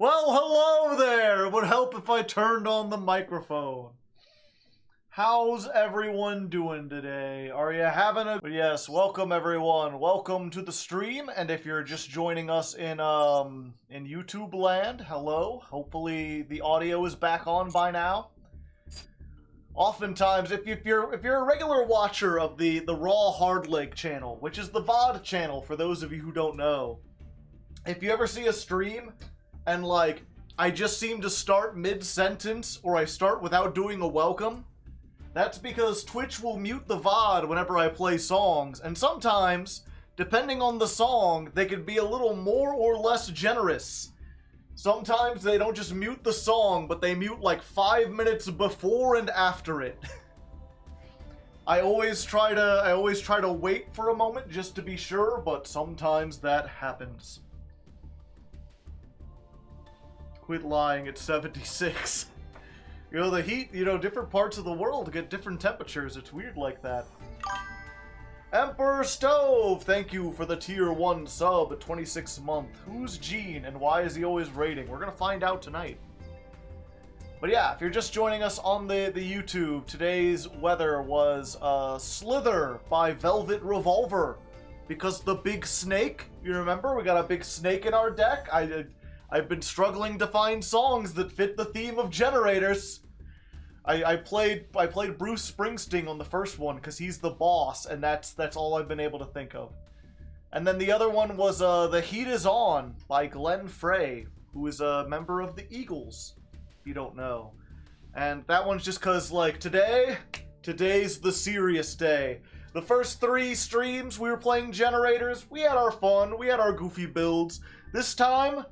Well, hello there! It would help if I turned on the microphone. How's everyone doing today? Are you having a... Yes, welcome everyone. Welcome to the stream, and if you're just joining us in YouTube land, hello. Hopefully the audio is back on by now. Oftentimes, if you're a regular watcher of the Raw Hardleg channel, which is the VOD channel for those of you who don't know, if you ever see a stream and like I just seem to start mid-sentence or I start without doing a welcome, that's because Twitch will mute the VOD whenever I play songs, and sometimes, depending on the song, they can be a little more or less generous. Sometimes they don't just mute the song, but they mute like 5 minutes before and after it. I always try to wait for a moment just to be sure, but sometimes that happens. Quit lying, it's 76. You know, the heat, different parts of the world get different temperatures. It's weird like that. Emperor Stove, thank you for the tier 1 sub, 26th month. Who's Gene and why is he always raiding? We're gonna find out tonight. But yeah, if you're just joining us on the YouTube, today's weather was Slither by Velvet Revolver. Because the big snake, you remember? We got a big snake in our deck. I've been struggling to find songs that fit the theme of generators. I played Bruce Springsteen on the first one because he's the boss, and that's all I've been able to think of. And then the other one was The Heat Is On by Glenn Frey, who is a member of the Eagles, if you don't know. And that one's just because, like, today's the serious day. The first 3 streams we were playing generators, we had our fun, we had our goofy builds. This time,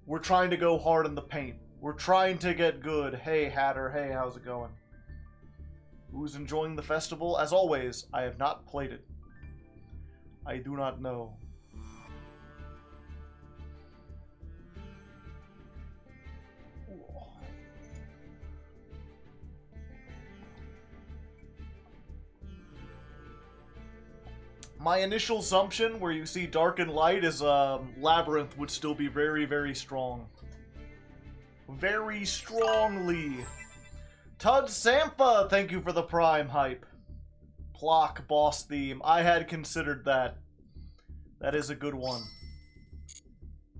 we're trying to go hard in the paint. We're trying to get good. Hey, Hatter. Hey, how's it going? Who's enjoying the festival? As always, I have not played it. I do not know. My initial assumption, where you see dark and light, is Labyrinth would still be very, very strong. Very strongly. Tud Sampa, thank you for the Prime hype. Plock boss theme. I had considered that. That is a good one.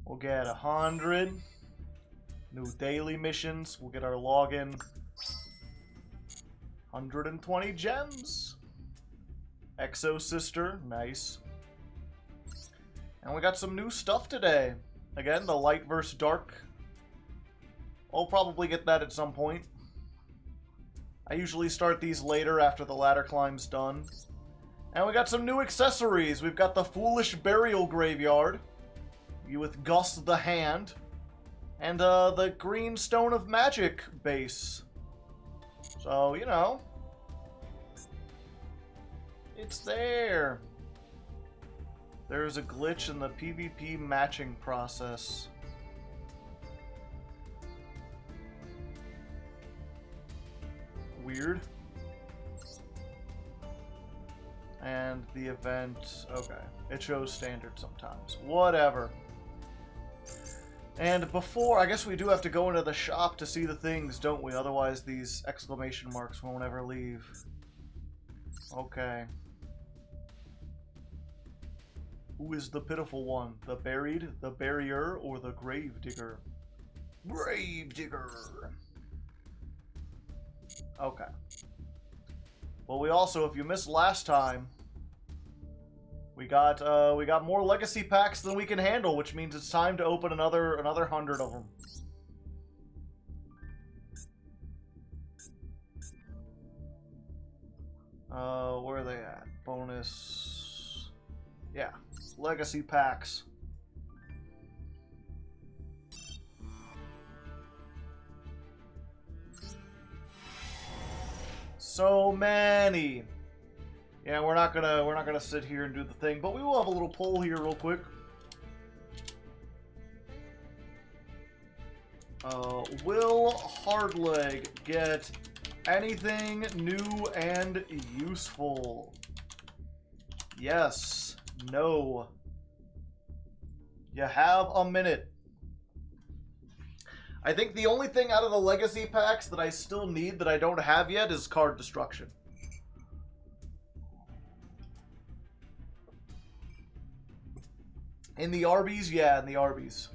We'll get 100. New daily missions. We'll get our login. 120 gems. Exo Sister, nice. And we got some new stuff today. Again, the light versus dark. I'll probably get that at some point. I usually start these later after the ladder climb's done. And we got some new accessories. We've got the Foolish Burial Graveyard with Gus the Hand. And the Green Stone of Magic base. So, you know. It's there. There's a glitch in the PvP matching process. Weird. And the event, okay. It shows standard sometimes. Whatever. And before, I guess we do have to go into the shop to see the things, don't we? Otherwise these exclamation marks won't ever leave. Okay. Who is the pitiful one? The buried, the barrier, or the grave digger? Grave digger! Okay. Well, we also, if you missed last time, we got more legacy packs than we can handle, which means it's time to open another 100 of them. Where are they at? Bonus. Yeah, legacy packs. So many. Yeah, we're not gonna sit here and do the thing, but we will have a little poll here real quick. Will Hardleg get anything new and useful? Yes. No. You have a minute. I think the only thing out of the legacy packs that I still need that I don't have yet is card destruction. In the Arby's? Yeah, in the Arby's.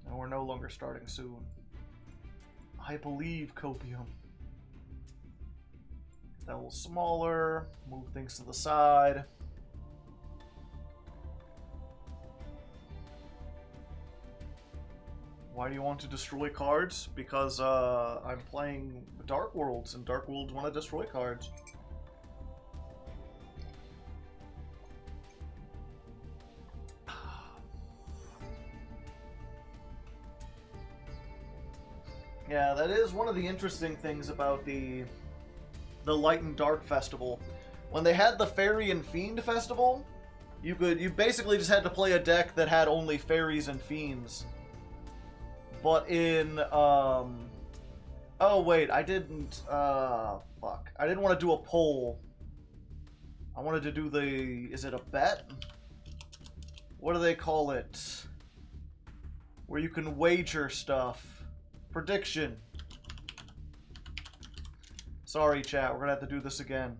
And we're no longer starting soon. I believe Copium. That a little smaller. Move things to the side. Why do you want to destroy cards? Because I'm playing Dark Worlds, and Dark Worlds want to destroy cards. Yeah, that is one of the interesting things about the Light and Dark Festival. When they had the Fairy and Fiend Festival, you basically just had to play a deck that had only fairies and fiends. But in oh wait, I didn't fuck. I didn't want to do a poll. I wanted to do the, is it a bet? What do they call it? Where you can wager stuff. Prediction. Sorry, chat. We're gonna have to do this again.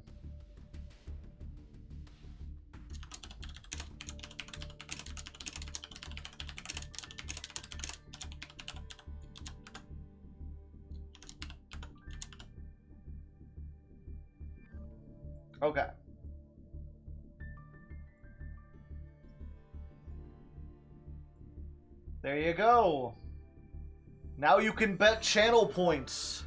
Okay. There you go. Now you can bet channel points.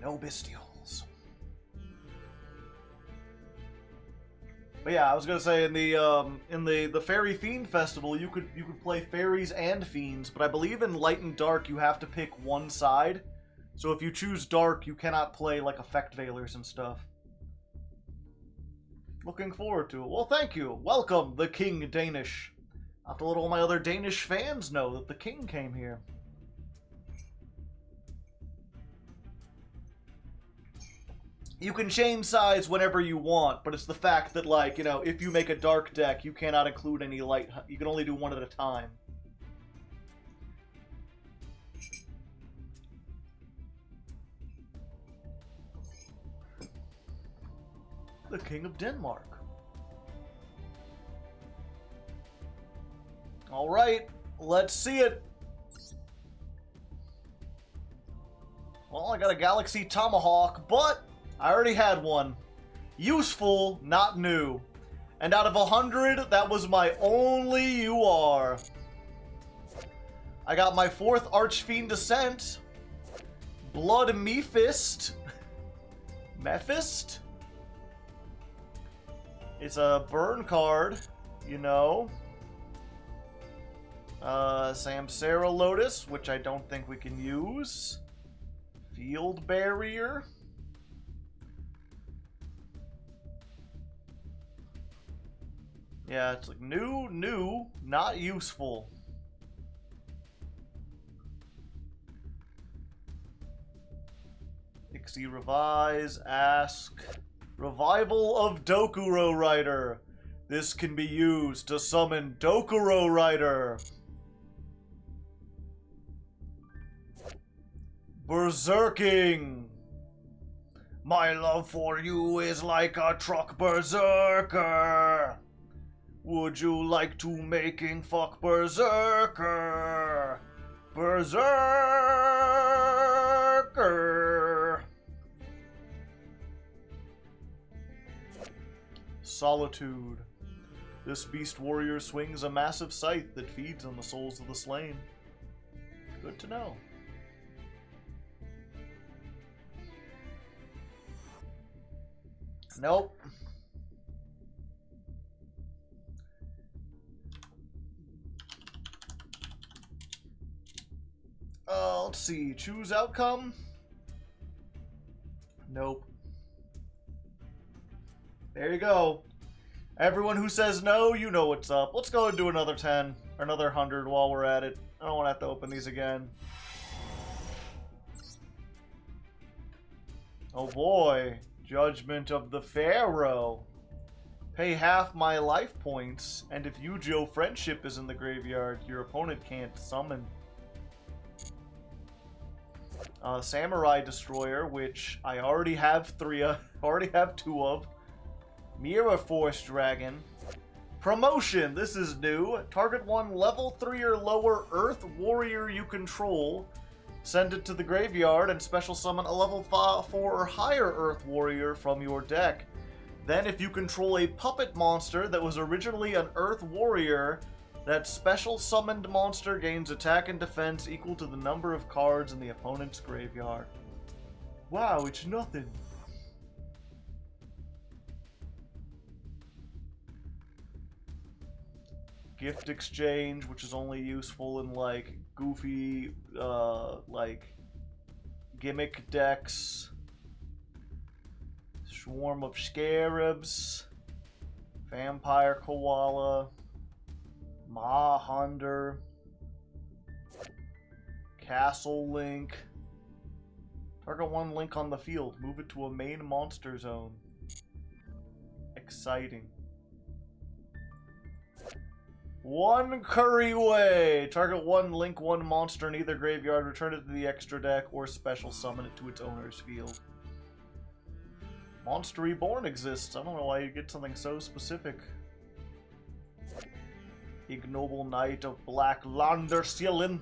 No bestials. But yeah, I was gonna say in the Fairy Fiend Festival, you could play fairies and fiends, but I believe in Light and Dark you have to pick one side. So if you choose Dark, you cannot play like Effect Veilers and stuff. Looking forward to it. Well, thank you. Welcome, the King Danish. I have to let all my other Danish fans know that the King came here. You can change sides whenever you want, but it's the fact that, like, you know, if you make a dark deck, you cannot include any light. You can only do one at a time. The King of Denmark. Alright, let's see it. Well, I got a Galaxy Tomahawk, but I already had one. Useful, not new. And out of 100, that was my only UR. I got my 4th Archfiend Descent. Blood Mephist. Mephist? It's a burn card, you know. Samsara Lotus, which I don't think we can use. Field Barrier. Yeah, it's like new, not useful. Ixie Revise, Ask. Revival of Dokuro Rider. This can be used to summon Dokuro Rider. Berserking. My love for you is like a truck berserker. Would you like to making fuck berserker? Berserker. Solitude. This beast warrior swings a massive scythe that feeds on the souls of the slain. Good to know. Nope. Let's see. Choose outcome. Nope. There you go. Everyone who says no, you know what's up. Let's go and do another 10 or another 100 while we're at it. I don't want to have to open these again. Oh boy. Judgment of the Pharaoh. Pay half my life points, and if Yu-Gi-Oh! Friendship is in the graveyard, your opponent can't summon. Samurai Destroyer, which I already have two of. Mirror Force Dragon. Promotion, this is new. Target one level 3 or lower Earth Warrior you control. Send it to the graveyard and special summon a level 4 or higher Earth Warrior from your deck. Then if you control a puppet monster that was originally an Earth Warrior, that special summoned monster gains attack and defense equal to the number of cards in the opponent's graveyard. Wow, it's nothing. Gift exchange, which is only useful in like goofy, like gimmick decks. Swarm of Scarabs. Vampire Koala. Mahonder. Castle Link. Target one link on the field. Move it to a main monster zone. Exciting. One Curry Way. Target one link, one monster in either graveyard. Return it to the extra deck or special summon it to its owner's field. Monster Reborn exists. I don't know why you get something so specific. Ignoble Knight of Black Landerseelen.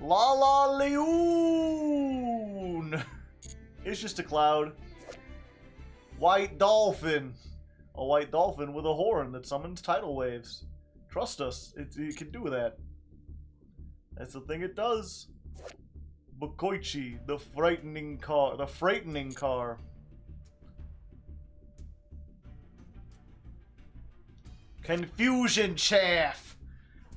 La Leoon. It's just a cloud. White Dolphin. A white dolphin with a horn that summons tidal waves. Trust us, it can do that. That's the thing it does. Bokoichi, the frightening car. Confusion Chaff.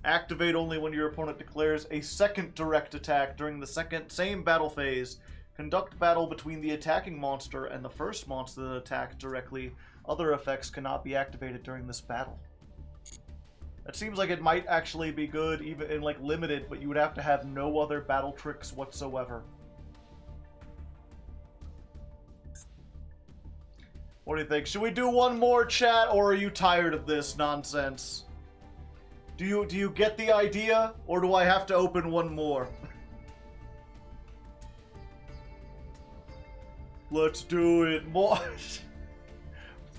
Activate only when your opponent declares a second direct attack during the same battle phase. Conduct battle between the attacking monster and the first monster that attacked directly. Other effects cannot be activated during this battle. That seems like it might actually be good, even in like limited, but you would have to have no other battle tricks whatsoever. What do you think? Should we do one more, chat, or are you tired of this nonsense? Do you get the idea, or do I have to open one more? Let's do it. More.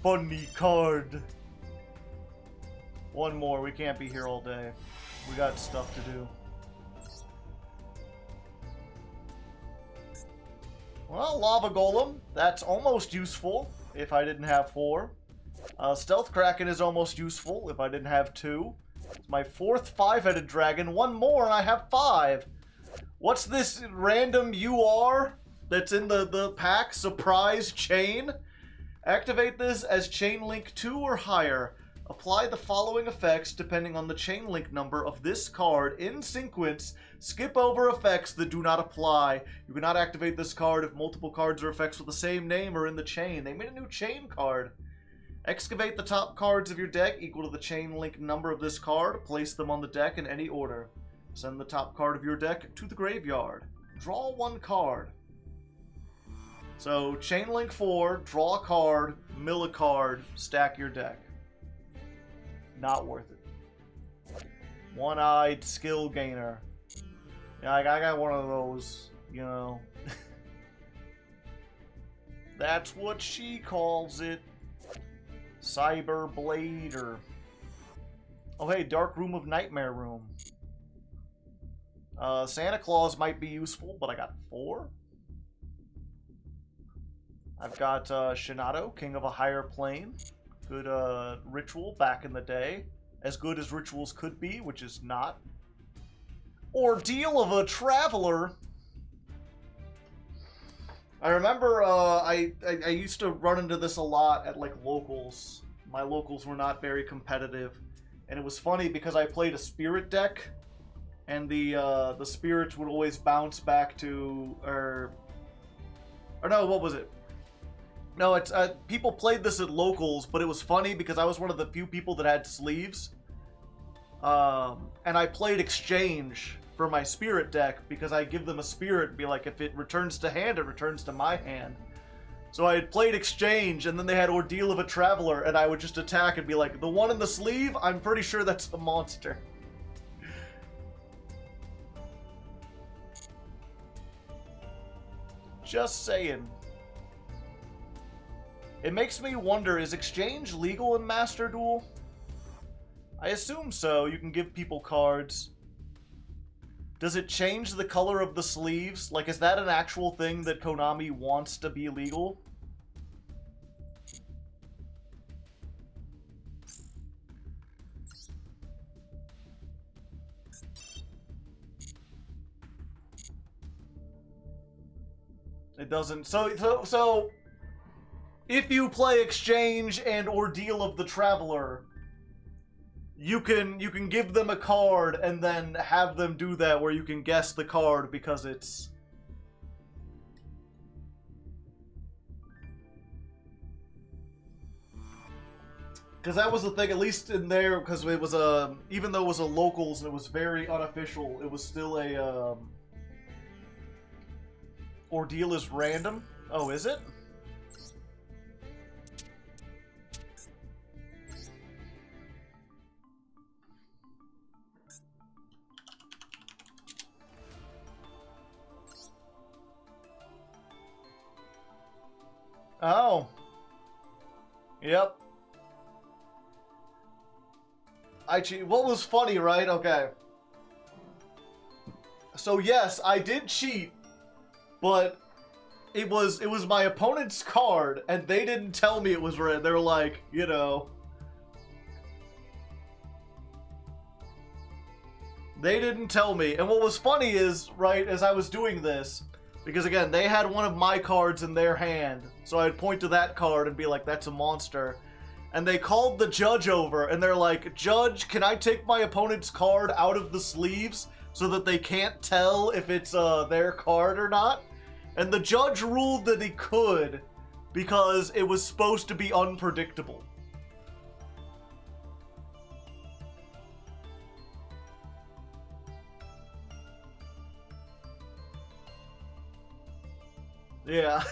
Funny card. One more. We can't be here all day. We got stuff to do. Well, Lava Golem. That's almost useful if I didn't have 4. Stealth Kraken is almost useful if I didn't have 2. It's my 4th 5-headed dragon. One more and I have 5. What's this random UR that's in the pack? Surprise chain? Activate this as chain link 2 or higher. Apply the following effects depending on the chain link number of this card in sequence. Skip over effects that do not apply. You cannot activate this card if multiple cards or effects with the same name are in the chain. They made a new chain card. Excavate the top cards of your deck equal to the chain link number of this card. Place them on the deck in any order. Send the top card of your deck to the graveyard. Draw 1 card. So, chain link 4, draw a card, mill a card, stack your deck. Not worth it. One-eyed skill gainer. Yeah, I got one of those, you know. That's what she calls it. Cyber Blader. Oh hey, Dark Room of Nightmare Room. Santa Claus might be useful, but I got 4. I've got Shinato, King of a Higher Plane. Good ritual back in the day. As good as rituals could be, which is not. Ordeal of a Traveler. I remember I used to run into this a lot at like locals. My locals were not very competitive. And it was funny because I played a spirit deck. And the spirits would always bounce back to... Or no, what was it? No, it's people played this at locals, but it was funny because I was one of the few people that had sleeves. And I played Exchange for my spirit deck, because I give them a spirit and be like, if it returns to hand, it returns to my hand. So I had played Exchange, and then they had Ordeal of a Traveler, and I would just attack and be like, the one in the sleeve, I'm pretty sure that's a monster. Just saying. It makes me wonder, is Exchange legal in Master Duel? I assume so. You can give people cards. Does it change the color of the sleeves? Like, is that an actual thing that Konami wants to be legal? It doesn't. So if you play Exchange and Ordeal of the Traveler, you can give them a card and then have them do that where you can guess the card because it's... Because that was the thing, at least in there, because it was a... Even though it was a locals and it was very unofficial, it was still a... Ordeal is random? Oh, is it? Oh. Yep. What was funny, right? Okay. So yes, I did cheat, but it was my opponent's card, and they didn't tell me it was red. They were like, you know. They didn't tell me. And what was funny is, right, as I was doing this, because again, they had one of my cards in their hand, so I'd point to that card and be like, that's a monster. And they called the judge over, and they're like, Judge, can I take my opponent's card out of the sleeves so that they can't tell if it's their card or not? And the judge ruled that he could, because it was supposed to be unpredictable. Yeah.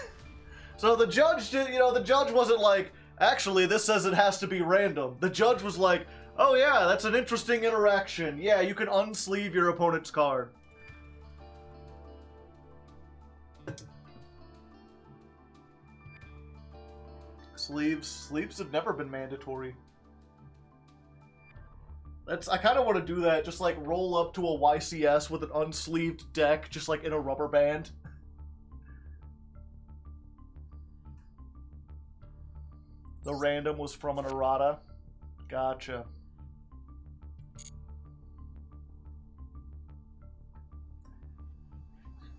So the judge did, you know, the judge wasn't like, actually, this says it has to be random. The judge was like, oh yeah, that's an interesting interaction. Yeah, you can unsleeve your opponent's card. Sleeves have never been mandatory. I kind of want to do that, just like roll up to a YCS with an unsleeved deck, just like in a rubber band. The random was from an errata. Gotcha.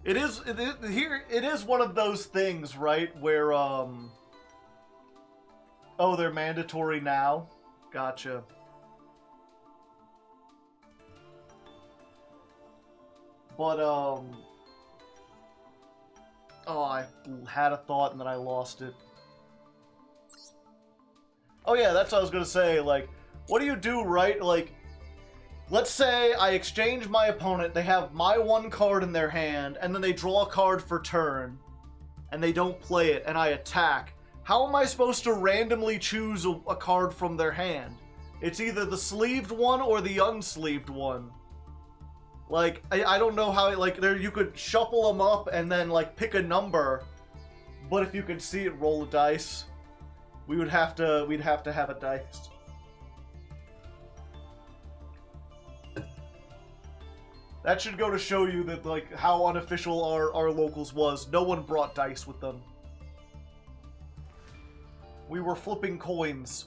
It is one of those things, right, where, oh, they're mandatory now? Gotcha. But, oh, I had a thought and then I lost it. Oh yeah, that's what I was gonna say, like, what do you do, right? Like, let's say I exchange my opponent, they have my one card in their hand, and then they draw a card for turn, and they don't play it, and I attack. How am I supposed to randomly choose a card from their hand? It's either the sleeved one or the unsleeved one. Like, I don't know how, like, there you could shuffle them up and then, like, pick a number, but if you could see it, roll a dice. We'd have to have a dice. That should go to show you that, like, how unofficial our locals was. No one brought dice with them. We were flipping coins.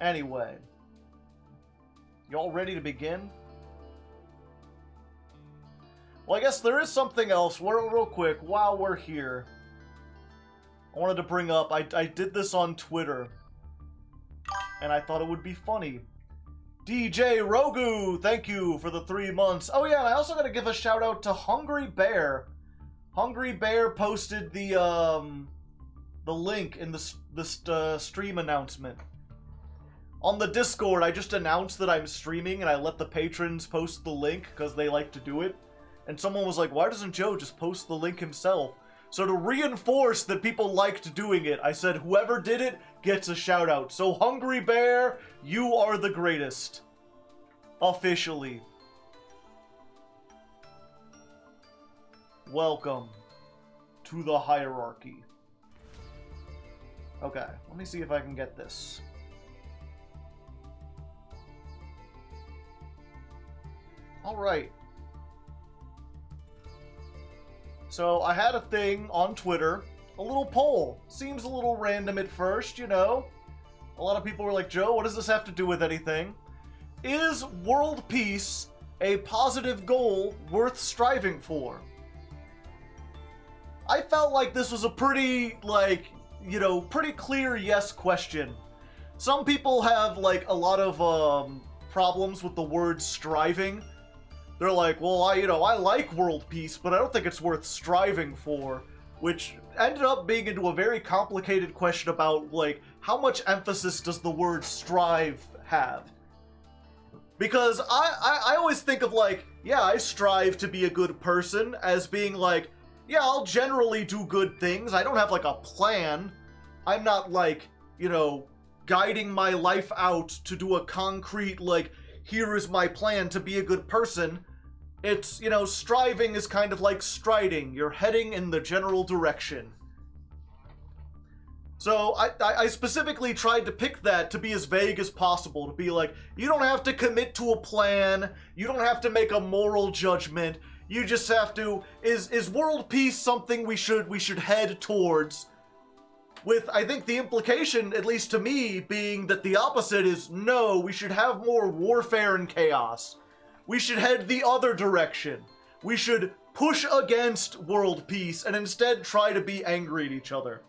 Anyway. Y'all ready to begin? Well, I guess there is something else, real quick, while we're here. I wanted to bring up, I did this on Twitter, and I thought it would be funny. DJ Rogu, thank you for the 3 months. Oh yeah, and I also gotta give a shout out to Hungry Bear. Hungry Bear posted the link in the stream announcement. On the Discord, I just announced that I'm streaming and I let the patrons post the link because they like to do it. And someone was like, why doesn't Joe just post the link himself? So to reinforce that people liked doing it, I said whoever did it gets a shout out. So Hungry Bear, you are the greatest. Officially. Welcome to the hierarchy. Okay, let me see if I can get this. Alright. So, I had a thing on Twitter, a little poll. Seems a little random at first, you know. A lot of people were like, Joe, what does this have to do with anything? Is world peace a positive goal worth striving for? I felt like this was a pretty, like, you know, pretty clear yes question. Some people have, like, a lot of, problems with the word striving. They're like, well, I like world peace, but I don't think it's worth striving for, which ended up being into a very complicated question about, like, how much emphasis does the word strive have? Because I always think of, like, yeah, I strive to be a good person as being like, yeah, I'll generally do good things. I don't have, like, a plan. I'm not, like, you know, guiding my life out to do a concrete, like, here is my plan to be a good person. It's, you know, striving is kind of like striding. You're heading in the general direction. So I specifically tried to pick that to be as vague as possible, to be like, you don't have to commit to a plan, you don't have to make a moral judgment, you just have to, is world peace something we should head towards? With, I think, the implication, at least to me, being that the opposite is, no, we should have more warfare and chaos. We should head the other direction. We should push against world peace and instead try to be angry at each other.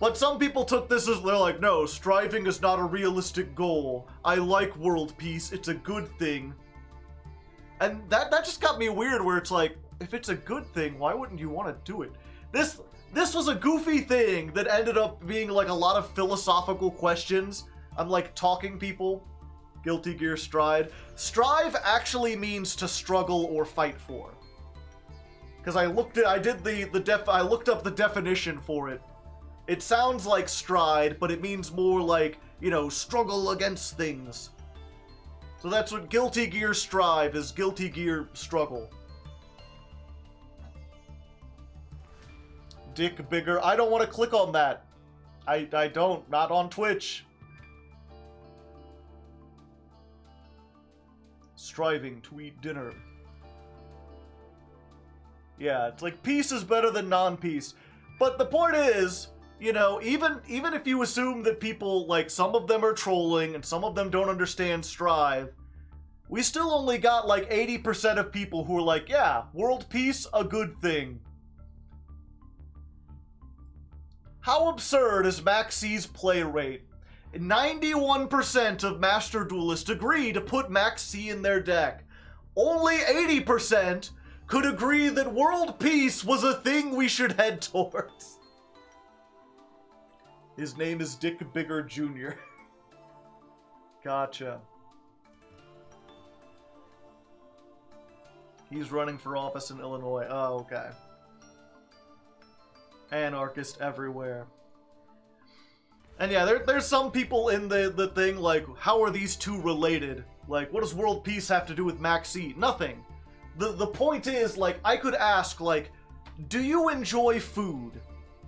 But some people took this as, they're like, no, striving is not a realistic goal. I like world peace, it's a good thing. And that just got me weird, where it's like, if it's a good thing, why wouldn't you want to do it? This was a goofy thing that ended up being like a lot of philosophical questions. I'm like talking people. Guilty Gear Stride. Strive actually means to struggle or fight for. Because I looked up the definition for it. It sounds like stride, but it means more like, you know, struggle against things. So that's what Guilty Gear Strive is, Guilty Gear Struggle. Dick bigger. I don't want to click on that. I don't. Not on Twitch. Striving to eat dinner. Yeah, it's like peace is better than non-peace. But the point is, you know, even if you assume that people, like, some of them are trolling and some of them don't understand strive, we still only got like 80% of people who are like, yeah, world peace, a good thing. How absurd is Max C's play rate? 91% of Master Duelists agree to put Max C in their deck. Only 80% could agree that world peace was a thing we should head towards. His name is Dick Bigger Jr. Gotcha. He's running for office in Illinois. Oh, okay. Anarchist everywhere. And yeah, there's some people in the thing like, how are these two related? Like, what does world peace have to do with Max C? Nothing. The point is, like, I could ask, like, do you enjoy food?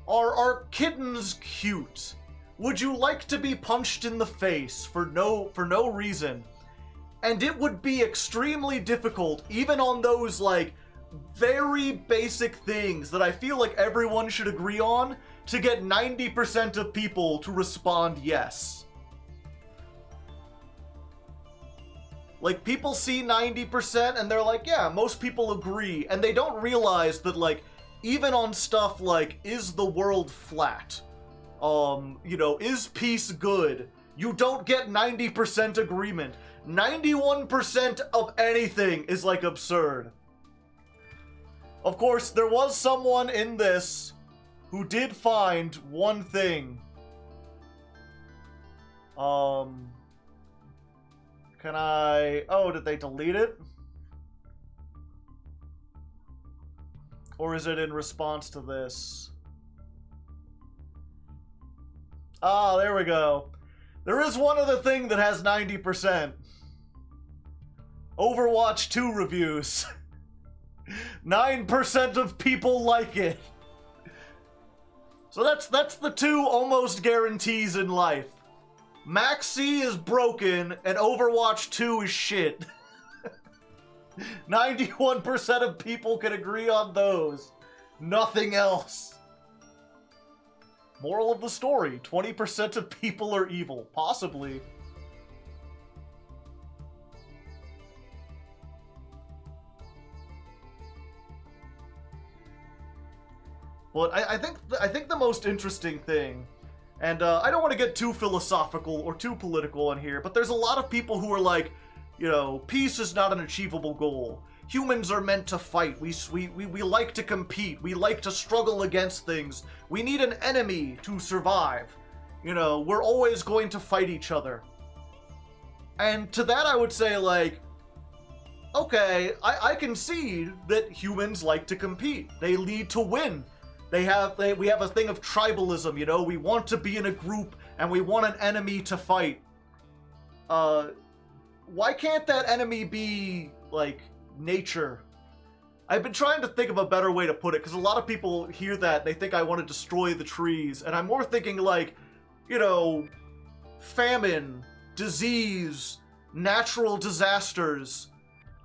Are kittens cute? Would you like to be punched in the face for no reason? And it would be extremely difficult, even on those, like, very basic things that I feel like everyone should agree on, to get 90% of people to respond yes. Like, people see 90% and they're like, yeah, most people agree, and they don't realize that, like, even on stuff like, is the world flat? You know, is peace good? You don't get 90% agreement. 91% of anything is, like, absurd. Of course, there was someone in this who did find one thing. Can I... Oh, did they delete it? Or is it in response to this? Ah, there we go. There is one other thing that has 90%. Overwatch 2 reviews. 9% of people like it. So that's the two almost guarantees in life. Max C is broken and Overwatch 2 is shit. 91% of people can agree on those. Nothing else. Moral of the story, 20% of people are evil. Possibly. But I think the most interesting thing, and I don't want to get too philosophical or too political in here, but there's a lot of people who are like, you know, peace is not an achievable goal. Humans are meant to fight. We like to compete. We like to struggle against things. We need an enemy to survive. You know, we're always going to fight each other. And to that I would say, like, okay, I concede that humans like to compete. They need to win. We have a thing of tribalism, you know? We want to be in a group and we want an enemy to fight. Why can't that enemy be, like, nature? I've been trying to think of a better way to put it, because a lot of people hear that, they think I want to destroy the trees, and I'm more thinking like, you know, famine, disease, natural disasters,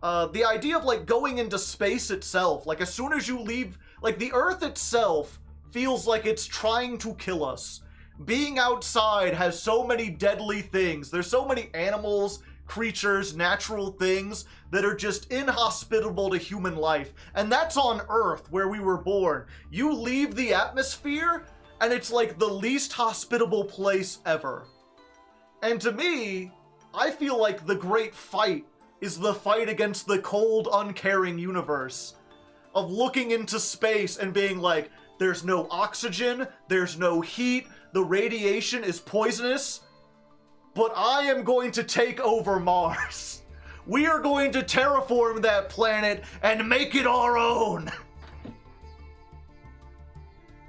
the idea of like going into space itself, like as soon as you leave, like the Earth itself feels like it's trying to kill us. Being outside has so many deadly things. There's so many animals, creatures, natural things that are just inhospitable to human life. And that's on Earth, where we were born. You leave the atmosphere, and it's like the least hospitable place ever. And to me, I feel like the great fight is the fight against the cold, uncaring universe. Of looking into space and being like, there's no oxygen, there's no heat, the radiation is poisonous, but I am going to take over Mars. We are going to terraform that planet and make it our own.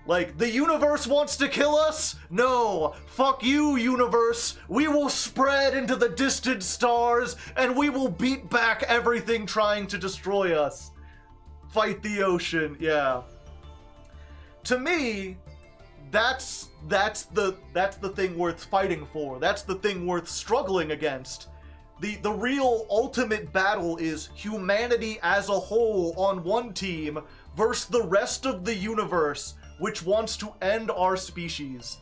Like, the universe wants to kill us? No. Fuck you, universe. We will spread into the distant stars and we will beat back everything trying to destroy us. Fight the ocean, yeah. To me, that's the thing worth fighting for. That's the thing worth struggling against. The real ultimate battle is humanity as a whole on one team versus the rest of the universe, which wants to end our species.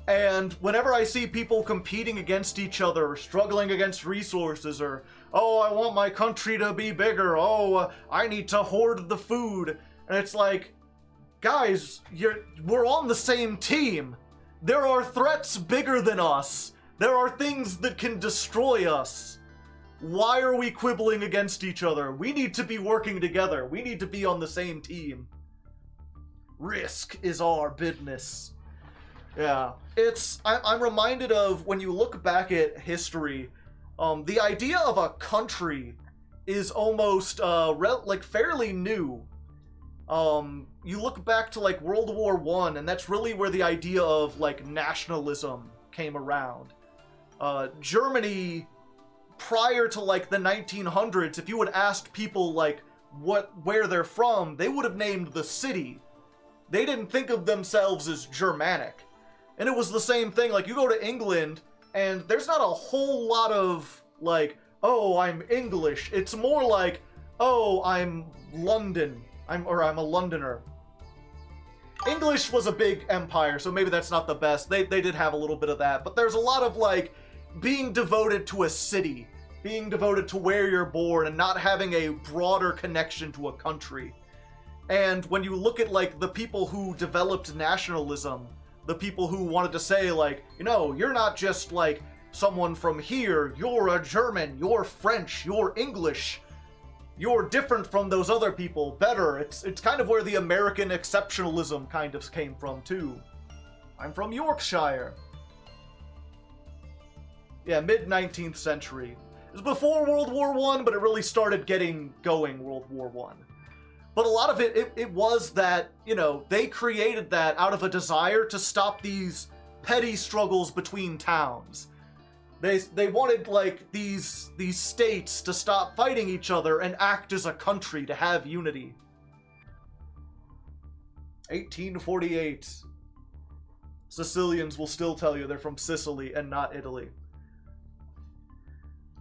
And whenever I see people competing against each other, or struggling against resources, or, oh, I want my country to be bigger, oh, I need to hoard the food, and it's like, guys, we're on the same team. There are threats bigger than us. There are things that can destroy us. Why are we quibbling against each other? We need to be working together. We need to be on the same team. Risk is our business. Yeah, I'm reminded of when you look back at history, the idea of a country is almost like fairly new. You look back to like World War I, and that's really where the idea of like nationalism came around. Germany, prior to like the 1900s, if you had asked people like where they're from, they would have named the city. They didn't think of themselves as Germanic. And it was the same thing, like you go to England, and there's not a whole lot of like, oh, I'm English. It's more like, oh, I'm London. I'm a Londoner. English was a big empire, so maybe that's not the best. They did have a little bit of that, but there's a lot of like being devoted to a city, being devoted to where you're born, and not having a broader connection to a country. And when you look at like the people who developed nationalism, the people who wanted to say like, you know, you're not just like someone from here, you're a German, you're French, you're English, you're different from those other people, better. It's kind of where the American exceptionalism kind of came from too. I'm from Yorkshire. Yeah, mid-19th century. It was before World War I, but it really started getting going World War I. But a lot of it was that, you know, they created that out of a desire to stop these petty struggles between towns. They wanted, like, these states to stop fighting each other and act as a country, to have unity. 1848. Sicilians will still tell you they're from Sicily and not Italy.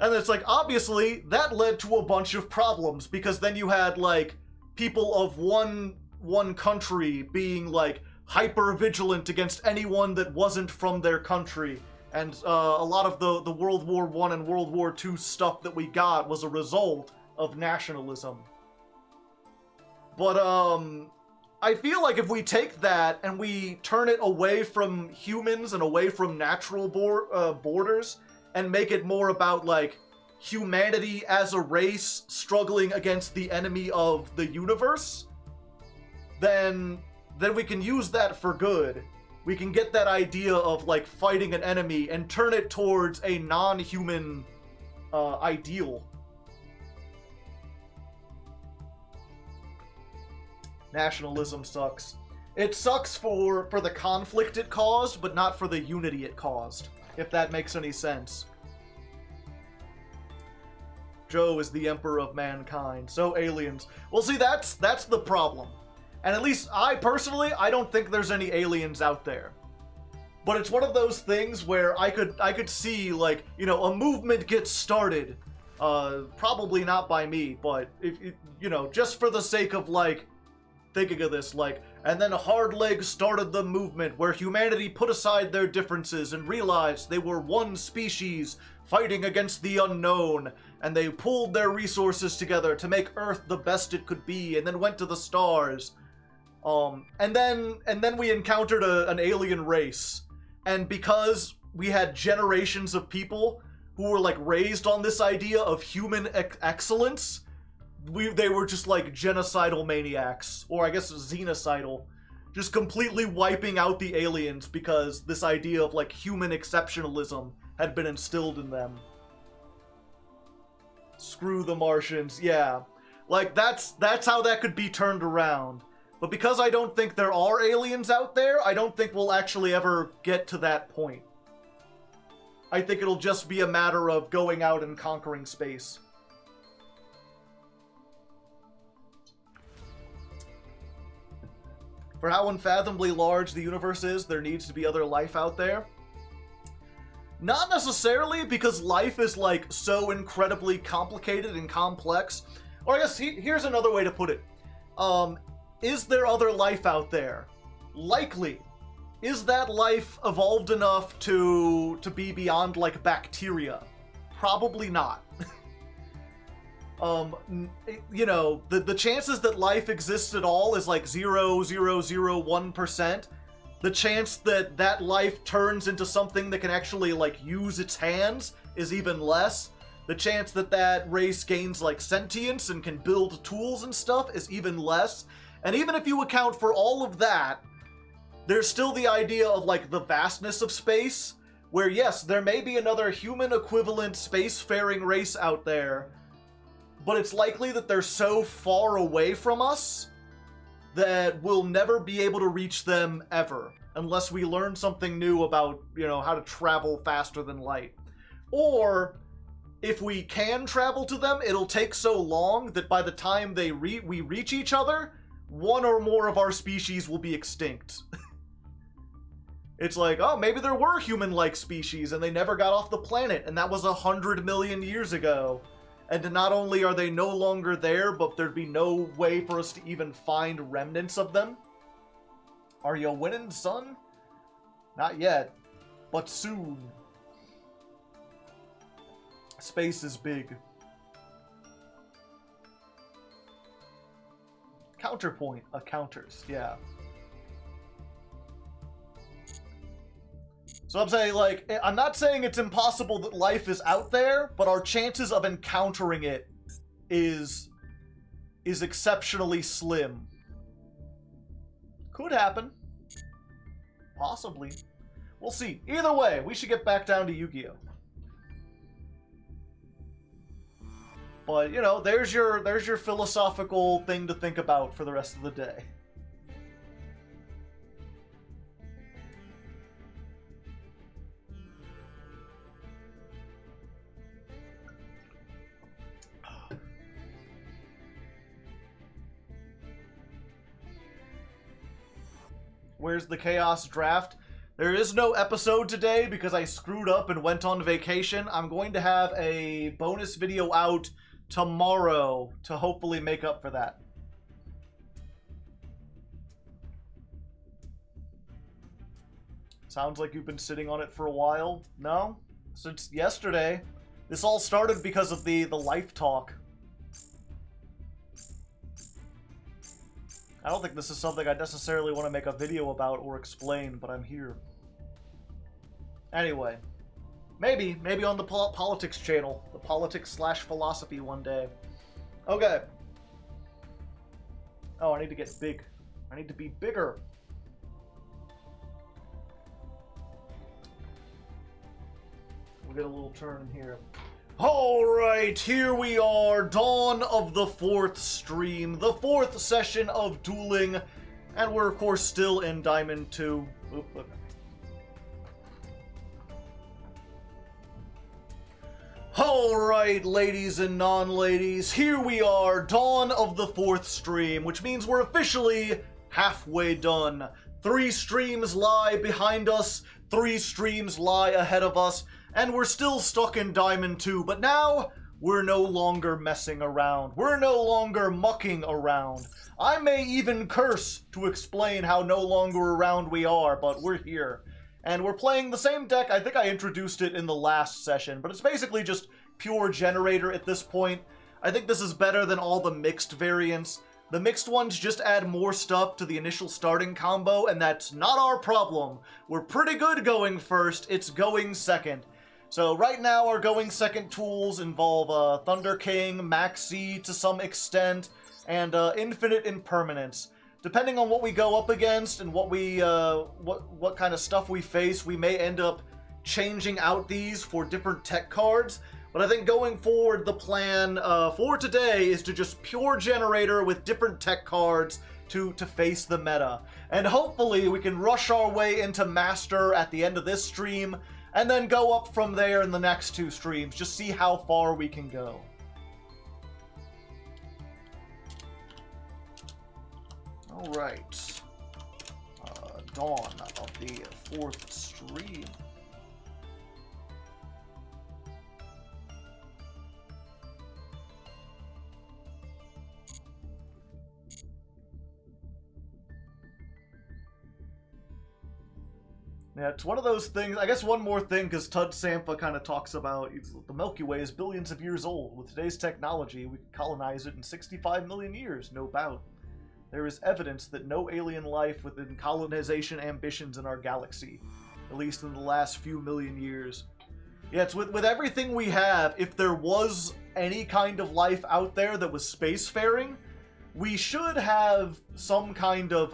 And it's like, obviously, that led to a bunch of problems, because then you had, like, people of one country being, like, hyper-vigilant against anyone that wasn't from their country. And a lot of the World War I and World War II stuff that we got was a result of nationalism. But, I feel like if we take that and we turn it away from humans and away from natural borders and make it more about, like, humanity as a race struggling against the enemy of the universe, then we can use that for good. We can get that idea of, like, fighting an enemy and turn it towards a non-human ideal. Nationalism sucks. It sucks for the conflict it caused, but not for the unity it caused, if that makes any sense. Joe is the emperor of mankind, so aliens. Well, see, that's the problem. And at least I don't think there's any aliens out there. But it's one of those things where I could see, like, you know, a movement gets started. Probably not by me, but if you know, just for the sake of, like, thinking of this, like, and then Hardleg started the movement where humanity put aside their differences and realized they were one species fighting against the unknown, and they pulled their resources together to make Earth the best it could be, and then went to the stars. And then we encountered an alien race, and because we had generations of people who were, like, raised on this idea of human excellence, they were just, like, genocidal maniacs, or I guess xenocidal, just completely wiping out the aliens because this idea of, like, human exceptionalism had been instilled in them. Screw the Martians, yeah. Like, that's how that could be turned around. But because I don't think there are aliens out there, I don't think we'll actually ever get to that point. I think it'll just be a matter of going out and conquering space. For how unfathomably large the universe is, there needs to be other life out there. Not necessarily, because life is, like, so incredibly complicated and complex. Or I guess here's another way to put it. Is there other life out there? Likely. Is that life evolved enough to be beyond, like, bacteria? Probably not. You know, the chances that life exists at all is like 0.001%. The chance that that life turns into something that can actually, like, use its hands is even less. The chance that that race gains, like, sentience and can build tools and stuff is even less. And even if you account for all of that, there's still the idea of, like, the vastness of space, where yes, there may be another human equivalent spacefaring race out there, but it's likely that they're so far away from us that we'll never be able to reach them ever, unless we learn something new about, you know, how to travel faster than light. Or, if we can travel to them, it'll take so long that by the time we reach each other, one or more of our species will be extinct. It's like, oh, maybe there were human-like species and they never got off the planet, and that was 100 million years ago. And not only are they no longer there, but there'd be no way for us to even find remnants of them. Are you winning, son? Not yet, but soon. Space is big. Counterpoint, counters, yeah. So I'm saying, like, I'm not saying it's impossible that life is out there, but our chances of encountering it is exceptionally slim. Could happen. Possibly. We'll see. Either way, we should get back down to Yu-Gi-Oh! But, you know, there's your philosophical thing to think about for the rest of the day. Where's the Chaos Draft? There is no episode today because I screwed up and went on vacation. I'm going to have a bonus video out tomorrow to hopefully make up for that. Sounds like you've been sitting on it for a while. No? Since yesterday. This all started because of the life talk. I don't think this is something I necessarily want to make a video about or explain, but I'm here. Anyway. Maybe on the politics channel. The politics/philosophy one day. Okay. Oh, I need to get big. I need to be bigger. We'll get a little turn here. Alright, here we are, dawn of the 4th stream, the 4th session of dueling, and we're of course still in Diamond 2. Oop, look. Alright, ladies and non-ladies, here we are, dawn of the 4th stream, which means we're officially halfway done. 3 streams lie behind us, 3 streams lie ahead of us, and we're still stuck in Diamond 2, but now we're no longer messing around. We're no longer mucking around. I may even curse to explain how no longer around we are, but we're here. And we're playing the same deck. I think I introduced it in the last session, but it's basically just pure Generator at this point. I think this is better than all the mixed variants. The mixed ones just add more stuff to the initial starting combo, and that's not our problem. We're pretty good going first, it's going second. So right now our going second tools involve Thunder King, Maxi to some extent, and Infinite Impermanence. Depending on what we go up against and what we what kind of stuff we face, we may end up changing out these for different tech cards. But I think going forward, the plan for today is to just pure Generator with different tech cards to face the meta. And hopefully we can rush our way into Master at the end of this stream, and then go up from there in the next 2 streams. Just see how far we can go. Alright. Dawn of the 4th stream. Yeah, it's one of those things. I guess one more thing, because Tud Sampha kind of talks about the Milky Way is billions of years old. With today's technology, we can colonize it in 65 million years, no doubt. There is evidence that no alien life within colonization ambitions in our galaxy, at least in the last few million years. Yeah, it's with everything we have, if there was any kind of life out there that was spacefaring, we should have some kind of,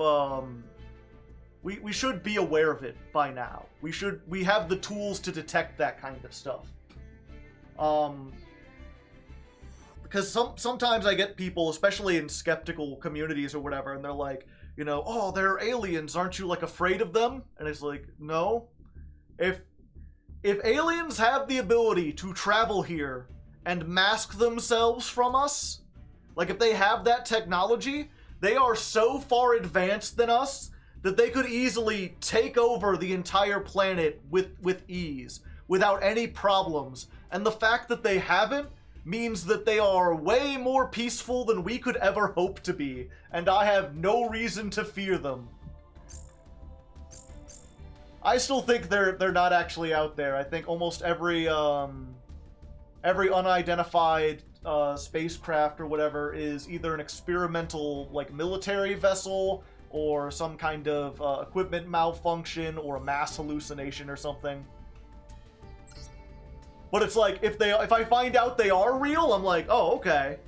We should be aware of it by now. We have the tools to detect that kind of stuff. Because sometimes I get people, especially in skeptical communities or whatever, and they're like, you know, oh, they're aliens, aren't you like afraid of them? And it's like, no. If aliens have the ability to travel here and mask themselves from us, like if they have that technology, they are so far advanced than us that they could easily take over the entire planet with ease, without any problems. And the fact that they haven't means that they are way more peaceful than we could ever hope to be, and I have no reason to fear them. I still think they're not actually out there. I think almost every unidentified spacecraft or whatever is either an experimental, like, military vessel, or some kind of equipment malfunction, or a mass hallucination or something. But it's like, if I find out they are real, I'm like, oh, okay.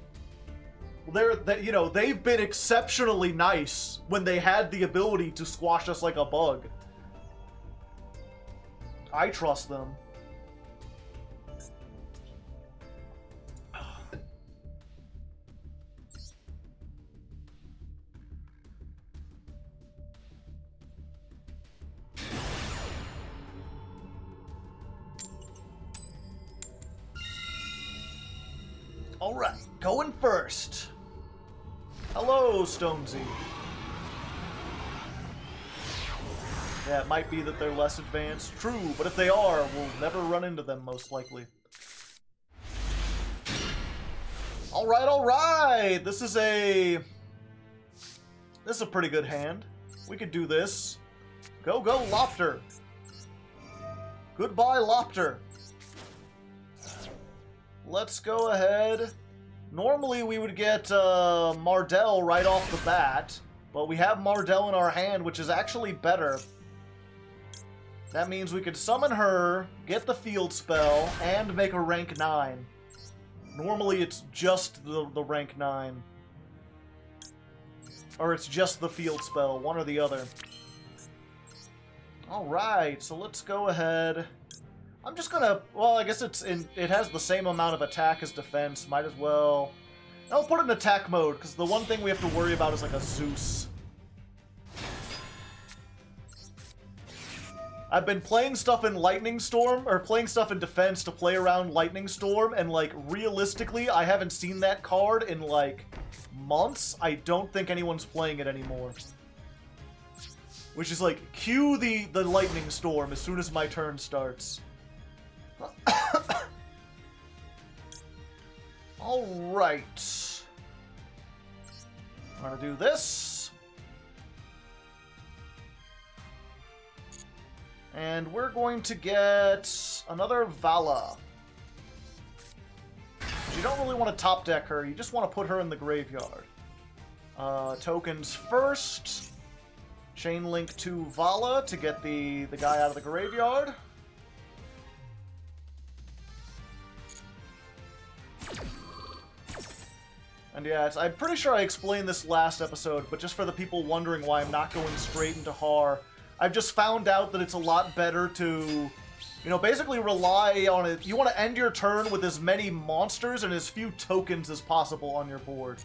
Well, you know, they've been exceptionally nice when they had the ability to squash us like a bug. I trust them. Alright, going first. Hello, Stonesy. Yeah, it might be that they're less advanced. True, but if they are, we'll never run into them, most likely. Alright, alright! This is a pretty good hand. We could do this. Go, go, Lopter! Goodbye, Lopter! Let's go ahead. Normally we would get Mardell right off the bat, but we have Mardell in our hand, which is actually better. That means we could summon her, get the field spell, and make a rank 9. Normally it's just the rank 9. Or it's just the field spell, one or the other. Alright, so let's go ahead. I'm just gonna, well, I guess it has the same amount of attack as defense. Might as well. I'll put it in attack mode, because the one thing we have to worry about is like a Zeus. I've been playing stuff in Lightning Storm, or playing stuff in defense to play around Lightning Storm, and like, realistically, I haven't seen that card in like months. I don't think anyone's playing it anymore. Which is like, cue the Lightning Storm as soon as my turn starts. Alright. I'm gonna do this. And we're going to get another Vala. You don't really want to top deck her, you just want to put her in the graveyard. Tokens first. Chain link to Vala to get the guy out of the graveyard. And yeah, I'm pretty sure I explained this last episode, but just for the people wondering why I'm not going straight into Har, I've just found out that it's a lot better to, you know, basically rely on it. You want to end your turn with as many monsters and as few tokens as possible on your board.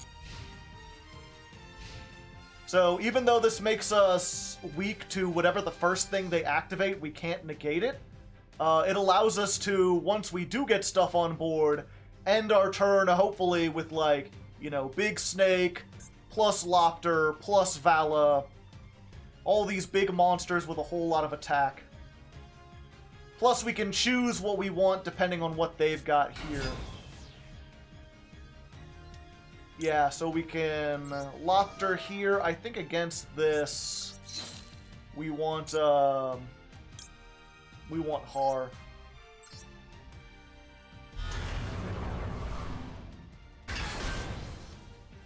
So even though this makes us weak to whatever the first thing they activate, we can't negate it. It allows us to, once we do get stuff on board, end our turn hopefully with like, you know, Big Snake, plus Lopter, plus Vala. All these big monsters with a whole lot of attack. Plus we can choose what we want depending on what they've got here. Yeah, so we can Lopter here. I think against this, we want Har.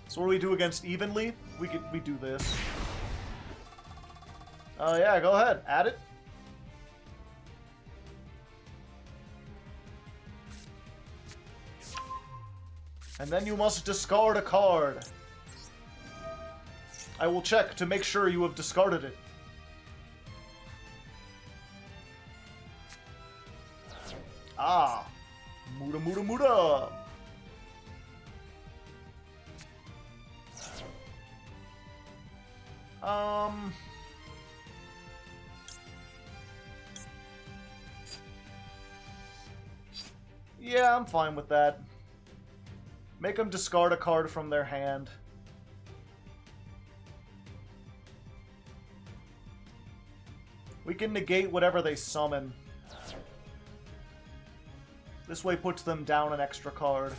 So what do we do against Evenly? We do this. Yeah, go ahead. Add it. And then you must discard a card. I will check to make sure you have discarded it. Ah. Muda muda muda. Yeah, I'm fine with that. Make them discard a card from their hand. We can negate whatever they summon. This way puts them down an extra card.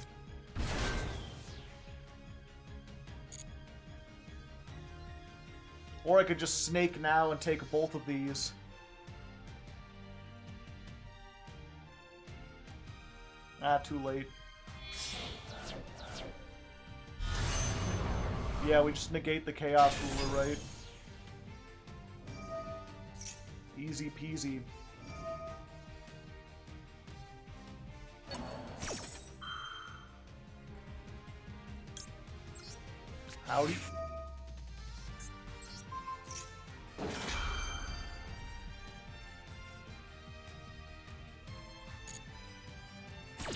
Or I could just snake now and take both of these. Ah, too late. Yeah, we just negate the Chaos Ruler, right? Easy peasy. Howdy.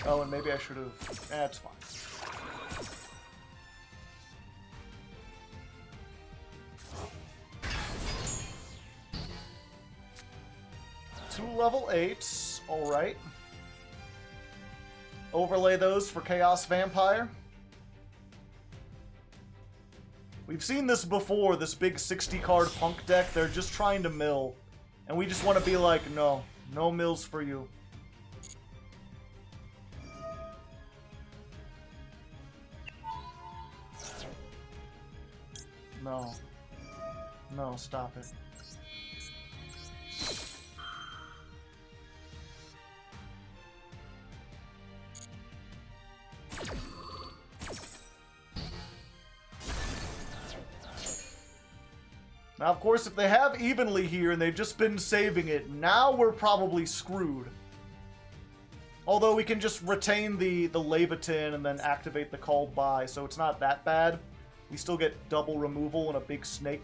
Oh, and maybe I should have... That's fine. Two level 8s. Alright. overlay those for Chaos Vampire. We've seen this before, this big 60-card punk deck. They're just trying to mill. And we just want to be like, no. No mills for you. No. No, stop it. Now, of course, if they have evenly here and they've just been saving it, now we're probably screwed. Although we can just retain the Leviathan and then activate the called by, so it's not that bad. We still get double removal and a big snake.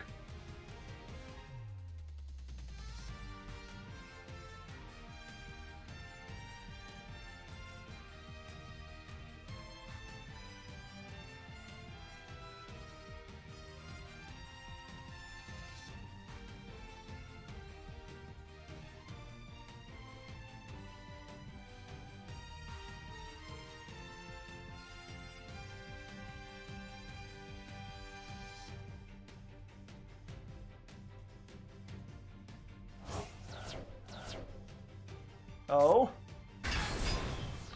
Oh.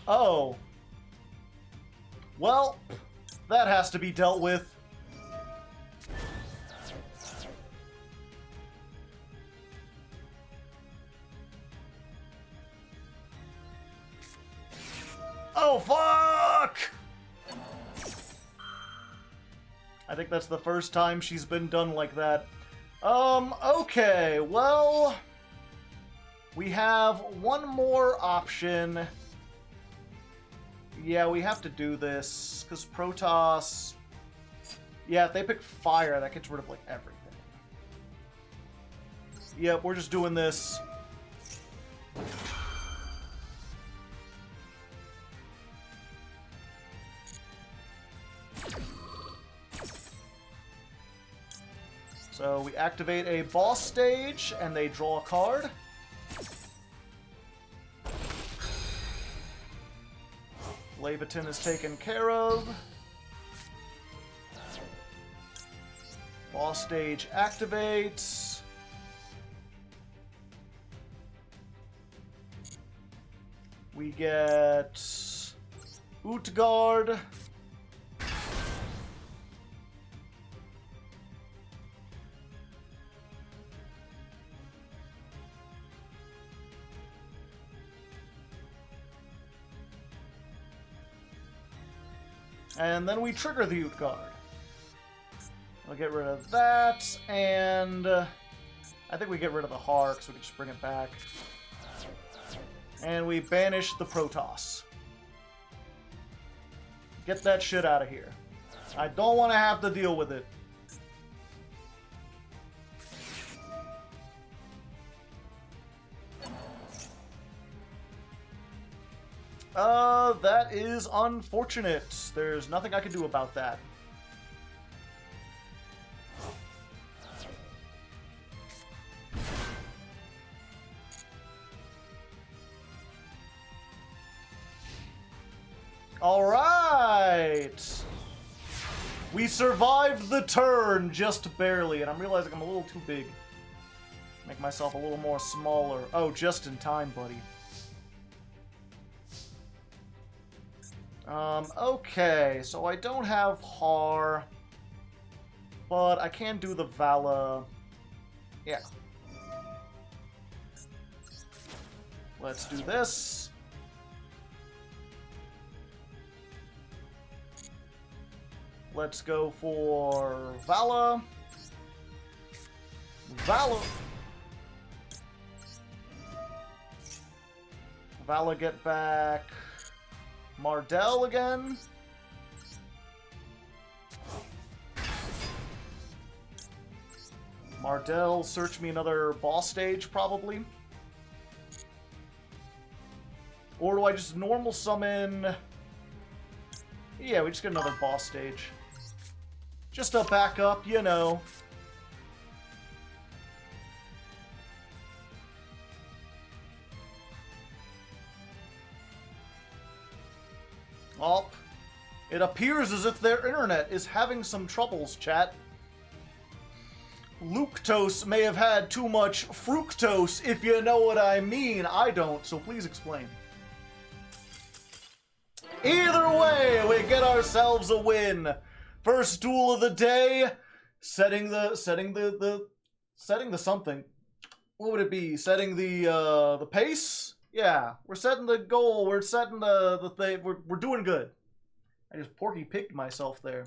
Oh. Well, that has to be dealt with. Oh, fuck! I think that's the first time she's been done like that. Okay, well... We have one more option. Yeah, we have to do this, because Protoss... Yeah, if they pick fire, that gets rid of, like, everything. Yep, we're just doing this. So we activate a boss stage, and they draw a card. Leviathan is taken care of. Boss stage activates. We get Utgard. And then we trigger the Utgard. We'll get rid of that, and I think we get rid of the Hark, so we can just bring it back. And we banish the Protoss. Get that shit out of here. I don't want to have to deal with it. That is unfortunate. There's nothing I can do about that. Alright! We survived the turn just barely, and I'm realizing I'm a little too big. Make myself a little more smaller. Oh, just in time, buddy. Okay, so I don't have Har, but I can do the Vala. Yeah. Let's do this. Let's go for Vala. Vala. Vala, get back. Mardell again. Mardell, search me another boss stage, probably. Or do I just normal summon... Yeah, we just get another boss stage. Just a backup, you know. It appears as if their internet is having some troubles, chat. Luctose may have had too much fructose, if you know what I mean. I don't, so please explain. Either way, we get ourselves a win. First duel of the day, setting the something. What would it be? Setting the pace? Yeah, we're setting the goal. We're setting the thing. We're doing good. I just Porky picked myself there.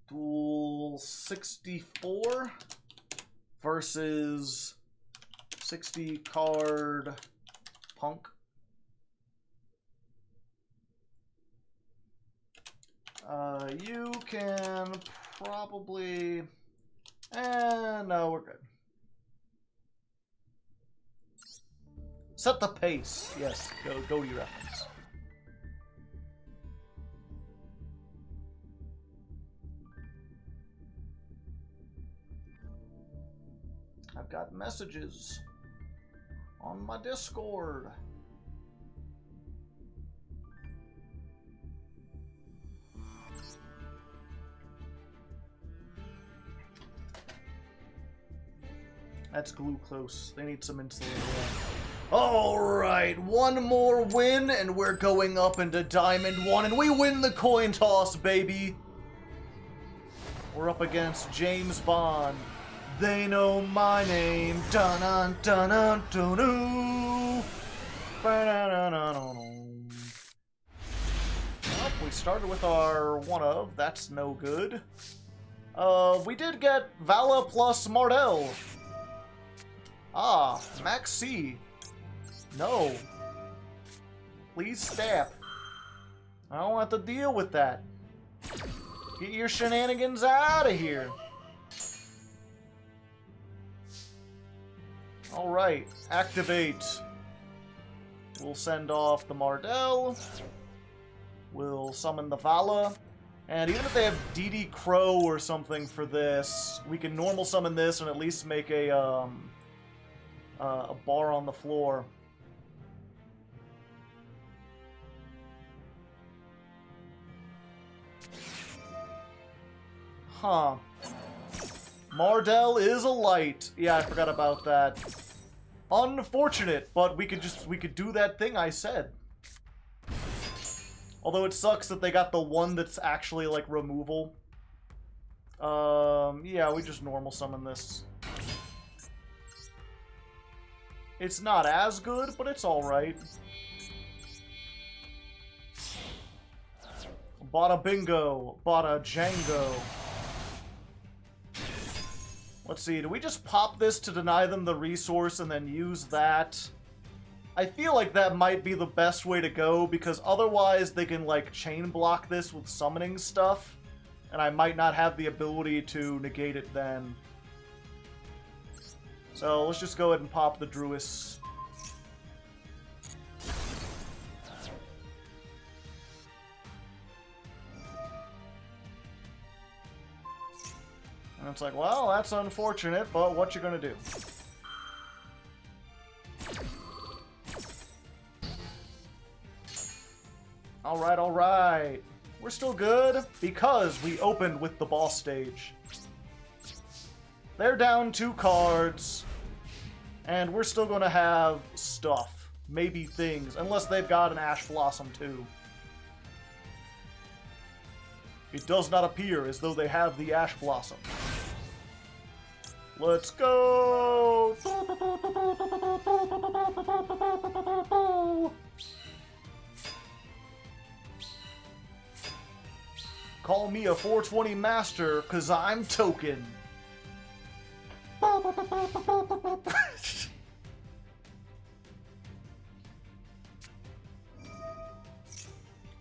Duel 64 versus 60 card Punk. You can probably... no, we're good. Set the pace. Yes, go to your reference. I've got messages on my Discord. That's glue close. They need some insulator. Alright, one more win, and we're going up into Diamond 1, and we win the coin toss, baby! We're up against James Bond. They know my name. Dun dun dun dun dun. Well, we started with our one of. That's no good. We did get Vala plus Mardell. Ah, Max C. No. Please stop. I don't have to deal with that. Get your shenanigans out of here. Alright, activate. We'll send off the Mardell. We'll summon the Vala. And even if they have DD Crow or something for this, we can normal summon this and at least make a bar on the floor. Huh. Mardell is a light. Yeah, I forgot about that. Unfortunate, but we could do that thing I said. Although it sucks that they got the one that's actually like removal. Yeah, we just normal summon this. It's not as good, but it's alright. Bada bingo, bada Django. Let's see, do we just pop this to deny them the resource and then use that? I feel like that might be the best way to go, because otherwise they can, like, chain block this with summoning stuff, and I might not have the ability to negate it then. So let's just go ahead and pop the Druis. And it's like, well, that's unfortunate, but what you gonna do? Alright, alright. We're still good because we opened with the boss stage. They're down 2 cards, and we're still gonna have stuff. Maybe things, unless they've got an Ash Blossom too. It does not appear as though they have the Ash Blossom. Let's go! Call me a 420 master, cause I'm token.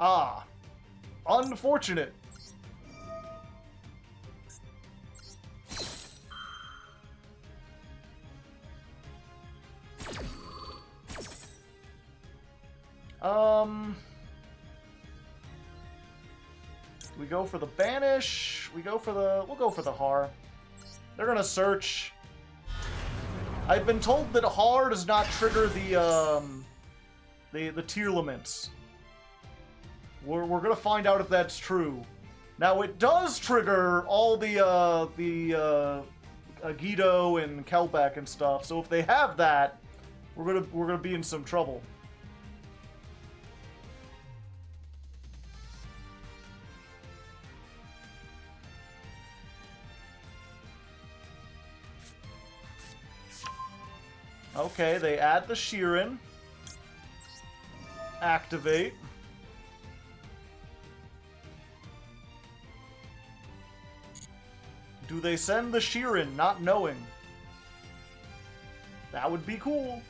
Ah. Unfortunate. We go for the banish. We'll go for the Har. They're gonna search. I've been told that Har does not trigger the The Tearlaments. We're gonna find out if that's true. Now it does trigger all the Agido and Kelbeck and stuff. So if they have that, we're gonna be in some trouble. Okay, they add the Sheeran. Activate. Do they send the Sheeran, not knowing? That would be cool.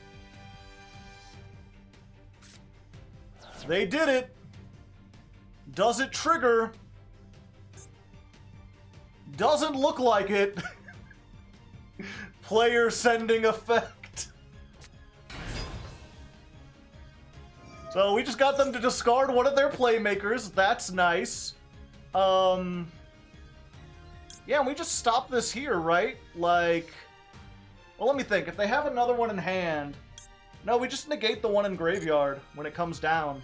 They did it. Does it trigger? Doesn't look like it. Player sending effect. So we just got them to discard one of their playmakers. That's nice. Yeah, and we just stop this here, right? Like, well, let me think. If they have another one in hand... No, we just negate the one in graveyard when it comes down.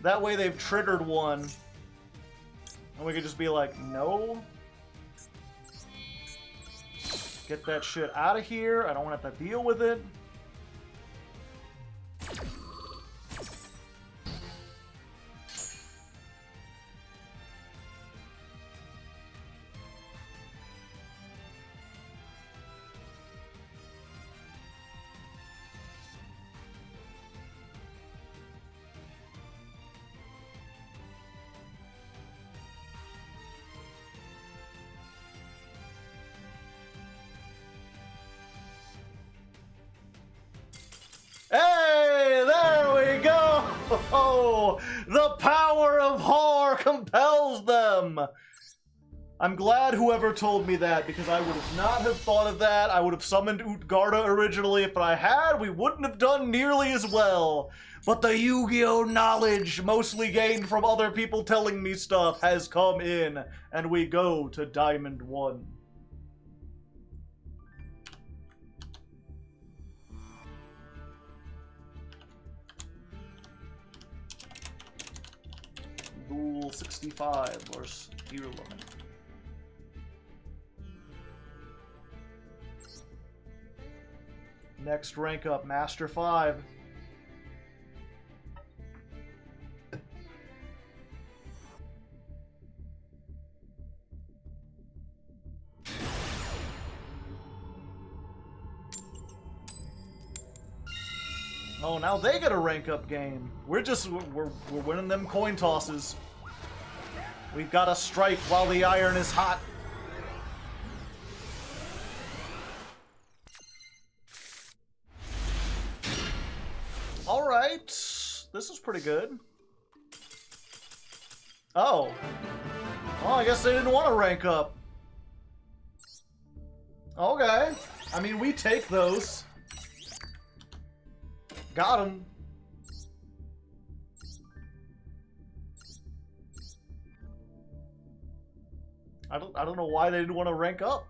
That way they've triggered one. And we could just be like, no. Get that shit out of here. I don't want to have to deal with it. Hey, there we go! Oh, the power of Har compels them! I'm glad whoever told me that, because I would have not have thought of that. I would have summoned Utgarda originally. If I had, we wouldn't have done nearly as well. But the Yu-Gi-Oh! Knowledge, mostly gained from other people telling me stuff, has come in, and we go to Diamond 1. Duel 65 versus Tearlaments. Next rank up, Master 5. Oh, now they get a rank up game. We're winning them coin tosses. We've got to strike while the iron is hot. All right, this is pretty good. Oh, well, I guess they didn't want to rank up. Okay, I mean, we take those. Got him. I don't know why they didn't want to rank up.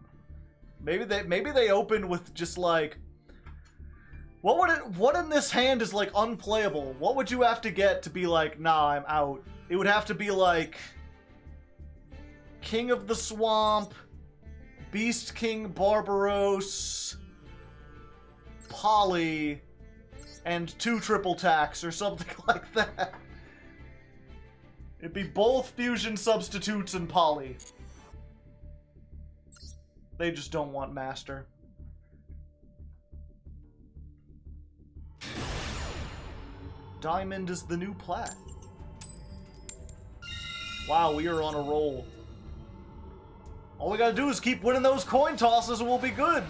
Maybe they opened with just like, what in this hand is like unplayable? What would you have to get to be like, nah, I'm out? It would have to be like King of the Swamp, Beast King Barbaros, Poly, and 2 triple tax or something like that. It'd be both fusion substitutes and Poly. They just don't want Master. Diamond is the new plat. Wow, we are on a roll. All we gotta do is keep winning those coin tosses and we'll be good.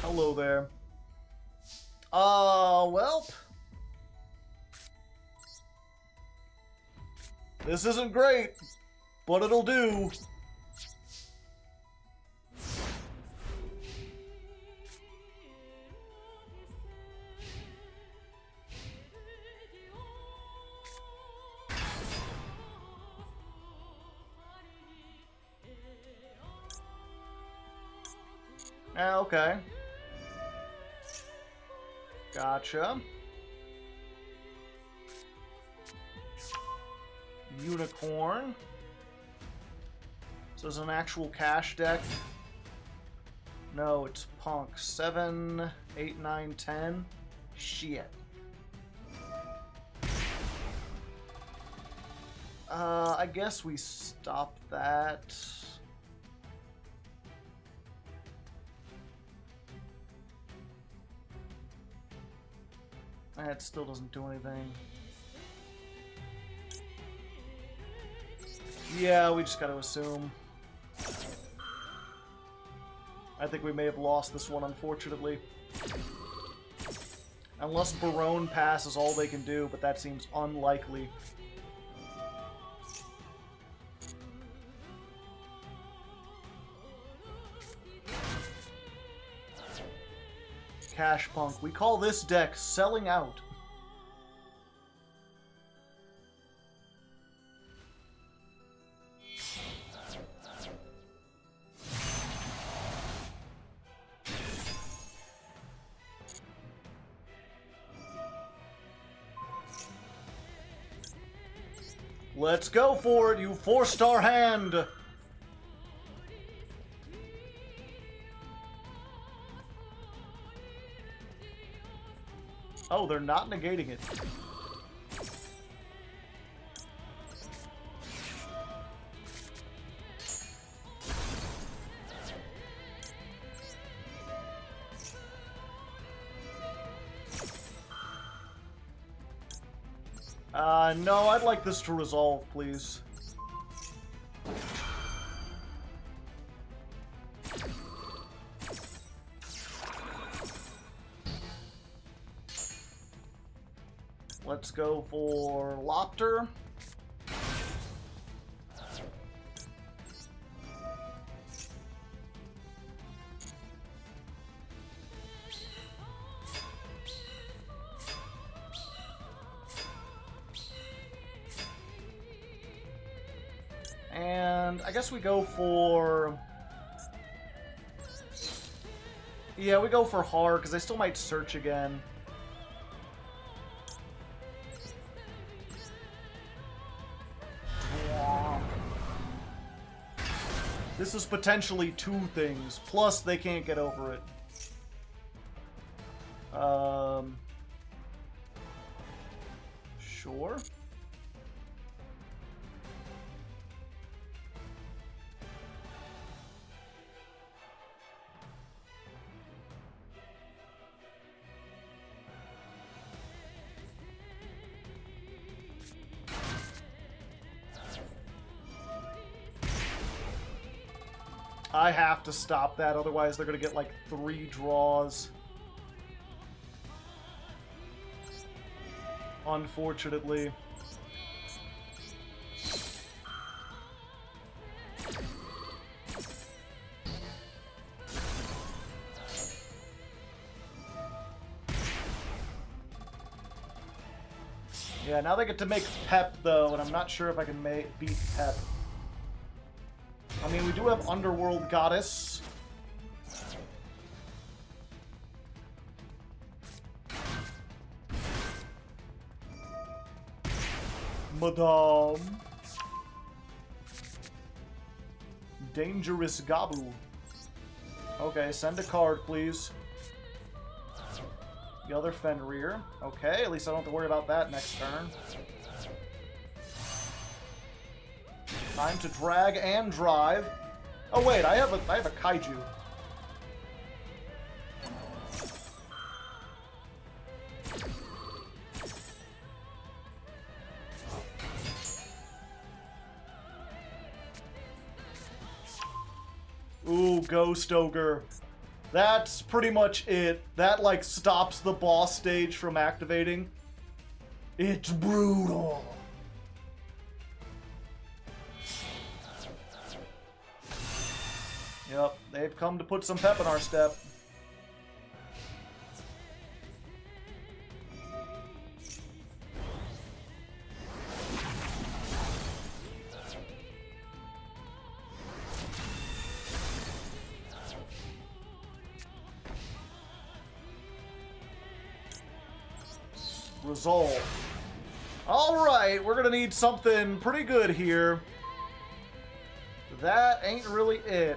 Hello there. Well. This isn't great, but it'll do. Okay. Gotcha. Unicorn. So it's an actual cash deck. No, it's Punk. 7, 8, 9, 10. Shit. I guess we stop that. That still doesn't do anything. Yeah, we just gotta assume. I think we may have lost this one, unfortunately. Unless Barone Pass is all they can do, but that seems unlikely. Cash Punk. We call this deck Selling Out. Let's go for it, you 4-star hand! Oh, they're not negating it. No, I'd like this to resolve, please. Let's go for Lopter. And I guess we go for... Yeah, we go for hard, because they still might search again. This is potentially two things, plus they can't get over it. Sure. I have to stop that, otherwise they're going to get like 3 draws. Unfortunately. Yeah, now they get to make Pep, though, and I'm not sure if I can beat Pep. I mean, we do have Underworld Goddess. Madame. Dangerous Gabu. Okay, send a card, please. The other Fenrir. Okay, at least I don't have to worry about that next turn. Time to drag and drive. Oh wait, I have a kaiju. Ooh, Ghost Ogre. That's pretty much it. That, like, stops the boss stage from activating. It's brutal. Yep, they've come to put some pep in our step. Resolve. Alright, we're gonna need something pretty good here. That ain't really it.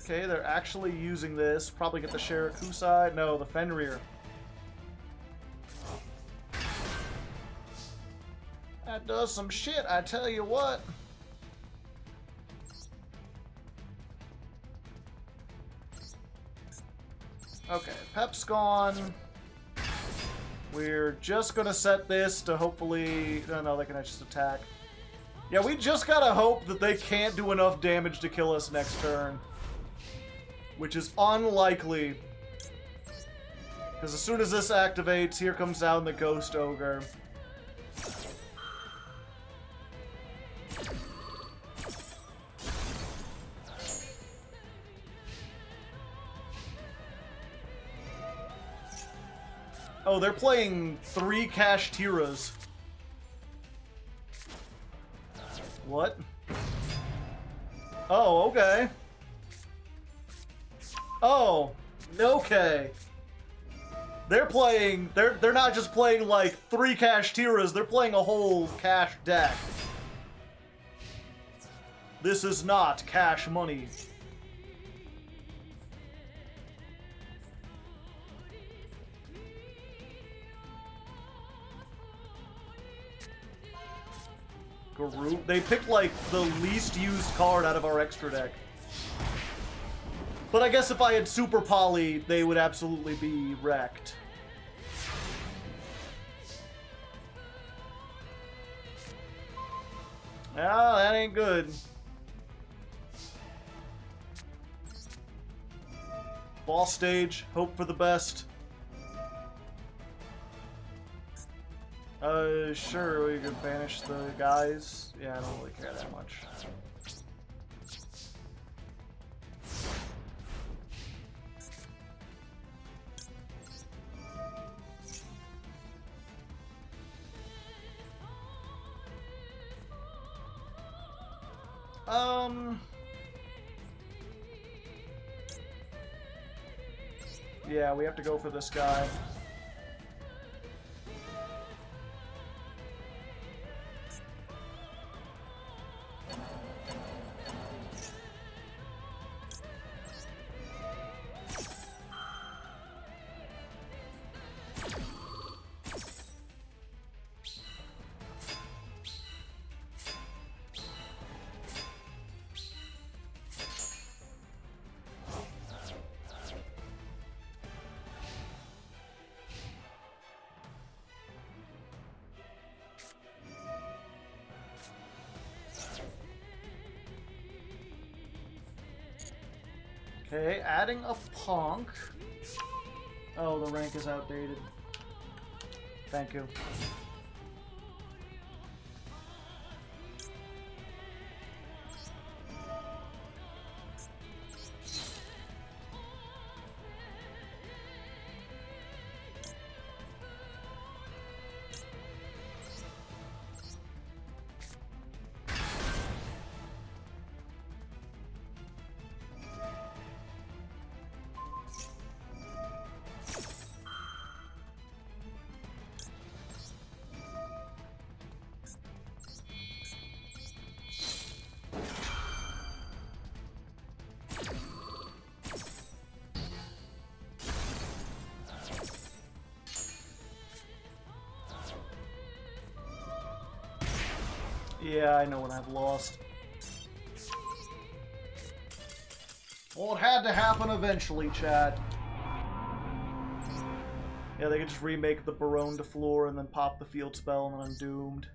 Okay, they're actually using this. Probably get the Shirakusai. No, the Fenrir. That does some shit, I tell you what. Okay, Pep's gone. We're just gonna set this to hopefully... No, they can just attack. Yeah, we just gotta hope that they can't do enough damage to kill us next turn. Which is unlikely. Because as soon as this activates, here comes down the Ghost Ogre. Oh, they're playing 3 Kashtiras. What? Oh, okay. Oh, okay. They're playing, they're not just playing like 3 Kashtiras, they're playing a whole cash deck. This is not cash money. Garou? They picked like the least used card out of our extra deck. But I guess if I had Super Poly, they would absolutely be wrecked. Ah, that ain't good. Boss stage, hope for the best. Sure, we could banish the guys. Yeah, I don't really care that much. Yeah, we have to go for this guy. Okay, adding a Punk. Oh, the rank is outdated. Thank you. Yeah, I know what I've lost. Well, it had to happen eventually, chat. Yeah, they could just remake the Barone to floor and then pop the field spell and then I'm doomed.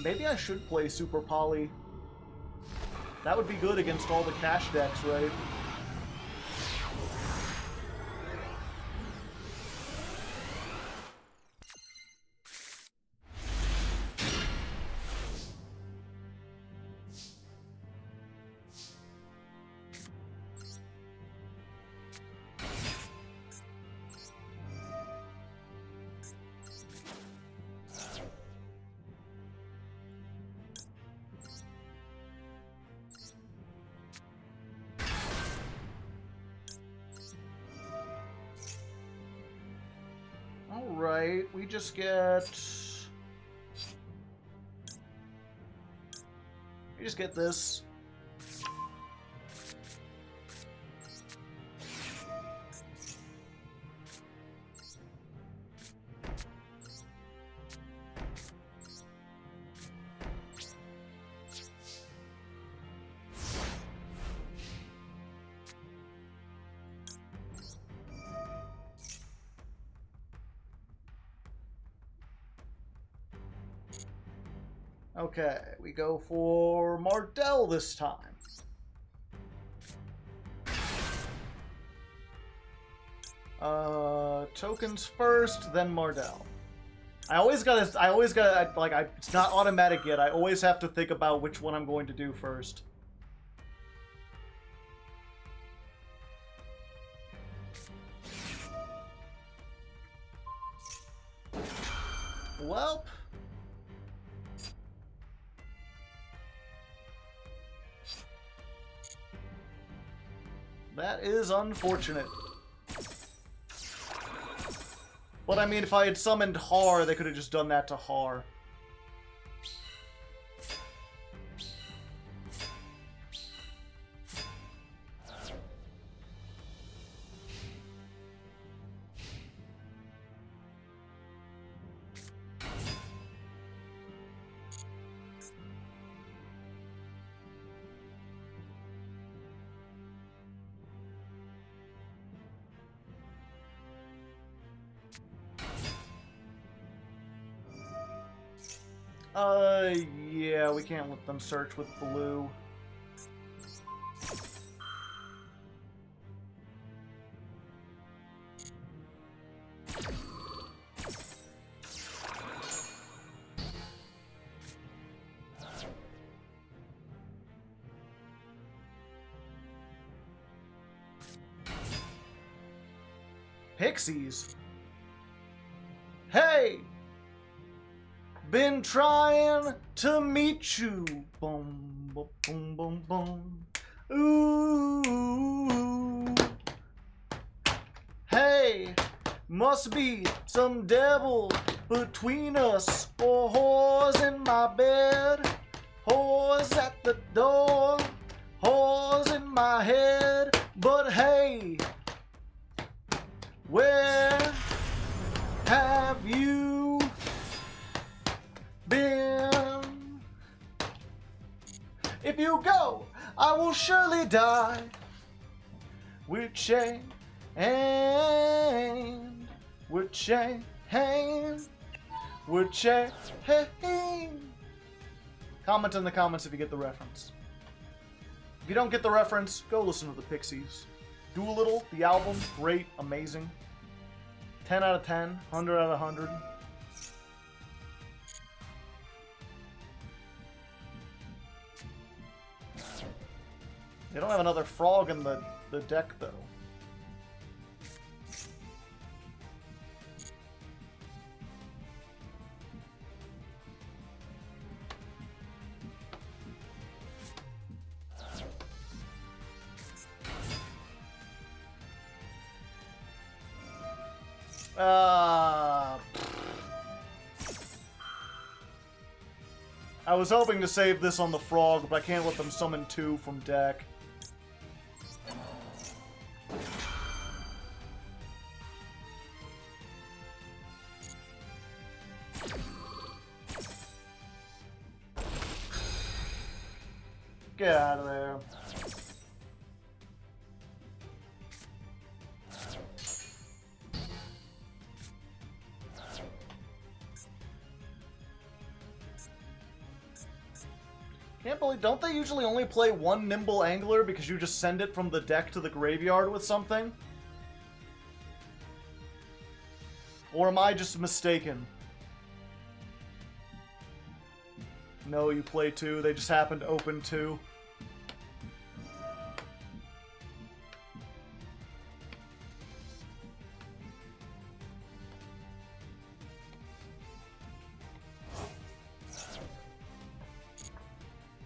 Maybe I should play Super Poly. That would be good against all the cash decks, right? right? We just get... We just get this. Okay, we go for Mardell this time. Tokens first, then Mardell. It's not automatic yet. I always have to think about which one I'm going to do first. Welp. That is unfortunate. But I mean, if I had summoned Har, they could have just done that to Har. Yeah, we can't let them search with blue. Pixies? Hey! Been trying to meet you. Boom, boom, boom, boom, boom. Ooh. Hey, must be some devil between us, or whores in my bed, whores at the door, whores in my head. But hey, where have you been? If you go, I will surely die. With chain and with chain, with chain. Comment in the comments if you get the reference. If you don't get the reference, go listen to the Pixies. Doolittle, the album, great, amazing. 10 out of 10, 100 out of 100. They don't have another frog in the deck, though. I was hoping to save this on the frog, but I can't let them summon 2 from deck. Get out of there. Can't believe, don't they usually only play 1 Nimble Angler because you just send it from the deck to the graveyard with something? Or am I just mistaken? No, you play 2. They just happen to open 2.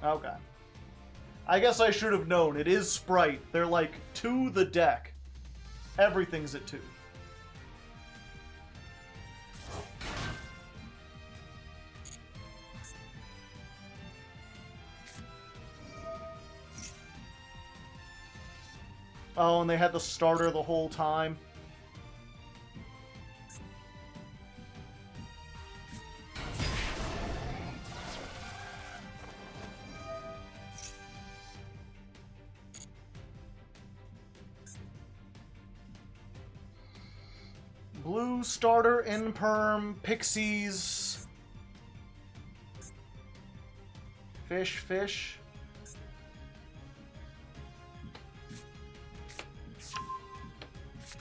Okay. I guess I should have known. It is Sprite. They're like to the deck. Everything's at 2. Oh, and they had the starter the whole time. Blue starter, Imperm, Pixies. Fish.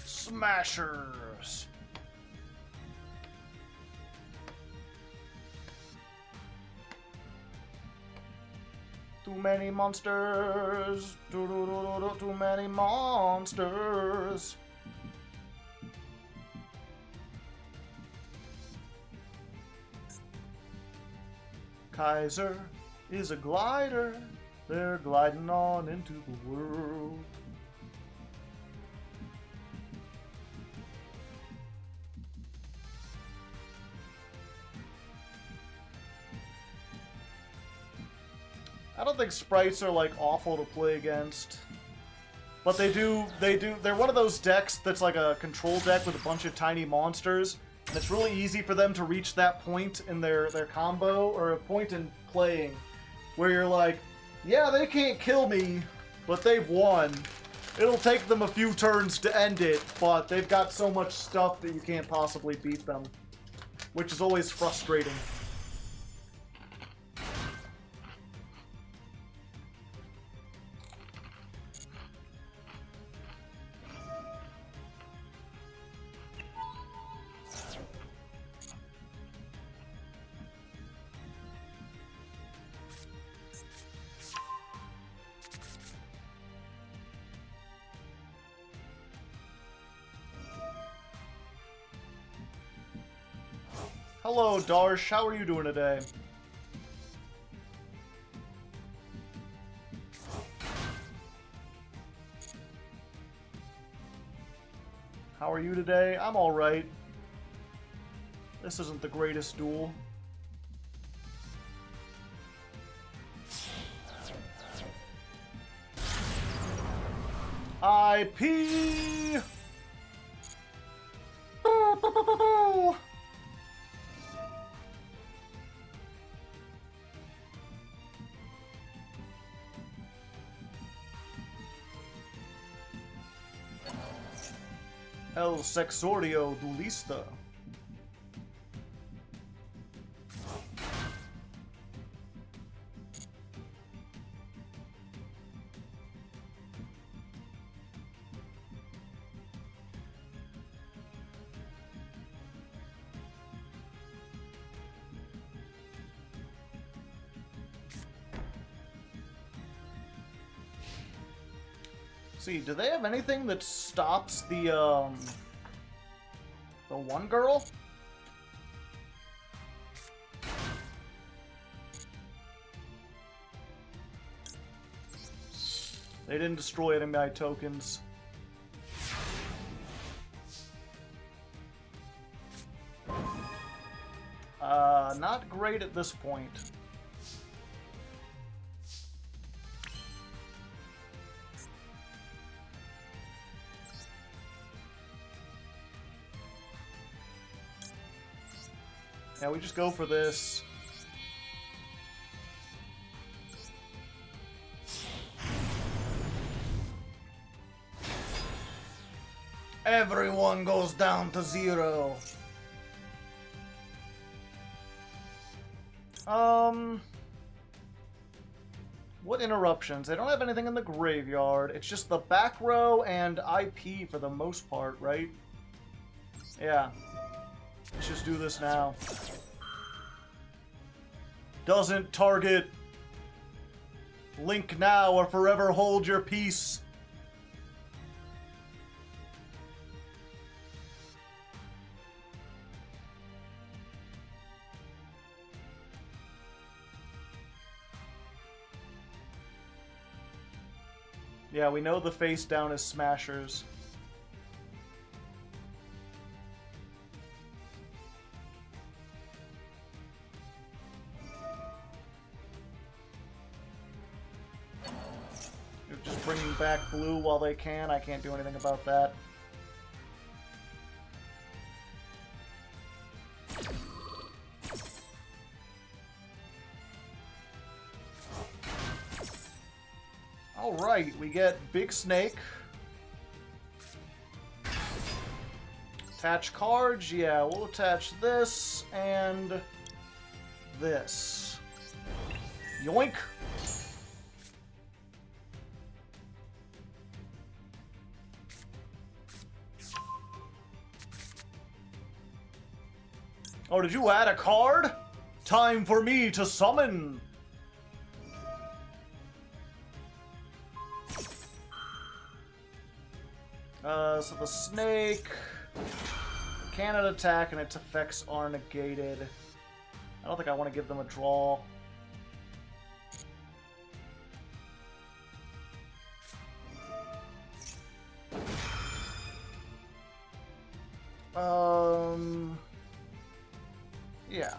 Smashers. Too many monsters. Too many monsters. Kaiser is a glider. They're gliding on into the world. I don't think sprites are like awful to play against. But they're one of those decks that's like a control deck with a bunch of tiny monsters. And it's really easy for them to reach that point in their combo, or a point in playing, where you're like, yeah, they can't kill me, but they've won. It'll take them a few turns to end it, but they've got so much stuff that you can't possibly beat them. Which is always frustrating. Hello, Darsh. How are you doing today? How are you today? I'm alright. This isn't the greatest duel. IP! El Sexordio Duelista. See, do they have anything that stops the one girl? They didn't destroy any of my tokens. Not great at this point. Yeah, we just go for this. Everyone goes down to 0. What interruptions? They don't have anything in the graveyard. It's just the back row and IP for the most part, right? Yeah. Let's just do this now. Doesn't target. Link now or forever hold your peace. Yeah, we know the face down is Smashers. bringing back blue while they can. I can't do anything about that. Alright, we get Big Snake. Attach cards? Yeah, we'll attach this and this. Yoink! Oh, did you add a card? Time for me to summon! So the snake cannot attack and its effects are negated. I don't think I want to give them a draw. Yeah.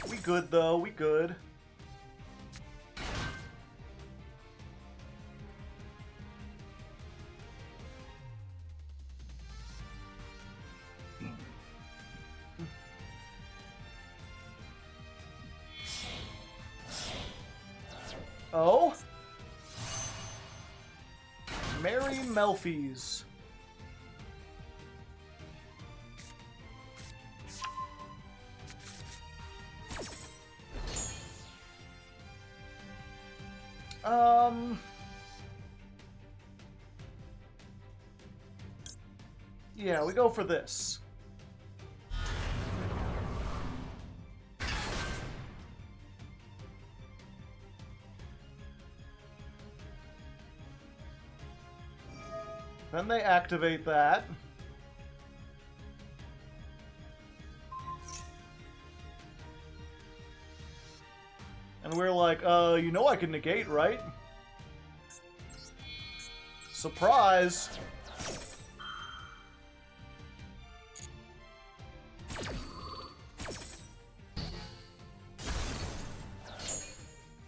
We good though, we good. Oh? Mary Melfies. Yeah, we go for this. Then they activate that. And we're like, you know I can negate, right? Surprise!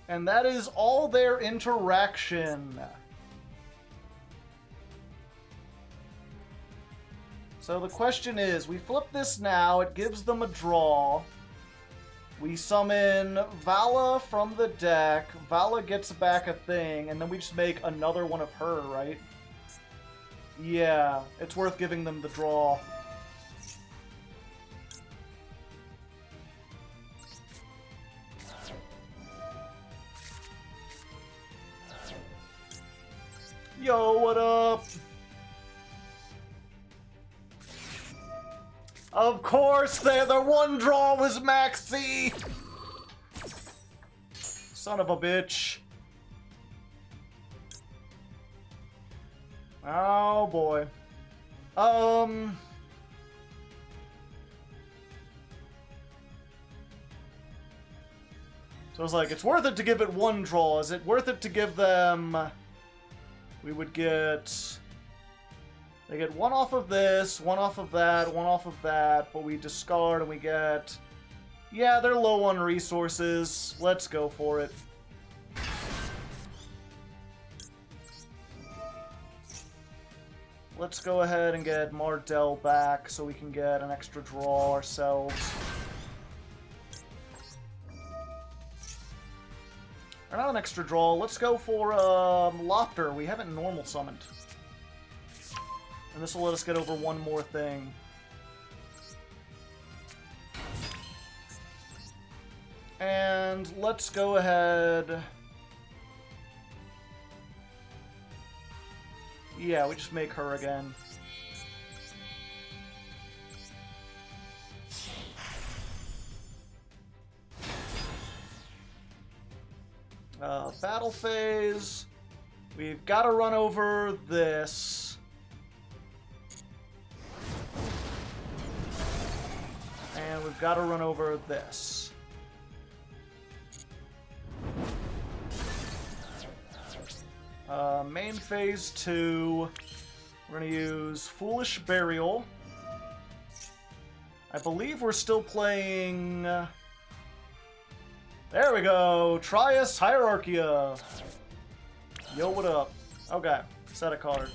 And that is all their interaction. So the question is, we flip this now, it gives them a draw. We summon Vala from the deck, Vala gets back a thing, and then we just make another one of her, right? Yeah, it's worth giving them the draw. Yo, what up? Of course, their one draw was Maxi! Son of a bitch. Oh, boy. So I was like, it's worth it to give it one draw. Is it worth it to give them... We would get... They get one off of this, one off of that, one off of that, but we discard and we get... Yeah, they're low on resources. Let's go for it. Let's go ahead and get Mardell back so we can get an extra draw ourselves. Or not an extra draw, let's go for Lopter. We haven't normal summoned. And this will let us get over one more thing. And let's go ahead... Yeah, we just make her again. Battle phase. We've got to run over this. And we've got to run over this. Main phase 2. We're going to use Foolish Burial. I believe we're still playing... There we go! Trias Hierarchia! Yo, what up? Okay, set a card.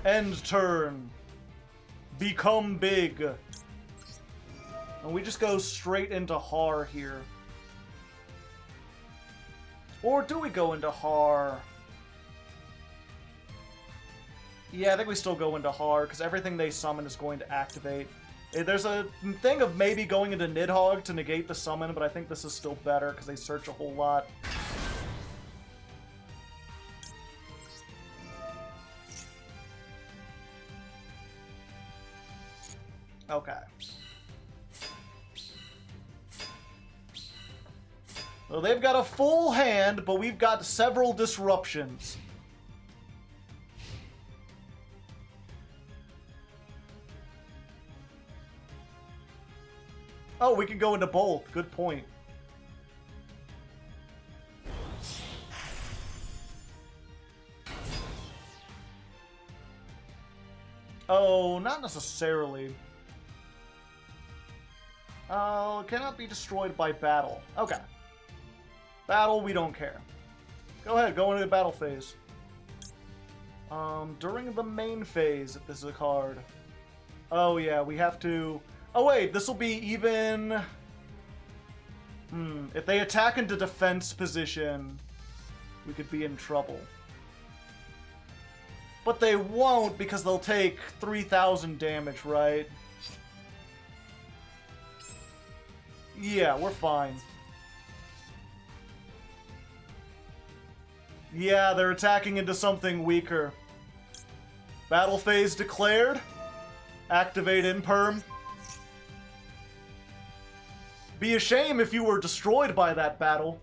End turn. Become big. And we just go straight into Har here. Or do we go into Har? Yeah, I think we still go into Har, because everything they summon is going to activate. There's a thing of maybe going into Nidhogg to negate the summon, but I think this is still better, because they search a whole lot. Okay. Well, they've got a full hand, but we've got several disruptions. Oh, we can go into both. Good point. Oh, not necessarily. Cannot be destroyed by battle. Okay. Battle, we don't care. Go ahead, go into the battle phase. During the main phase, if this is a card. Oh yeah, we have to... Oh wait, this will be even... If they attack into defense position, we could be in trouble. But they won't, because they'll take 3,000 damage, right? Yeah, we're fine. Yeah, they're attacking into something weaker. Battle phase declared. Activate Imperm. Be a shame if you were destroyed by that battle.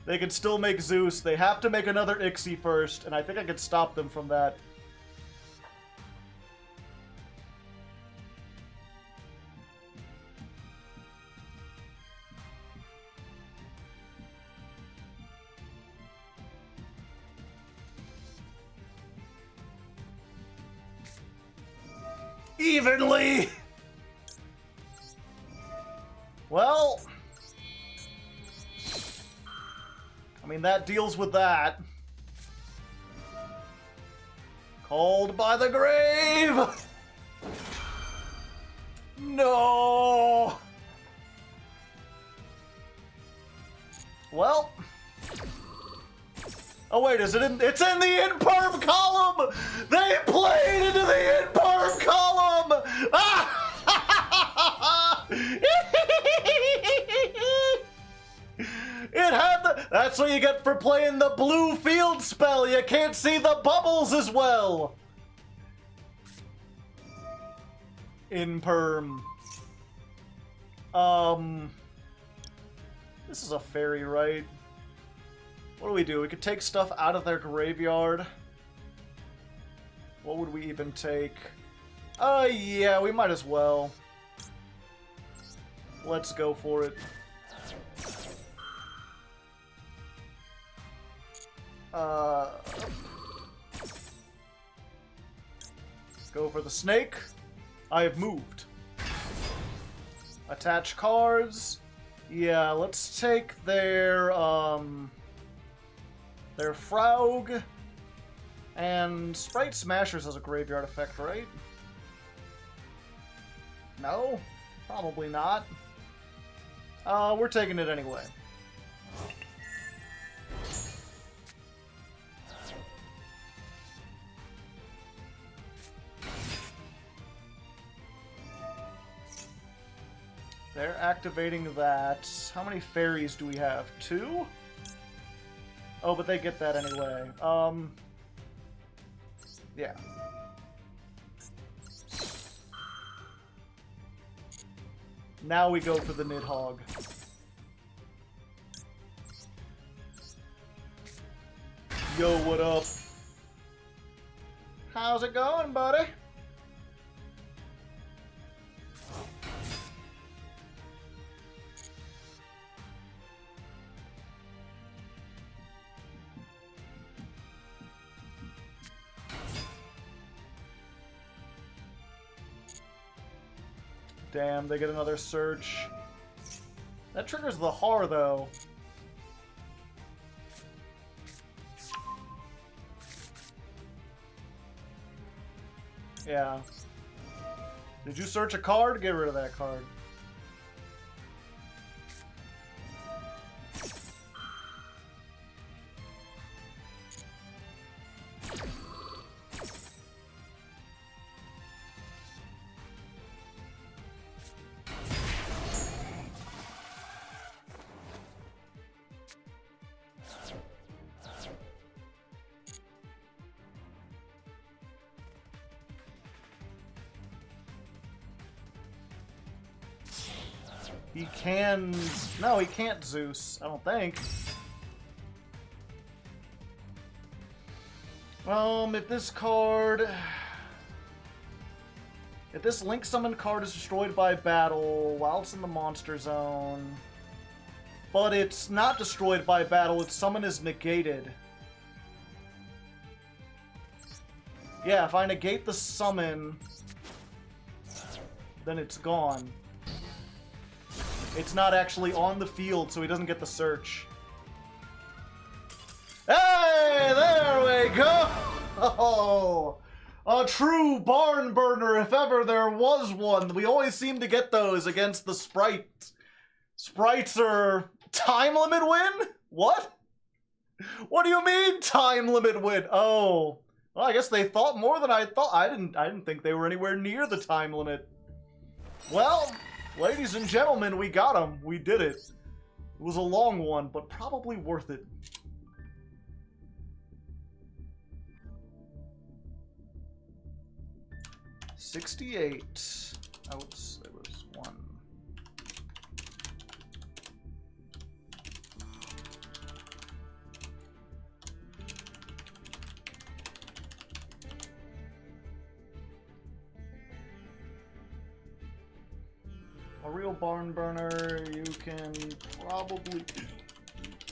They can still make Zeus. They have to make another Ixie first, and I think I could stop them from that. Evenly! Well... I mean, that deals with that. Called by the grave! No! Well... Oh wait, is it in... It's in the Imperm column! They played into the Imperm column! Ah! It had the... That's what you get for playing the blue field spell. You can't see the bubbles as well. Imperm. This is a fairy, right? What do we do? We could take stuff out of their graveyard. What would we even take? Yeah, we might as well. Let's go for it. Go for the snake. I have moved. Attach cards. Yeah, let's take their Frog. And Sprite Smashers has a graveyard effect, right? No? Probably not. We're taking it anyway. They're activating that. How many fairies do we have? 2? Oh, but they get that anyway. Yeah. Now we go for the Nidhogg. Yo, what up? How's it going, buddy? Damn, they get another search. That triggers the Har, though. Yeah. Did you search a card? Get rid of that card. He can... No, he can't Zeus. I don't think. If this card... If this Link Summon card is destroyed by battle while it's in the monster zone... But it's not destroyed by battle, its summon is negated. Yeah, if I negate the summon... then it's gone. It's not actually on the field, so he doesn't get the search. Hey, there we go! Oh, a true barn burner, if ever there was one. We always seem to get those against the Sprite. Sprites are time limit win? What? What do you mean time limit win? Oh, well, I guess they thought more than I thought. I didn't think they were anywhere near the time limit. Well, ladies and gentlemen, we got him. We did it. It was a long one, but probably worth it. $68. Oops, there was one. A real barn burner, you can probably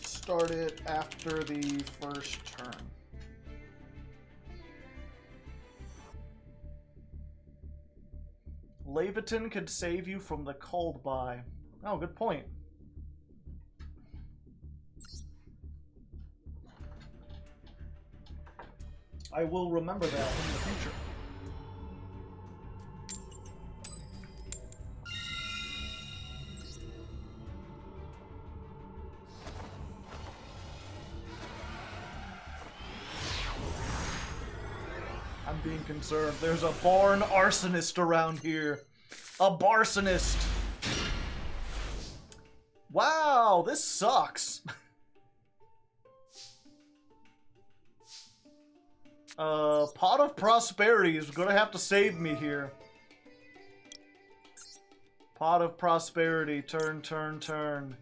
start it after the first turn. Leviton could save you from the cold buy. Oh, good point. I will remember that in the future. I'm being concerned. There's a barn arsonist around here. A barsonist. Wow, this sucks. Pot of Prosperity is gonna have to save me here. Pot of Prosperity. Turn, turn, turn.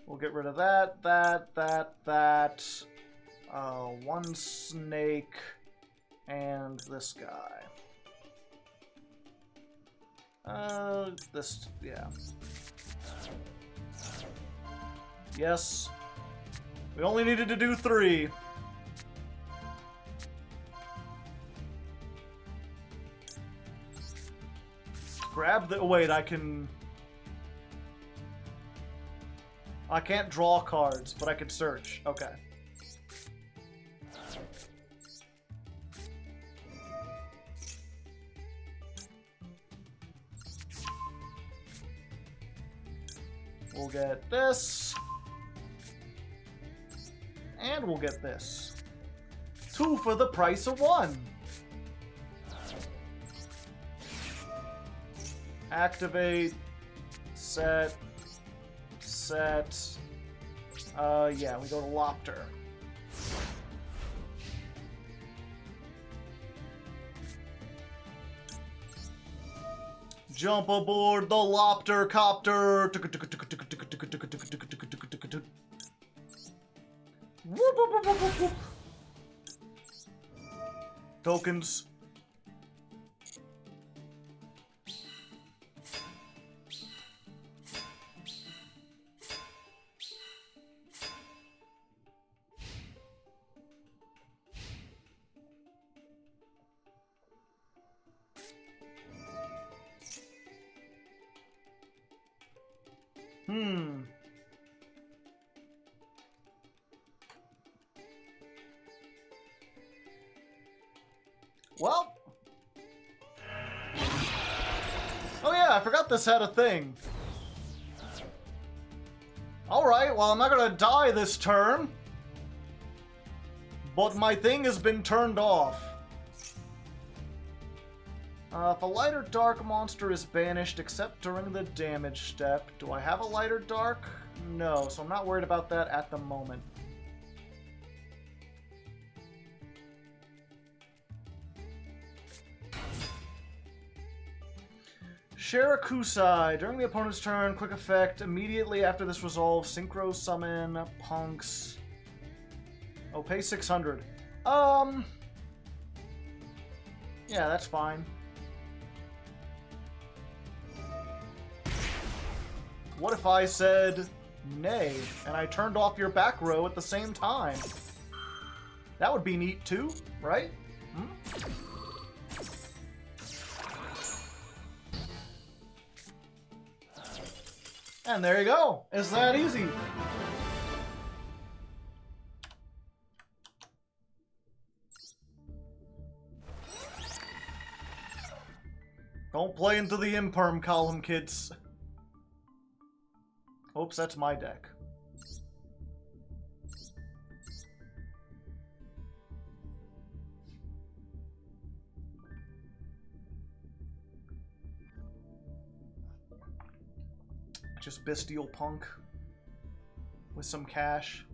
We'll get rid of that, that. One snake. And this guy. This, yeah. Yes. We only needed to do 3. Grab the, wait, I can't draw cards, but I can search. Okay. We'll get this. And we'll get this. 2 for the price of 1. Activate. Set. Yeah, we go to Lopter. Jump aboard the Lopter Copter. Tokens. Well. Oh yeah, I forgot this had a thing. Alright, well I'm not gonna die this turn. But my thing has been turned off. If a light or dark monster is banished except during the damage step, do I have a light or dark? No, so I'm not worried about that at the moment. Shirakusai. During the opponent's turn, quick effect. Immediately after this resolve, synchro summon punks. Oh, pay 600. Yeah, that's fine. What if I said nay, and I turned off your back row at the same time? That would be neat too, right? And there you go. It's that easy. Don't play into the imperm column, kids. Oops, that's my deck. Just Bestial Punk with some cash.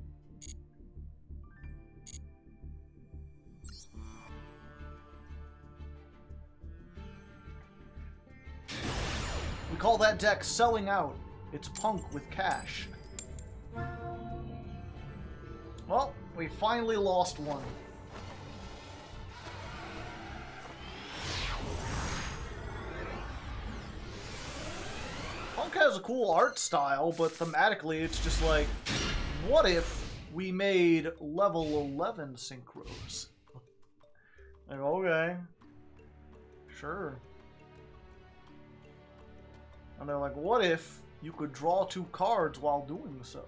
We call that deck selling out. It's punk with cash. Well, we finally lost one. Punk has a cool art style, but thematically it's just like, what if we made level 11 synchros? Like, okay. Sure. And they're like, what if you could draw 2 cards while doing so?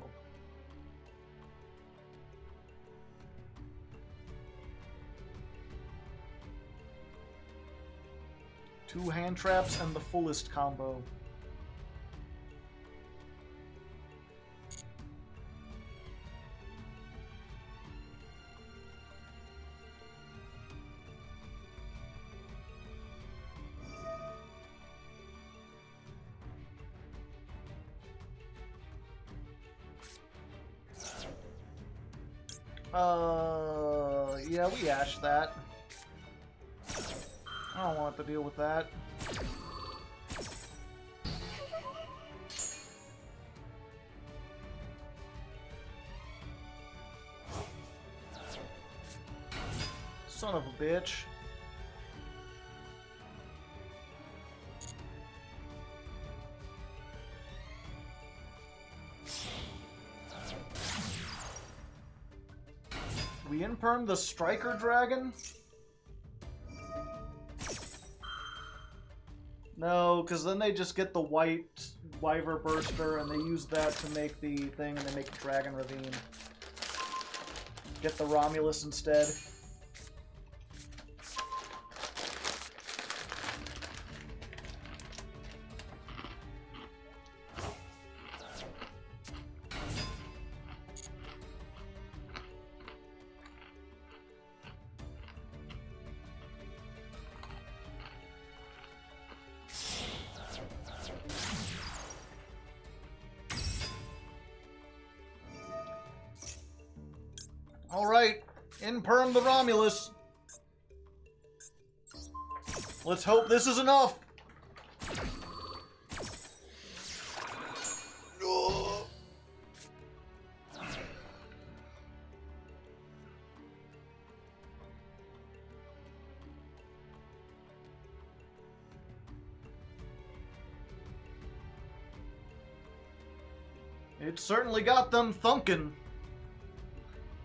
Two hand traps and the fullest combo. Yeah, we ashed that. I don't want to deal with that. Son of a bitch. We imperm the Striker Dragon? No, because then they just get the white Wyver Burster and they use that to make the thing and they make Dragon Ravine. Get the Romulus instead. Alright, imperm the Romulus. Let's hope this is enough. It certainly got them thunking.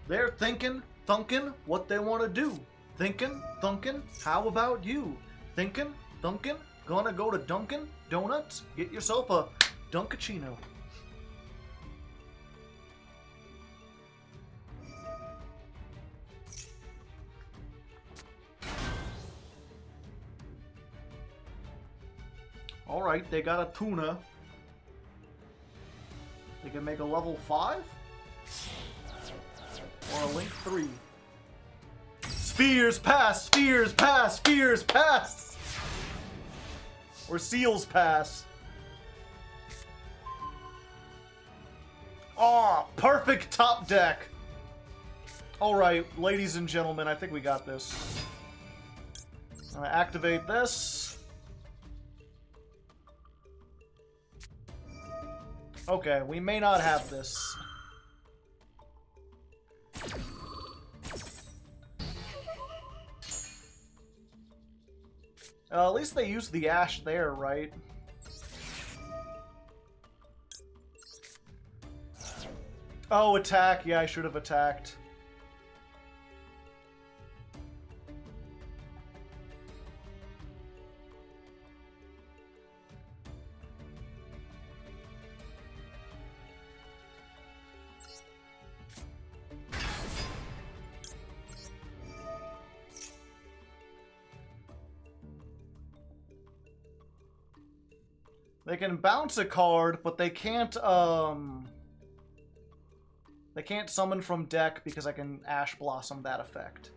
They're thinking, thunking what they want to do. Thinking, thunking, how about you? Thinking, thunking, gonna go to Dunkin' Donuts, get yourself a Dunkachino. Alright, they got a tuna. They can make a level 5? Or a link 3. Spheres pass! Spheres pass! Spheres pass! Or seals pass. Oh, perfect top deck! Alright, ladies and gentlemen, I think we got this. I'm gonna activate this. Okay, we may not have this. At least they used the ash there, right? Oh, attack. Yeah, I should have attacked. They can bounce a card, but they can't summon from deck because I can Ash Blossom that effect.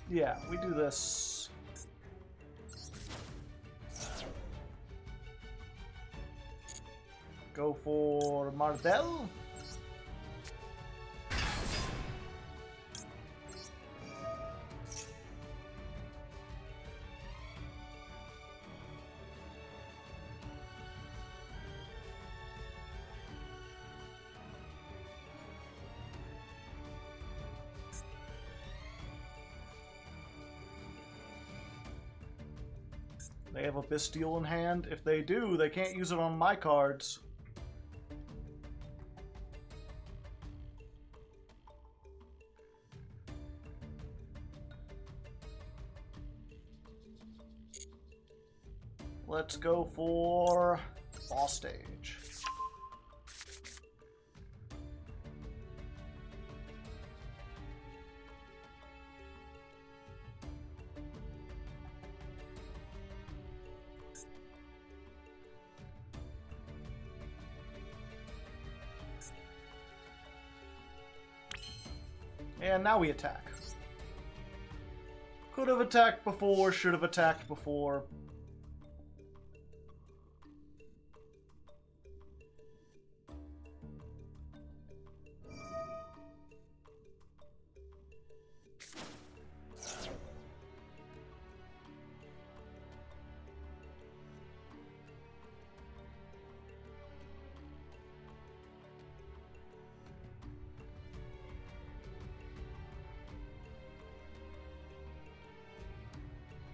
Yeah, we do this. Go for Mardell. They have a Bestial in hand. If they do, they can't use it on my cards. Let's go for boss stage. And now we attack. Could have attacked before, should have attacked before.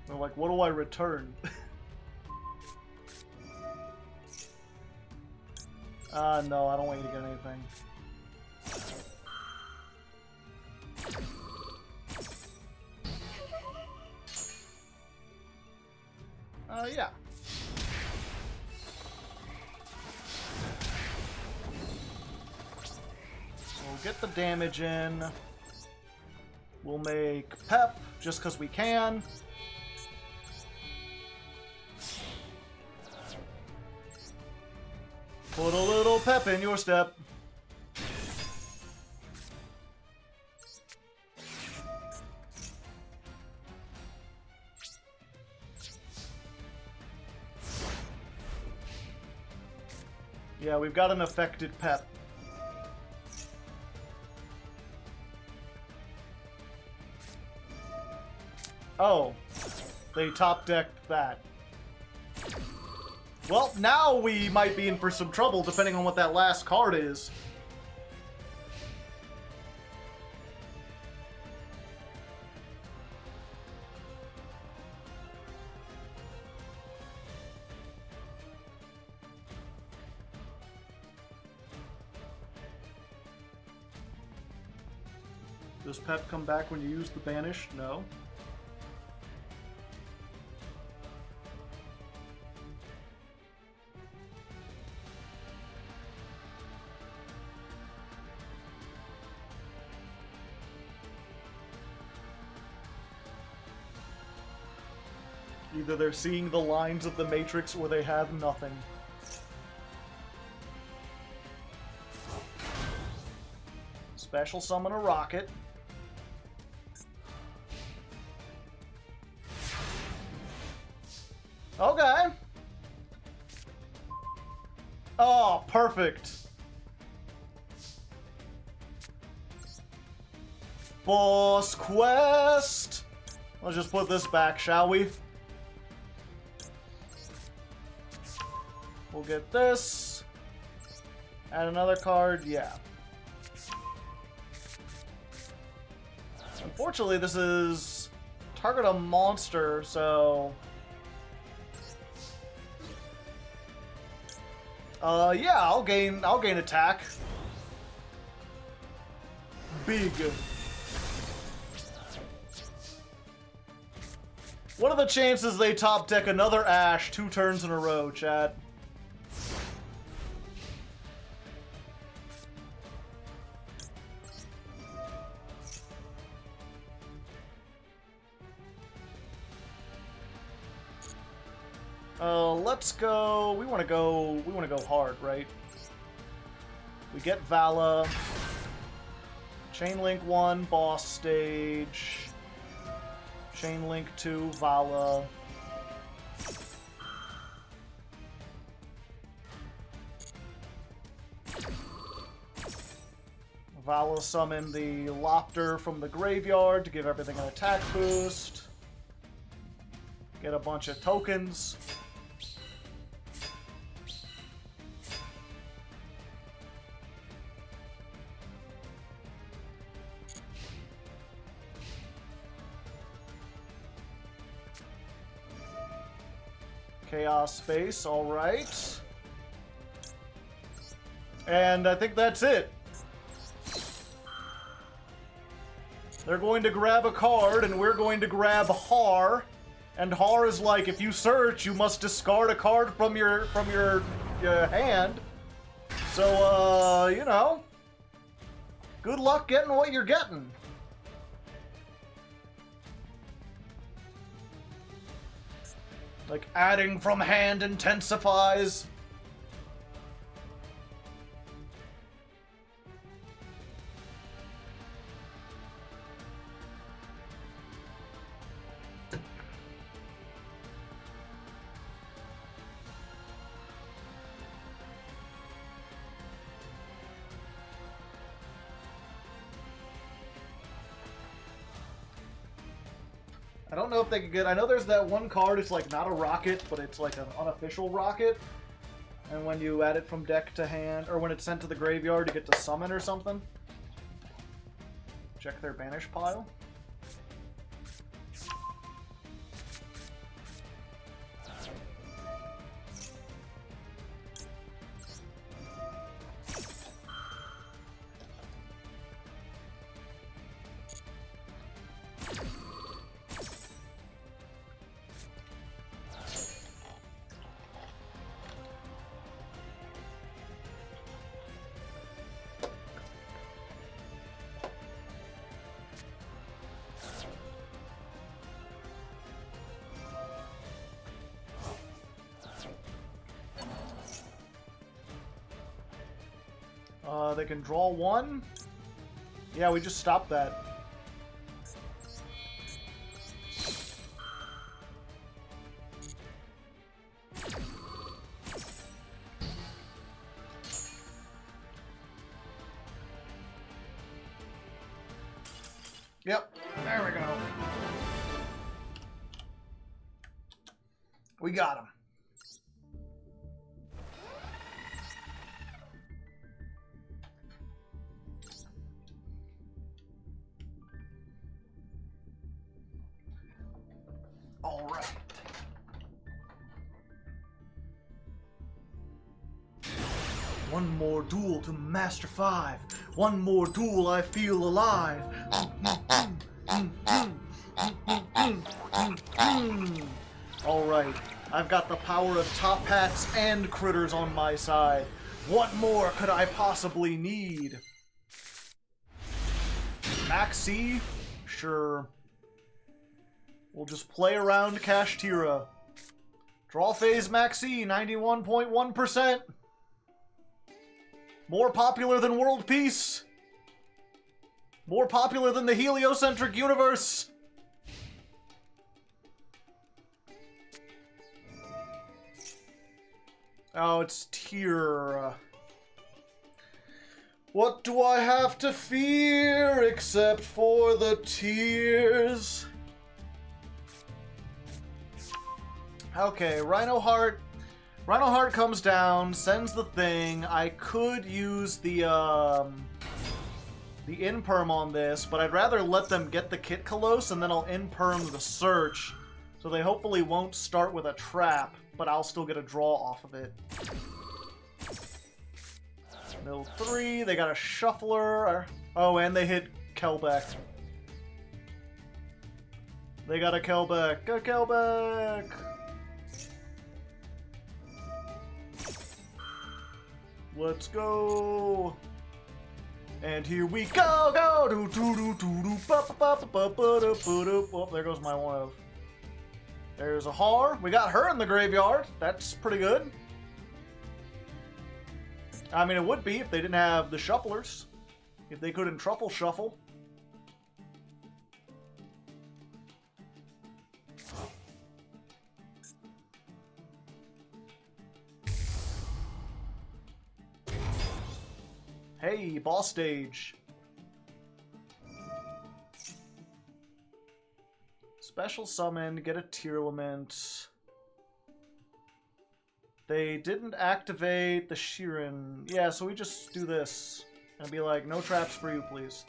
They're like, what do I return? No, I don't want you to get anything. Yeah. We'll get the damage in. We'll make Pep, just because we can. Put a little pep in your step. Yeah, we've got an affected pep. Oh, they top decked that. Well, now we might be in for some trouble, depending on what that last card is. Does Pep come back when you use the banish? No. Either they're seeing the lines of the Matrix or they have nothing. Special summon a rocket. Okay. Oh, perfect. Boss quest. Let's just put this back, shall we? We'll get this. Add another card, yeah. Unfortunately, this is target a monster, so yeah, I'll gain attack. Big. What are the chances they top deck another Ash 2 turns in a row, chat? Let's go. We want to go hard, right? We get Vala. Chainlink 1, boss stage. Chainlink 2, Vala. Vala summon the Lopter from the graveyard to give everything an attack boost. Get a bunch of tokens. Chaos Space, alright. And I think that's it. They're going to grab a card, and we're going to grab Har. And Har is like, if you search, you must discard a card from your hand. So, you know, good luck getting what you're getting. Like, adding from hand intensifies. I don't know if they could get... I know there's that one card, it's like not a rocket, but it's like an unofficial rocket. And when you add it from deck to hand, or when it's sent to the graveyard, you get to summon or something. Check their banish pile. They can draw one. Yeah, we just stopped that. Yep, there we go. We got him. One more duel to Master 5. One more duel, I feel alive. Alright, I've got the power of top hats and critters on my side. What more could I possibly need? Maxi? Sure. We'll just play around Kashtira. Draw phase Maxi, 91.1%. More popular than world peace. More popular than the heliocentric universe. Oh, it's Tyr. What do I have to fear except for the tears? Okay, Rhino Heart. Rhino Heart comes down, sends the thing. I could use the Imperm on this, but I'd rather let them get the Kit Colosse and then I'll Imperm the Search. So they hopefully won't start with a trap, but I'll still get a draw off of it. Mill 3, they got a Shuffler. Oh, and they hit Kelbeck. They got a Kelbeck. Go Kelbeck! Let's go! And here we go! Go! Do do do do do ba ba ba ba ba da ba da. Oh, there goes my one of. There's a Har. We got her in the graveyard. That's pretty good. I mean, it would be if they didn't have the Shufflers. If they couldn't Truffle Shuffle. Hey, boss stage. Special summon, get a Tearlament. They didn't activate the Sheeran. Yeah, so we just do this. And be like, no traps for you, please.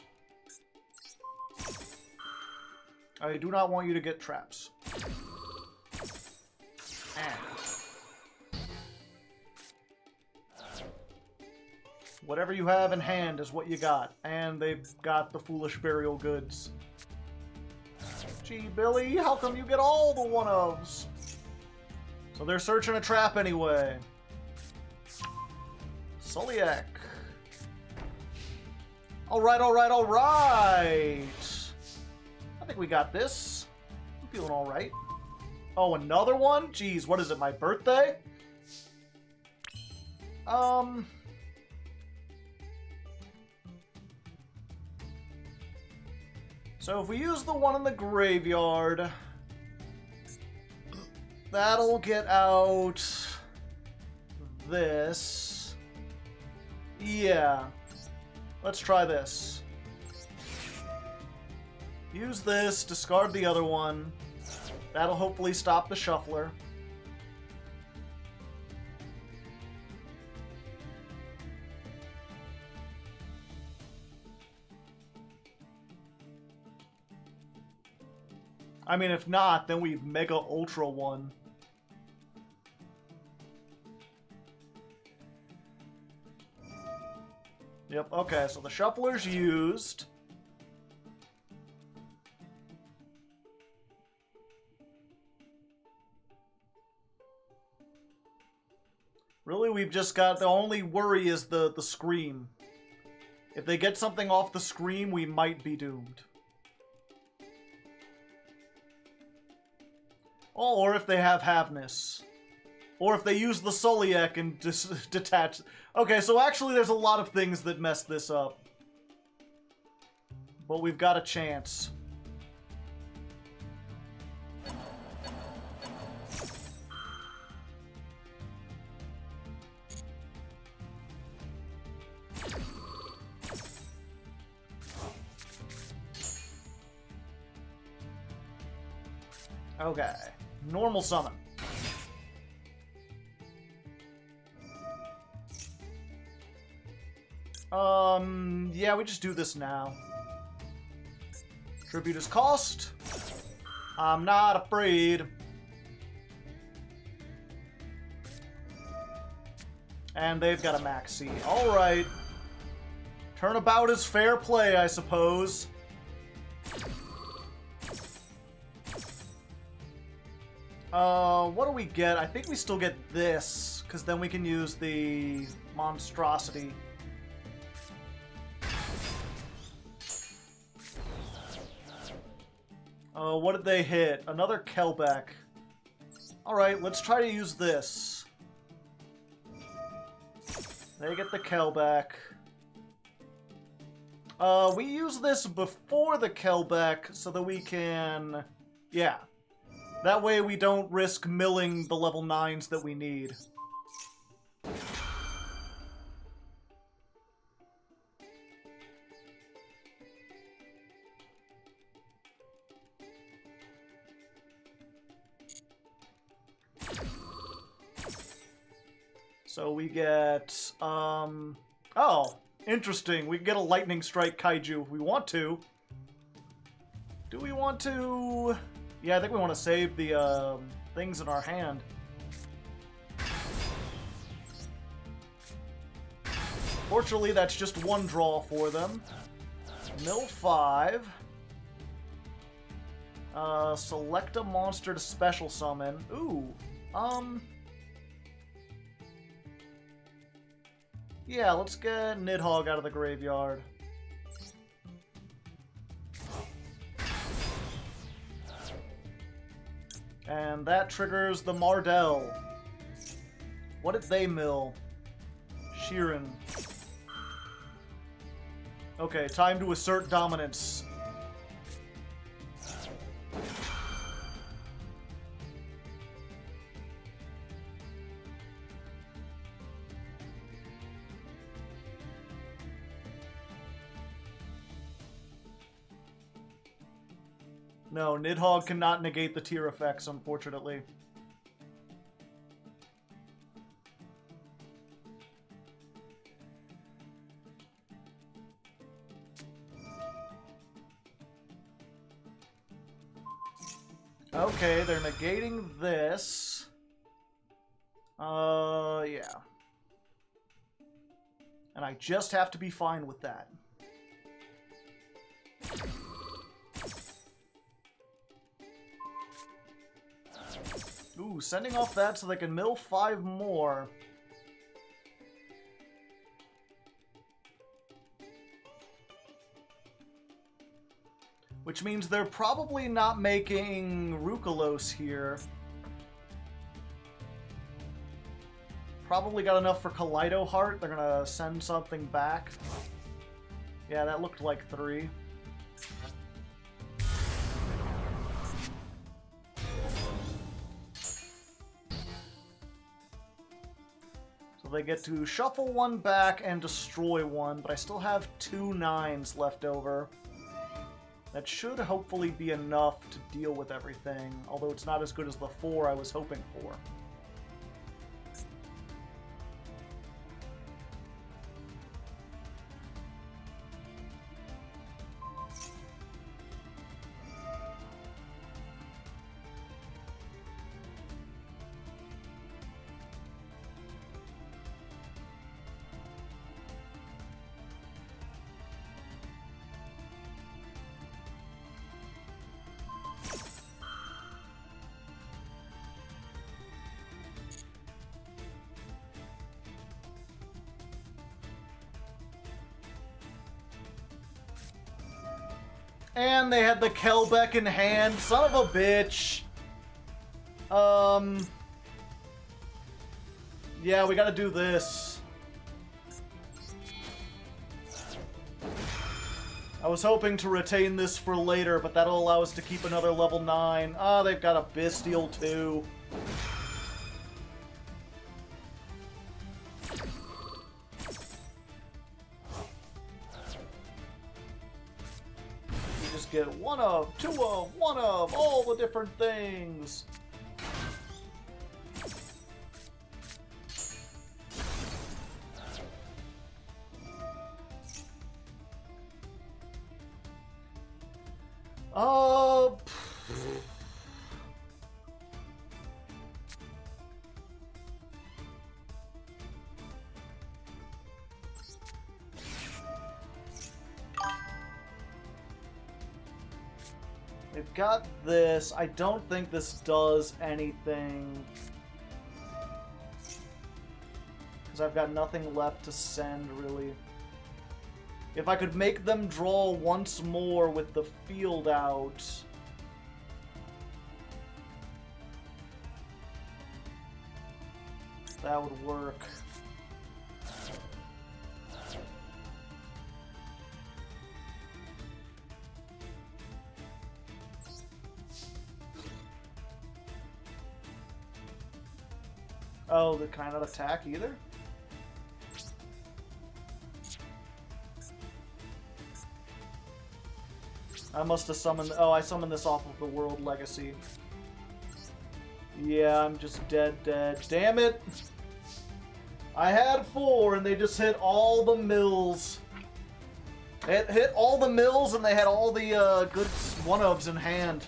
I do not want you to get traps. Whatever you have in hand is what you got. And they've got the Foolish Burial Goods. Gee, Billy, how come you get all the one-ofs? So they're searching a trap anyway. Soliak. Alright, alright, alright! I think we got this. I'm feeling alright. Oh, another one? Jeez, what is it, my birthday? So if we use the one in the graveyard, that'll get out this. Yeah. Let's try this. Use this, discard the other one. That'll hopefully stop the Shuffler. I mean, if not, then we've Mega Ultra one. Yep, okay, so the Shuffler's used. Really, we've just got... The only worry is the Scream. If they get something off the Scream, we might be doomed. Oh, or if they have Havness. Or if they use the Soliak and detach... Okay, so actually there's a lot of things that mess this up. But we've got a chance. Okay. Normal summon. Yeah, we just do this now. Tribute is cost. I'm not afraid. And they've got a Maxi. Alright. Turnabout is fair play, I suppose. What do we get? I think we still get this, because then we can use the monstrosity. What did they hit? Another Kelbeck. Alright, let's try to use this. They get the Kelbeck. We use this before the Kelbeck so that we can... Yeah. That way we don't risk milling the level 9s that we need. So we get, oh, interesting. We can get a Lightning Strike Kaiju if we want to. Do we want to? Yeah, I think we want to save the, things in our hand. Fortunately, that's just one draw for them. Mill 5. Select a monster to special summon. Ooh, yeah, let's get Nidhogg out of the graveyard. And that triggers the Mardell. What did they mill? Sheeran. Okay, time to assert dominance. No, Nidhogg cannot negate the tier effects, unfortunately. Okay, they're negating this. Yeah. And I just have to be fine with that. Ooh, sending off that so they can mill 5 more. Which means they're probably not making Rukalos here. Probably got enough for Kaleido Heart. They're gonna send something back. Yeah, that looked like 3. They get to shuffle 1 back and destroy 1, but I still have 2 9s left over. That should hopefully be enough to deal with everything, although it's not as good as the 4 I was hoping for. And they had the Kelbeck in hand. Son of a bitch. Yeah, we gotta do this. I was hoping to retain this for later, but that'll allow us to keep another level 9. Ah, they've got a Bestial too. Get 1 of, 2 of, 1 of, all the different things. We've got this. I don't think this does anything. Because I've got nothing left to send, really. If I could make them draw once more with the field out... that would work. Oh, they kind of attack either? I must have summoned... oh, I summoned this off of the World Legacy. Yeah, I'm just dead. Damn it! I had 4 and they just hit all the mills. It hit all the mills and they had all the good one-ofs in hand.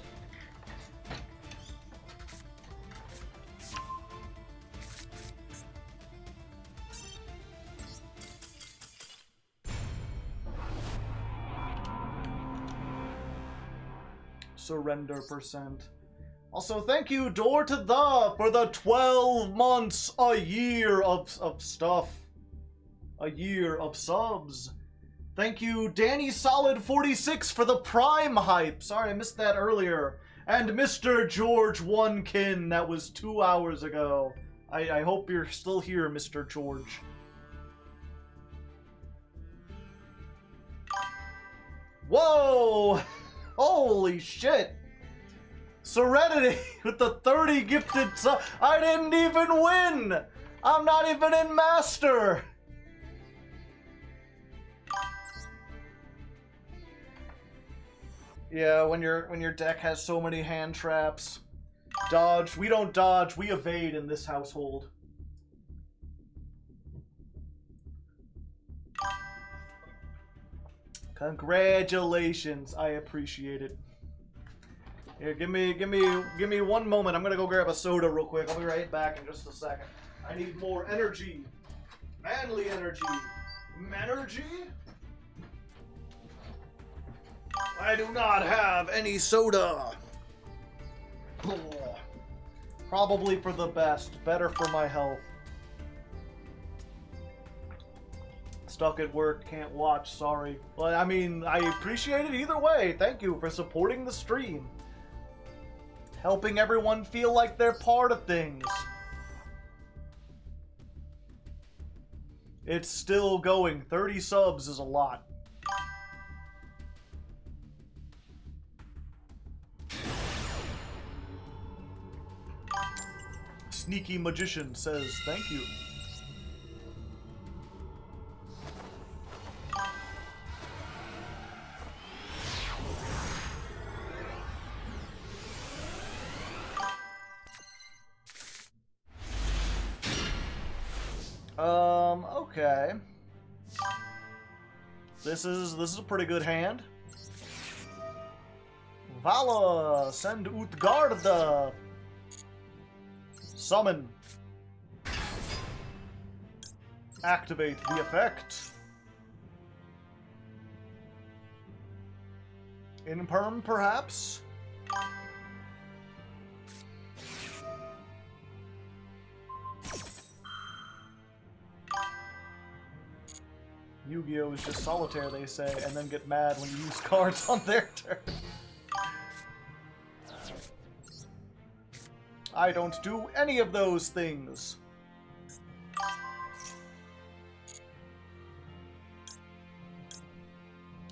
Surrender percent. Also, thank you, Door to the, for the 12 months, a year of stuff. A year of subs. Thank you, Danny Solid 46 for the Prime hype. Sorry, I missed that earlier. And Mr. George Onekin, that was 2 hours ago. I hope you're still here, Mr. George. Whoa! Holy shit! Serenity with the 30 gifted I didn't even win! I'm not even in Master! Yeah, when your deck has so many hand traps. Dodge. We don't dodge, we evade in this household. Congratulations, I appreciate it. Here, give me 1 moment. I'm gonna go grab a soda real quick. I'll be right back in just a second. I need more energy. Manly energy. Manergy? I do not have any soda. Probably for the best. Better for my health. Stuck at work, can't watch, sorry. But I mean, I appreciate it either way. Thank you for supporting the stream. Helping everyone feel like they're part of things. It's still going. 30 subs is a lot. Sneaky Magician says thank you. Okay. This is a pretty good hand. Vala, send Utgarda. Summon. Activate the effect. Imperm, perhaps? Yu-Gi-Oh! Is just solitaire, they say, and then get mad when you use cards on their turn. I don't do any of those things.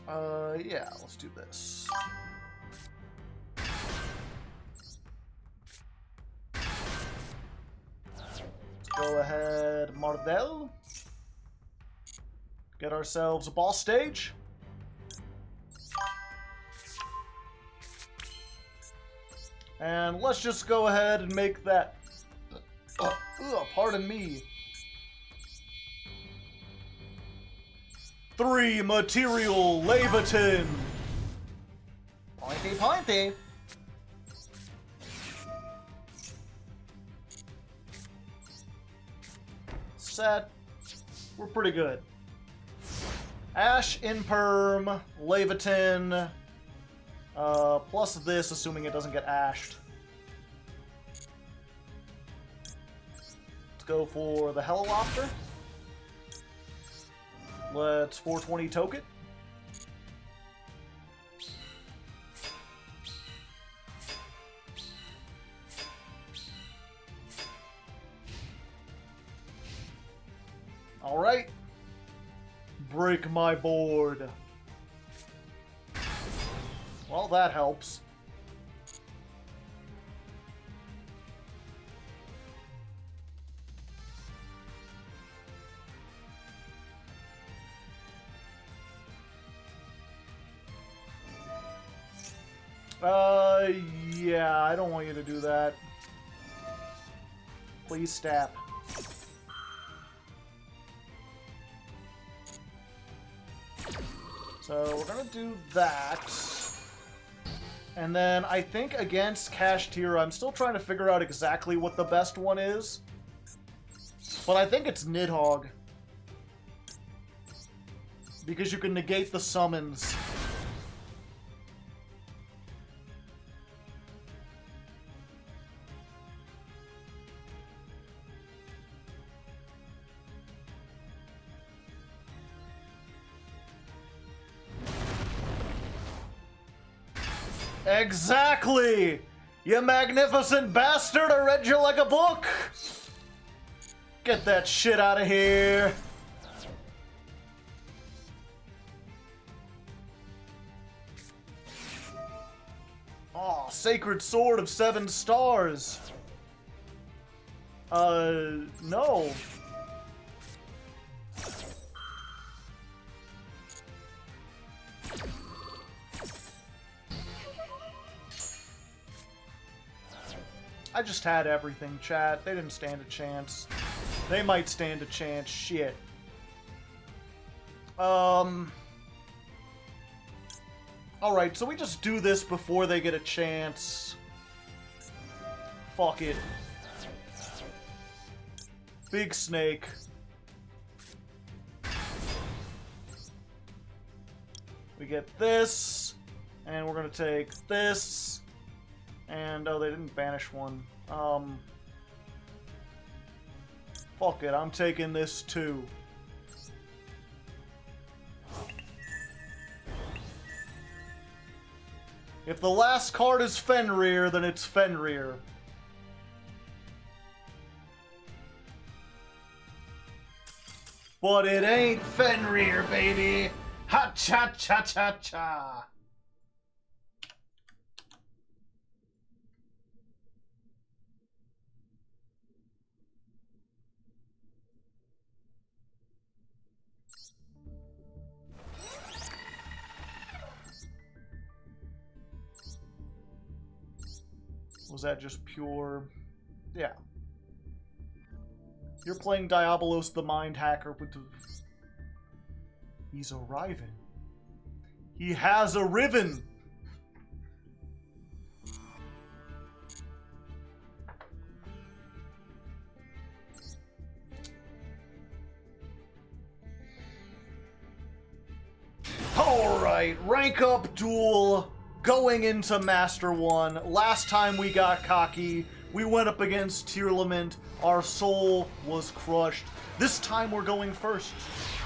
Yeah, let's do this. Let's go ahead, Mardel. Get ourselves a boss stage. And let's just go ahead and make that... pardon me. 3 material Levitin. Pointy, pointy. Set. We're pretty good. Ash, Imperm, Levitin. Plus this, assuming it doesn't get ashed. Let's go for the Helilopter. Let's 420 toke it. Alright. Break my board. Well, that helps. Yeah, I don't want you to do that. Please stop. So we're gonna do that. And then I think against Kashtira, I'm still trying to figure out exactly what the best one is. But I think it's Nidhogg. Because you can negate the summons. Exactly! You magnificent bastard! I read you like a book! Get that shit out of here! Oh, Sacred Sword of 7 stars! No. I just had everything, chat. They didn't stand a chance. They might stand a chance. Shit. Alright, so we just do this before they get a chance. Fuck it. Big Snake. We get this. And we're gonna take this. And, oh, they didn't banish one. Fuck it, I'm taking this too. If the last card is Fenrir, then it's Fenrir. But it ain't Fenrir, baby! Ha-cha-cha-cha-cha! Was that just pure... Yeah. You're playing Diabolos the Mind Hacker with the... He's arriving. He has arriven! Alright, rank up duel. Going into Master 1, last time we got cocky, we went up against Tearlament, our soul was crushed. This time we're going first.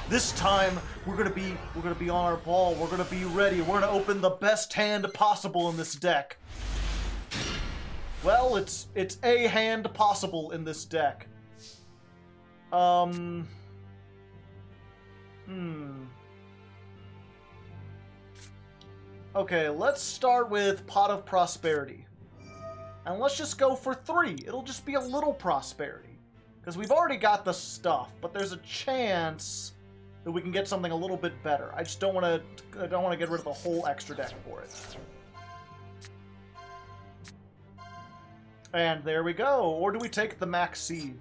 This time we're gonna be on our ball, we're gonna be ready, we're gonna open the best hand possible in this deck. Well, it's a hand possible in this deck. Okay, let's start with Pot of Prosperity. And let's just go for 3. It'll just be a little prosperity. Because we've already got the stuff, but there's a chance that we can get something a little bit better. I just don't want to get rid of the whole extra deck for it. And there we go. Or do we take the Max Seed?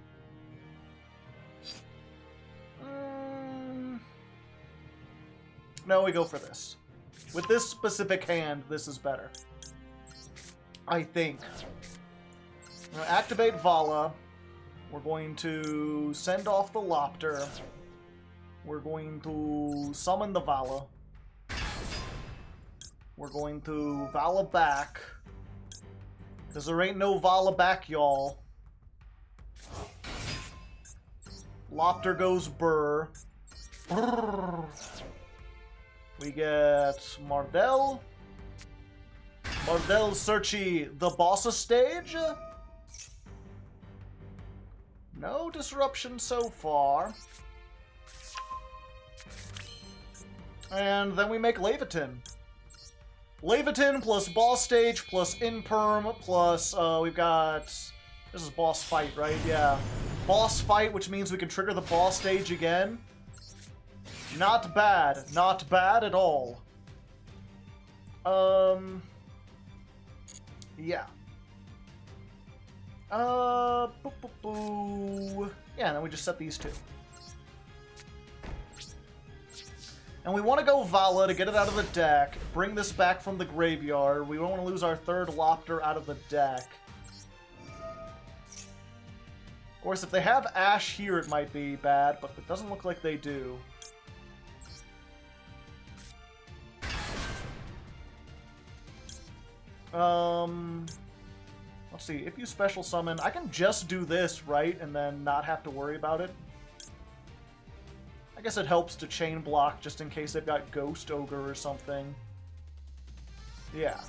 No, we go for this. With this specific hand, this is better. I think. I'm going to activate Vala. We're going to send off the Lopter. We're going to summon the Vala. We're going to Vala back. Because there ain't no Vala back, y'all. Lopter goes Burr. We get Mardell. Mardell Searchy, the boss stage. No disruption so far. And then we make Levitin. Levitin plus boss stage plus Imperm plus, we've got... This is boss fight, right? Yeah. Boss fight, which means we can trigger the boss stage again. Not bad. Not bad at all. Yeah. Yeah, and then we just set these two. And we want to go Vala to get it out of the deck, bring this back from the graveyard. We don't want to lose our third Lopter out of the deck. Of course, if they have Ash here, it might be bad, but it doesn't look like they do. Let's see, if you special summon, I can just do this, right, and then not have to worry about it. I guess it helps to chain block just in case they've got Ghost Ogre or something. Yeah.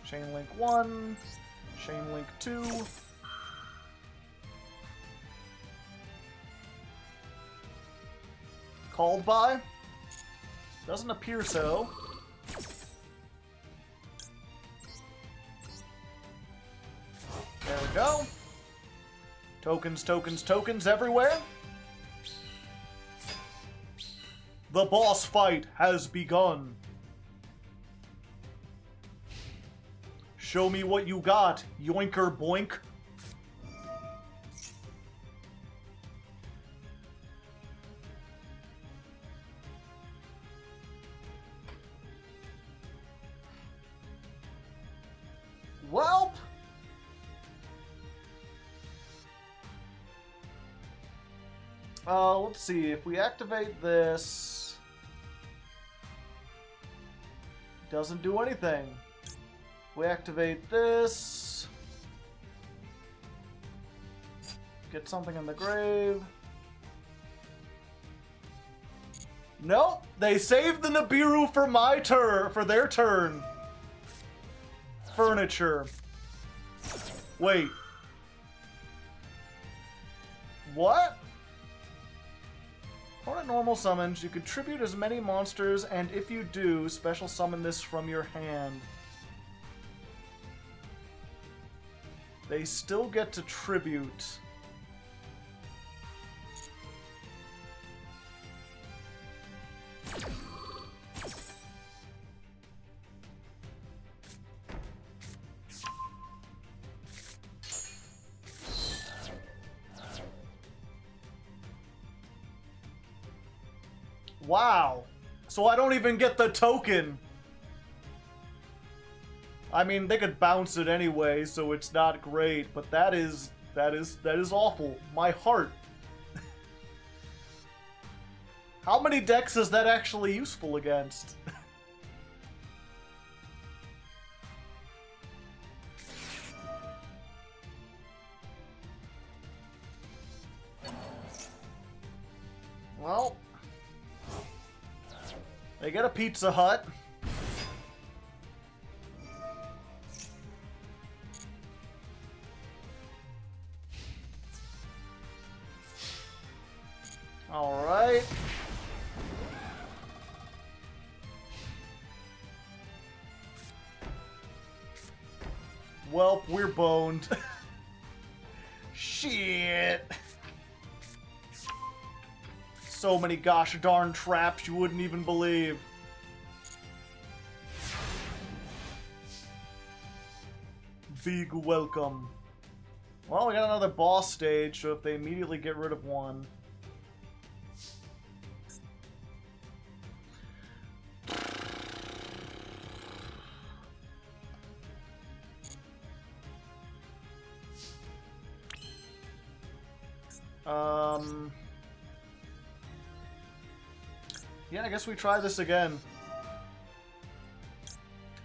Chain Link 1, Chain Link 2. Called by? Doesn't appear so. There we go. Tokens, tokens, tokens everywhere. The boss fight has begun. Show me what you got, yoinker boink. Welp. Let's see, if we activate this, doesn't do anything. We activate this, get something in the grave. Nope, they saved the Nibiru for my turn, for their turn. Furniture. Wait. What? Opponent normal summons, you contribute as many monsters, and if you do, special summon this from your hand. They still get to tribute. Wow. So I don't even get the token. I mean, they could bounce it anyway, so it's not great, but that is awful. My heart. How many decks is that actually useful against? Well, they get a Pizza Hut. All right. Welp, we're boned. Shit. So many gosh darn traps you wouldn't even believe. Big welcome. Well, we got another boss stage, so if they immediately get rid of one. Yeah, I guess we try this again.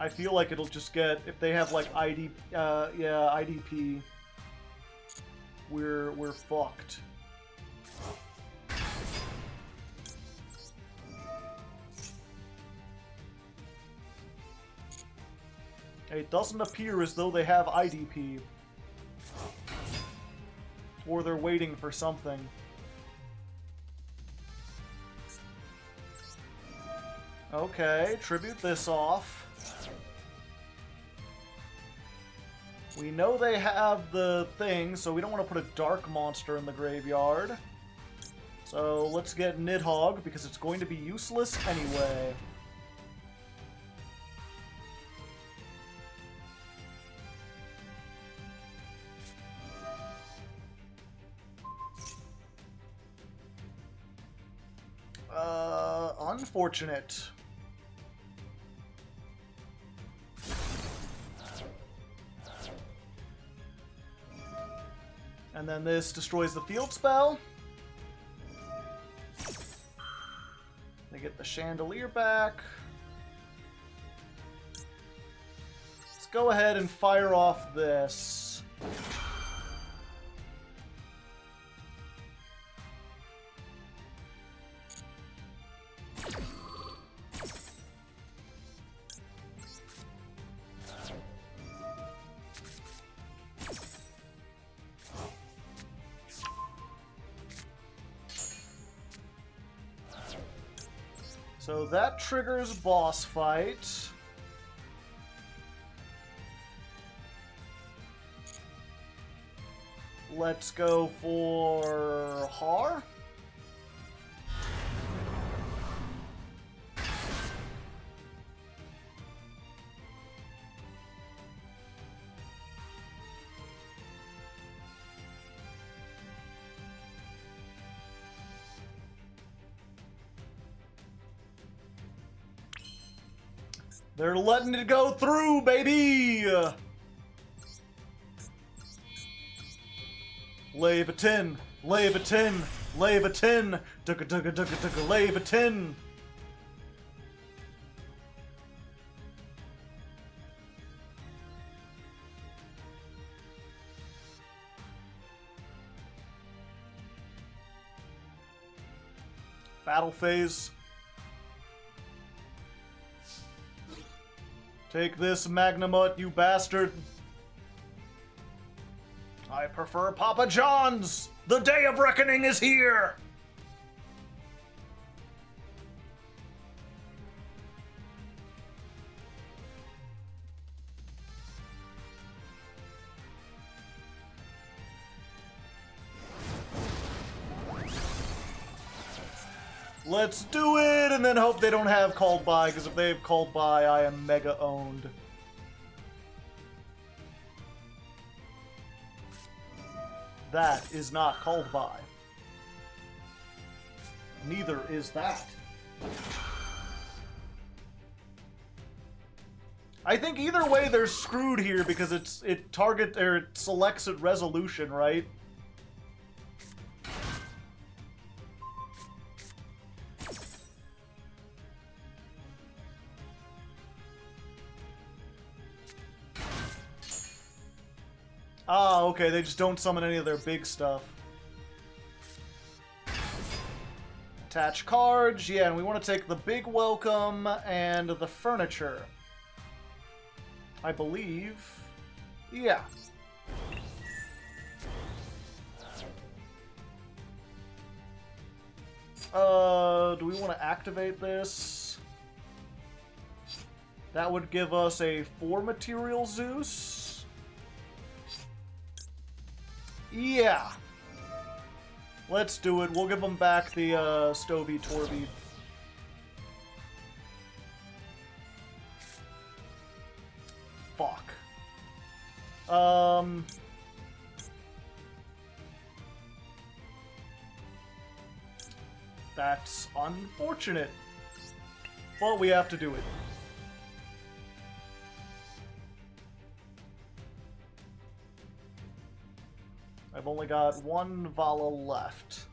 I feel like it'll just get, if they have like IDP, we're fucked. It doesn't appear as though they have IDP. Or they're waiting for something. Okay, tribute this off. We know they have the thing, so we don't want to put a dark monster in the graveyard. So let's get Nidhogg, because it's going to be useless anyway. Unfortunate. And then this destroys the field spell. They get the chandelier back. Let's go ahead and fire off this. So that triggers boss fight. Let's go for Har. They're letting it go through, baby! Levitin, Levitin, Levitin, Dugga, Levitin. Battle phase. Take this, Magnamut, you bastard. I prefer Papa John's! The day of reckoning is here! Let's do it, and then hope they don't have called by, because if they have called by, I am mega owned. That is not called by. Neither is that. I think either way they're screwed here because it selects at resolution, right? Ah, okay, they just don't summon any of their big stuff. Attach cards, yeah, and we want to take the big welcome and the furniture. I believe. Yeah. Do we want to activate this? That would give us a 4-material Zeus. Yeah. Let's do it. We'll give them back the Stovey Torby. Fuck. That's unfortunate. But we have to do it. I've only got one Vala left.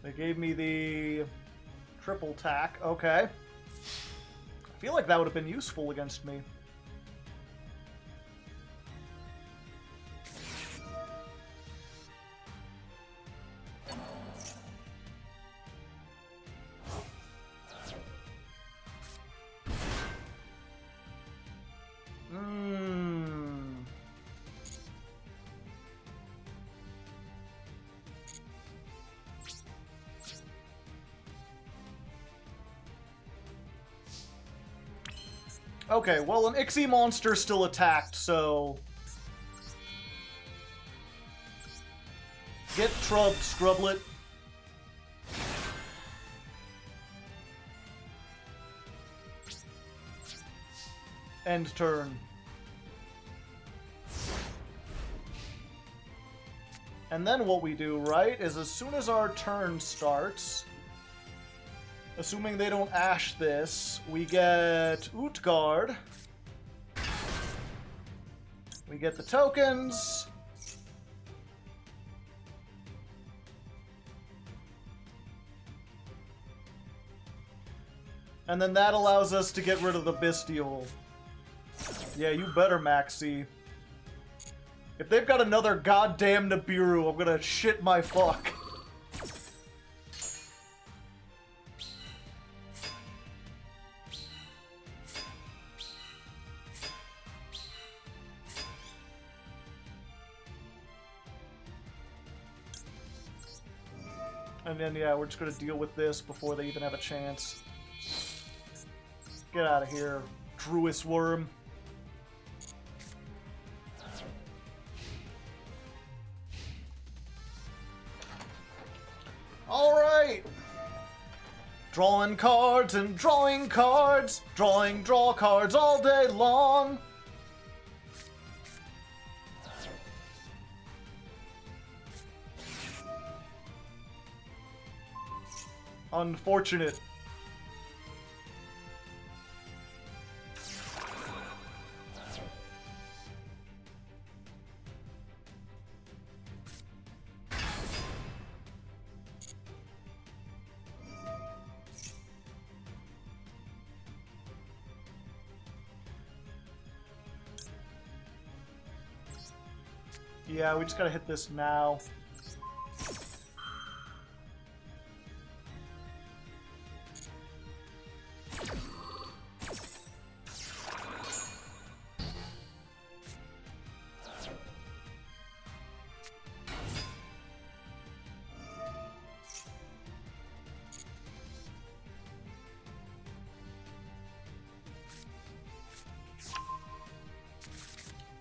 They gave me the triple tack. Okay. I feel like that would have been useful against me. Okay, well, an Ixie monster still attacked, so... Get trubbed, Scrublet. End turn. And then what we do, right, is as soon as our turn starts... Assuming they don't Ash this, we get Utgard. We get the tokens. And then that allows us to get rid of the Bestial. Yeah, you better, Maxi. If they've got another goddamn Nibiru, I'm gonna shit my fuck. And then, yeah, we're just gonna deal with this before they even have a chance. Get out of here, Druis Worm. Alright! Drawing cards and drawing cards. Draw cards all day long. Unfortunate. Yeah, we just gotta hit this now.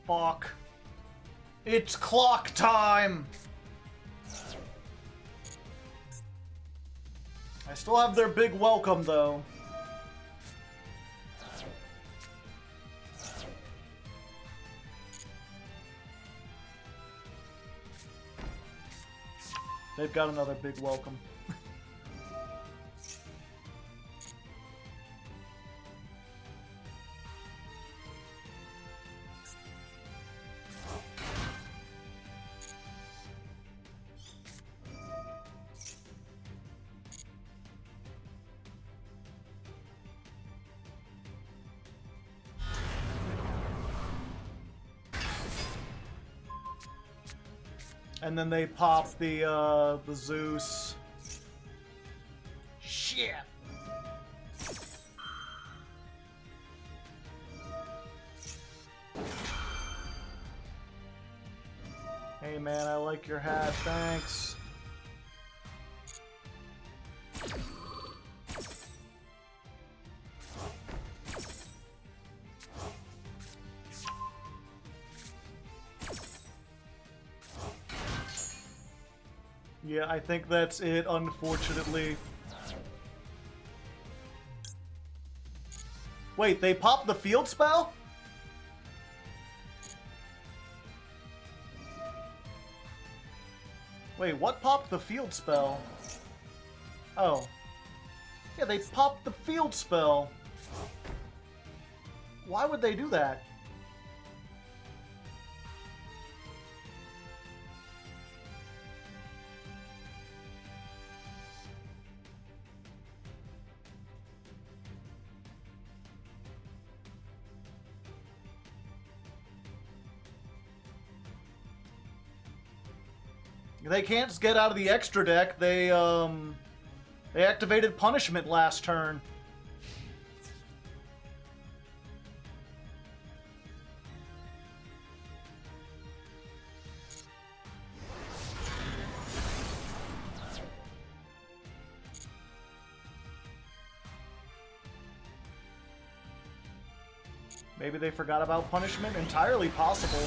Fuck. It's clock time! I still have their big welcome, though. They've got another big welcome. And then they pop the Zeus. Shit! Hey man, I like your hat, thanks. Yeah, I think that's it, unfortunately. Wait, they popped the field spell? Wait, what popped the field spell? Oh. Yeah, they popped the field spell. Why would they do that? They can't get out of the extra deck. They activated punishment last turn. Maybe they forgot about punishment? Entirely possible.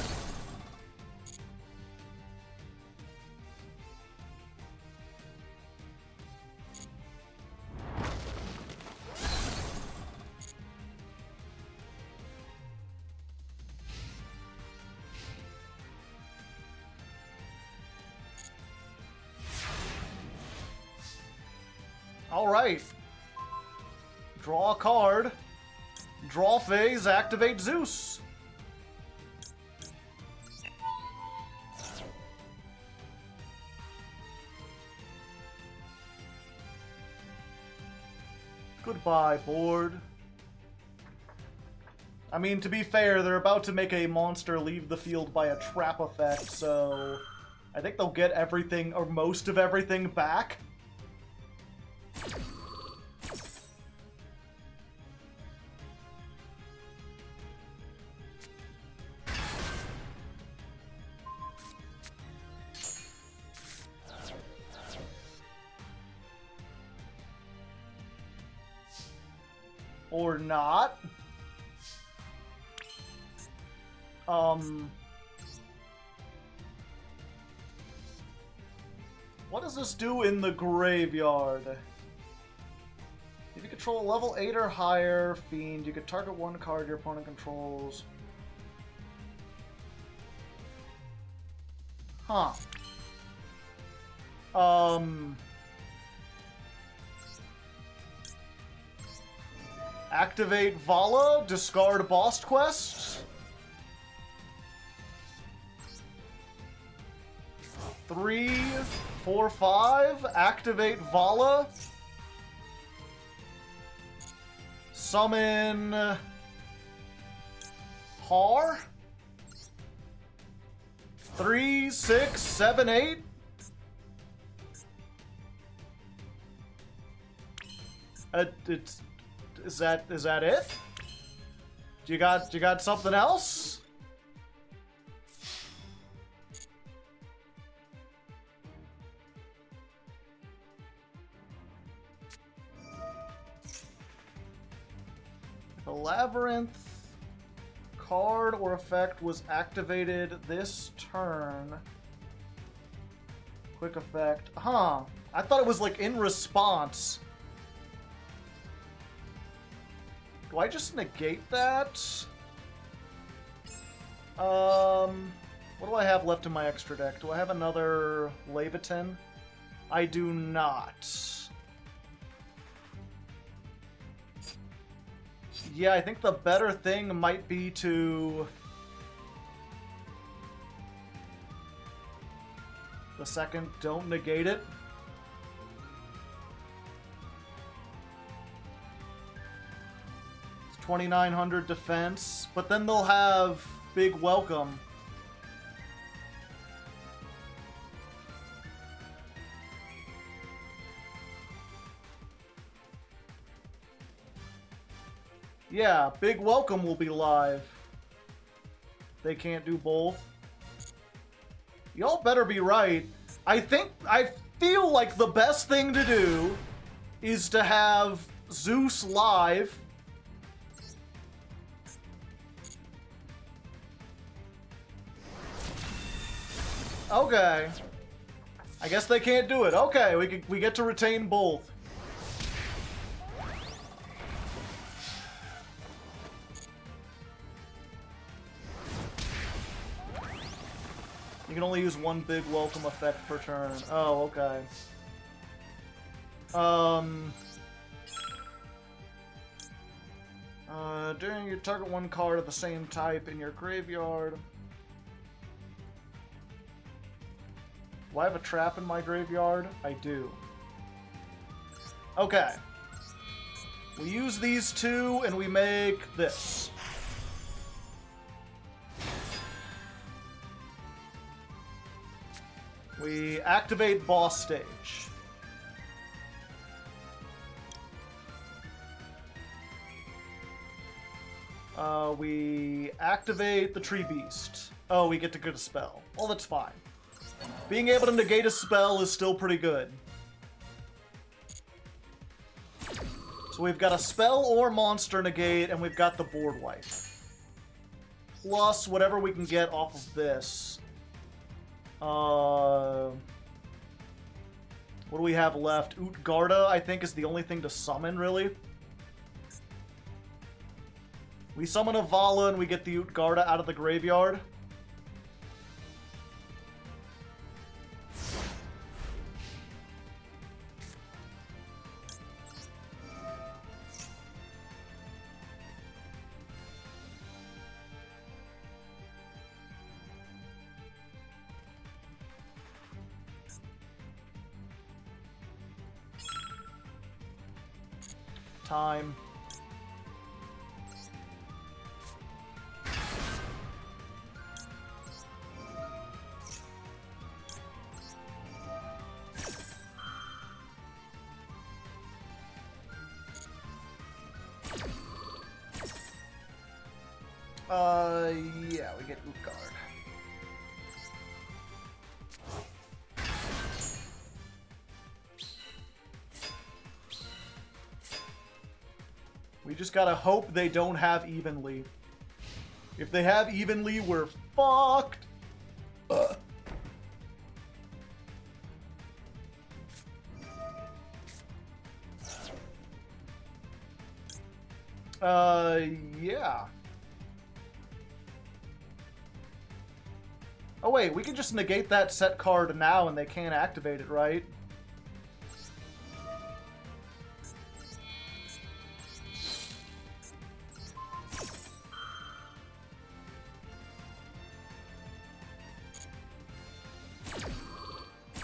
Alright. Draw a card. Draw phase, activate Zeus. Goodbye, board. I mean, to be fair, they're about to make a monster leave the field by a trap effect, so I think they'll get everything, or most of everything, back. Or not. What does this do in the graveyard? If you control a level 8 or higher fiend, you can target one card your opponent controls. Huh. Activate Vala, discard Boss Quest. 3, 4, 5. Activate Vala. Summon Har. 3, 6, 7, 8. Is that it? You got something else? If a labyrinth card or effect was activated this turn. Quick effect. Huh. I thought it was like in response. Do I just negate that? What do I have left in my extra deck? Do I have another Leviathan? I do not. Yeah, I think the better thing might be to... The second, don't negate it. 2,900 defense, but then they'll have big welcome. Yeah, big welcome will be live. They can't do both. Y'all better be right. I feel like the best thing to do is to have Zeus live. Okay. I guess they can't do it. Okay, we get to retain both. You can only use one big welcome effect per turn. Oh, okay. During you target one card of the same type in your graveyard. Do I have a trap in my graveyard? I do. Okay. We use these two and we make this. We activate boss stage. We activate the tree beast. Oh, we get to get a spell. Well, that's fine. Being able to negate a spell is still pretty good. So we've got a spell or monster negate, and we've got the board wipe. Plus whatever we can get off of this. What do we have left? Utgarda, I think, is the only thing to summon, really. We summon a Vala and we get the Utgarda out of the graveyard. Time. Yeah, we get Utgard. We just gotta hope they don't have evenly. If they have evenly, we're fucked. Yeah. Oh wait, we can just negate that set card now and they can't activate it, right?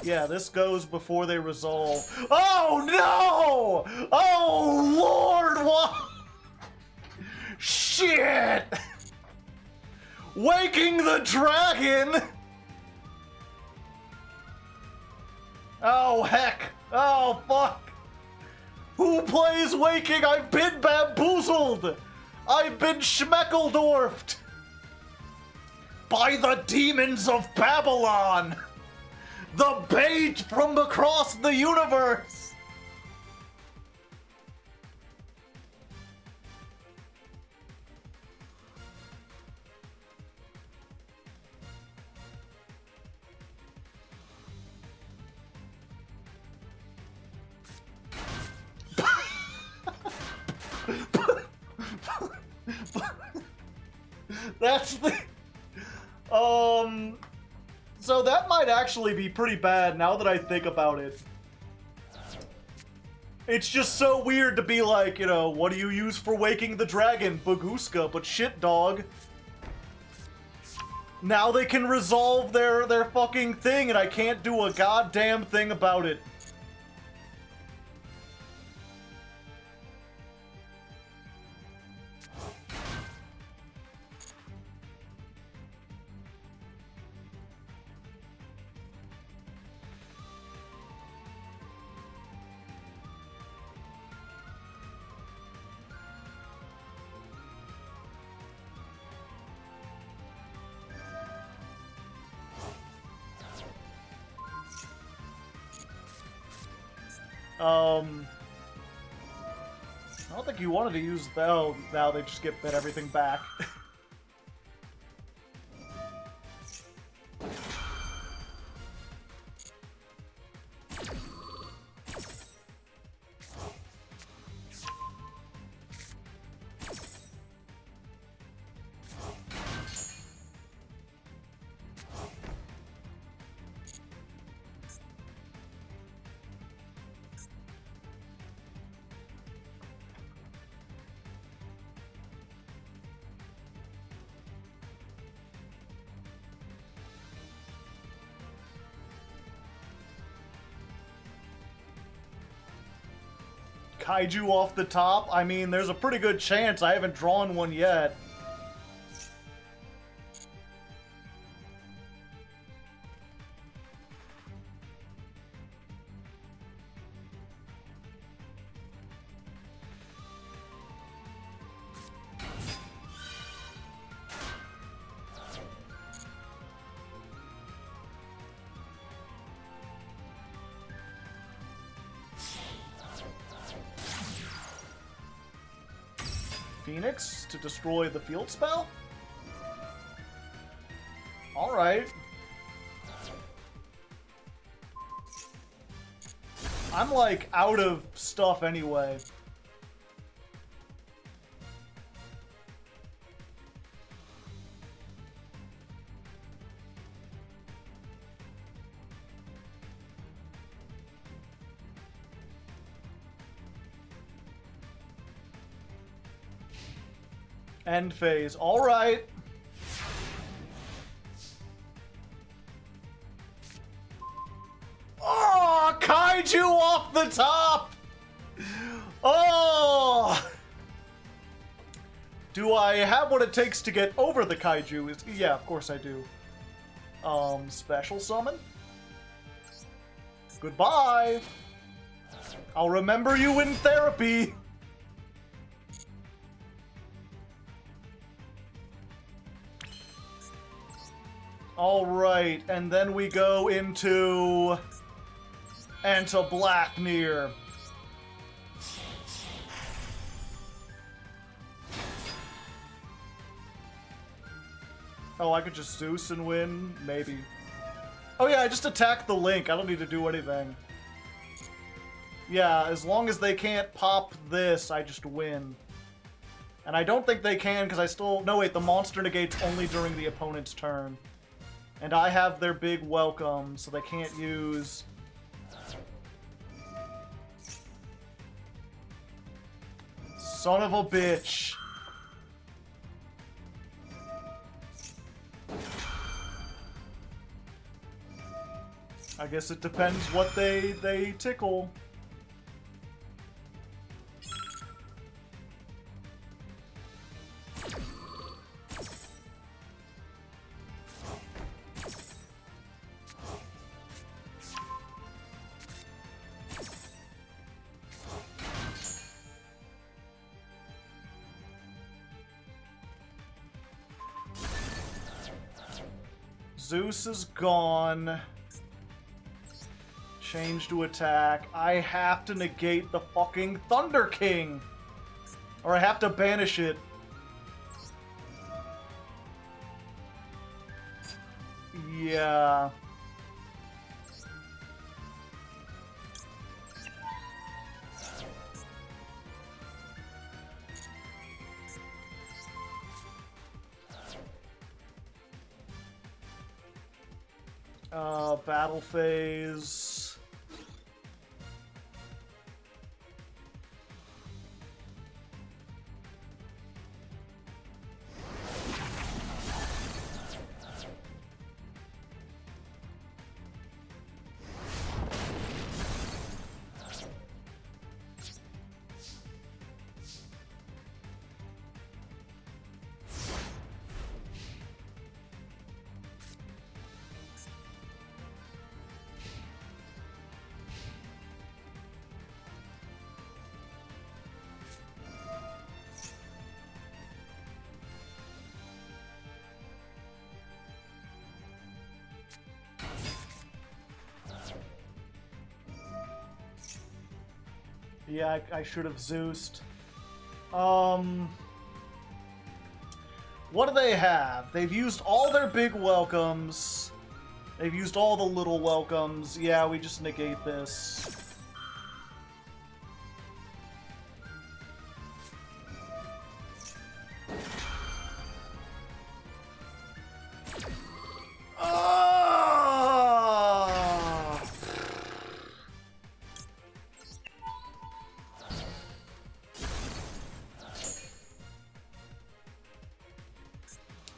Yeah, this goes before they resolve. Oh no! Oh lord, what? Shit! Waking the dragon! Oh heck! Oh fuck! Who plays Waking? I've been bamboozled! I've been schmeckledorfed! By the demons of Babylon! The bait from across the universe! That's the... So that might actually be pretty bad now that I think about it. It's just so weird to be like, you know, what do you use for waking the dragon? Baguska, but shit, dog. Now they can resolve their fucking thing and I can't do a goddamn thing about it. I don't think you wanted to use though. Now they just get everything back. Kaiju off the top? I mean, there's a pretty good chance. I haven't drawn one yet. Phoenix to destroy the field spell? Alright. I'm, like, out of stuff anyway. End phase. Alright. Oh, Kaiju off the top! Oh! Do I have what it takes to get over the Kaiju? Yeah, of course I do. Special summon? Goodbye! I'll remember you in therapy! Alright, and then we go into Blacknear. Oh, I could just Zeus and win? Maybe. Oh yeah, I just attacked the Link. I don't need to do anything. Yeah, as long as they can't pop this, I just win. And I don't think they can, because I still... No, wait, the monster negates only during the opponent's turn. And I have their big welcome, so they can't use... Son of a bitch. I guess it depends what they tickle. Zeus is gone. Change to attack. I have to negate the fucking Thunder King. Or I have to banish it. Yeah. Battle phase. Yeah, I should have Zeused. What do they have? They've used all their big welcomes. They've used all the little welcomes. Yeah, we just negate this.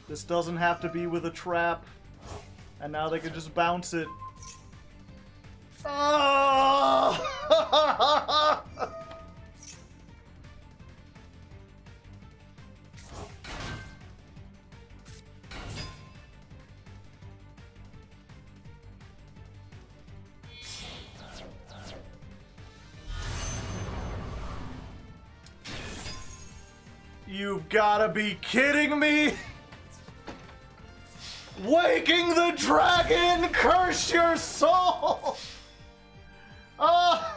This doesn't have to be with a trap. And now they can just bounce it. Oh! You've gotta be kidding me! Waking the dragon, curse your soul! Oh!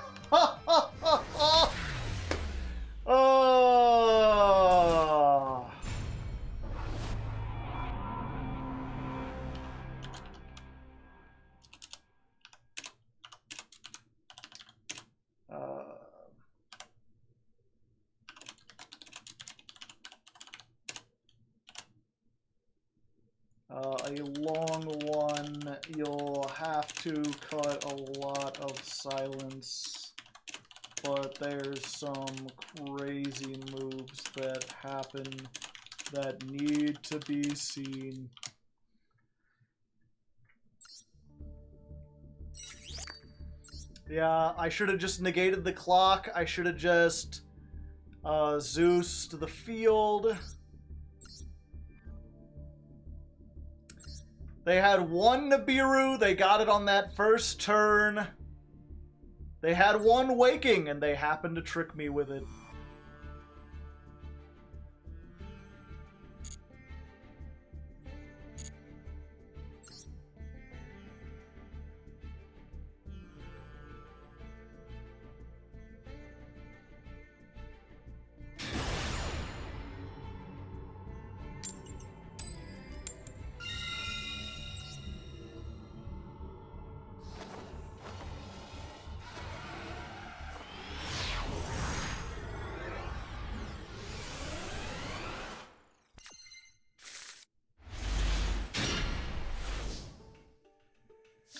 A long one, you'll have to cut a lot of silence, but there's some crazy moves that happen that need to be seen. Yeah, I should have just negated the clock. I should have just Zeus to the field. They had one Nibiru, they got it on that first turn. They had one Waking, and they happened to trick me with it.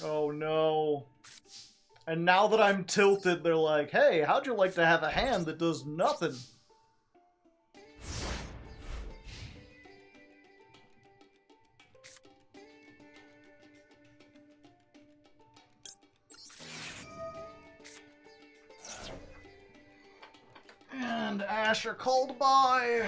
Oh no. And now that I'm tilted, they're like, hey, how'd you like to have a hand that does nothing? And Asher called by.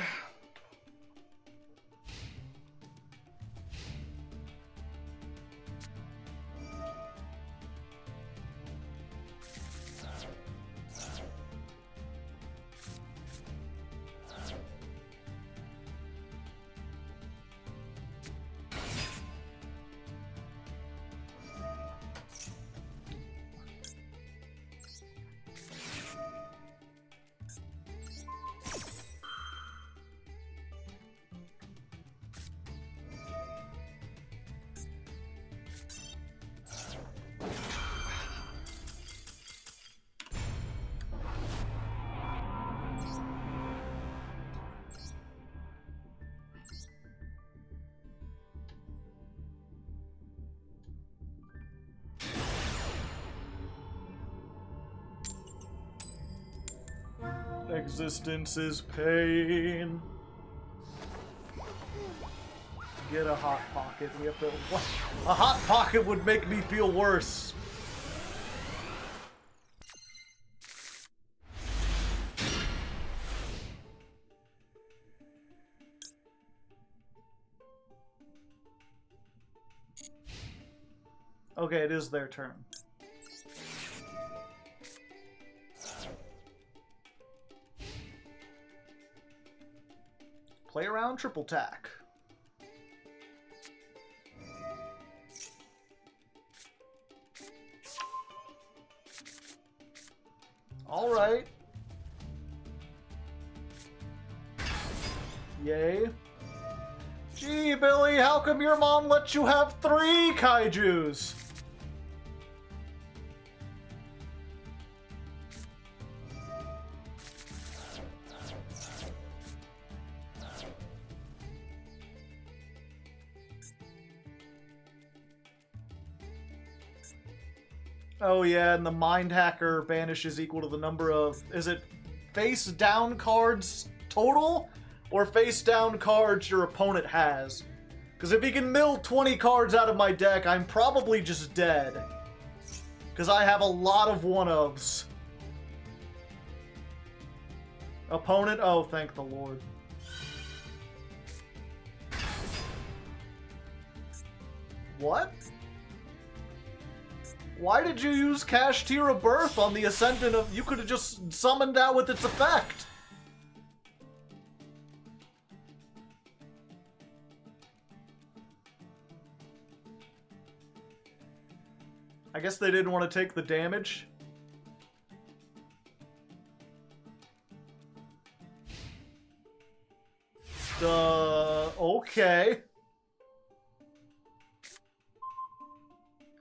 Existence is pain. Get a hot pocket. We have to. What? A hot pocket would make me feel worse. Okay, it is their turn. Play around, triple tack. All right. Yay. Gee, Billy, how come your mom let you have 3 kaijus? Oh yeah, and the Mind Hacker banish is equal to the number of... Is it face down cards total? Or face down cards your opponent has? Because if he can mill 20 cards out of my deck, I'm probably just dead. Because I have a lot of one-ofs. Opponent? Oh, thank the Lord. What? Why did you use Kashtira Birth on the Ascendant of... You could have just summoned that with its effect. I guess they didn't want to take the damage. Okay.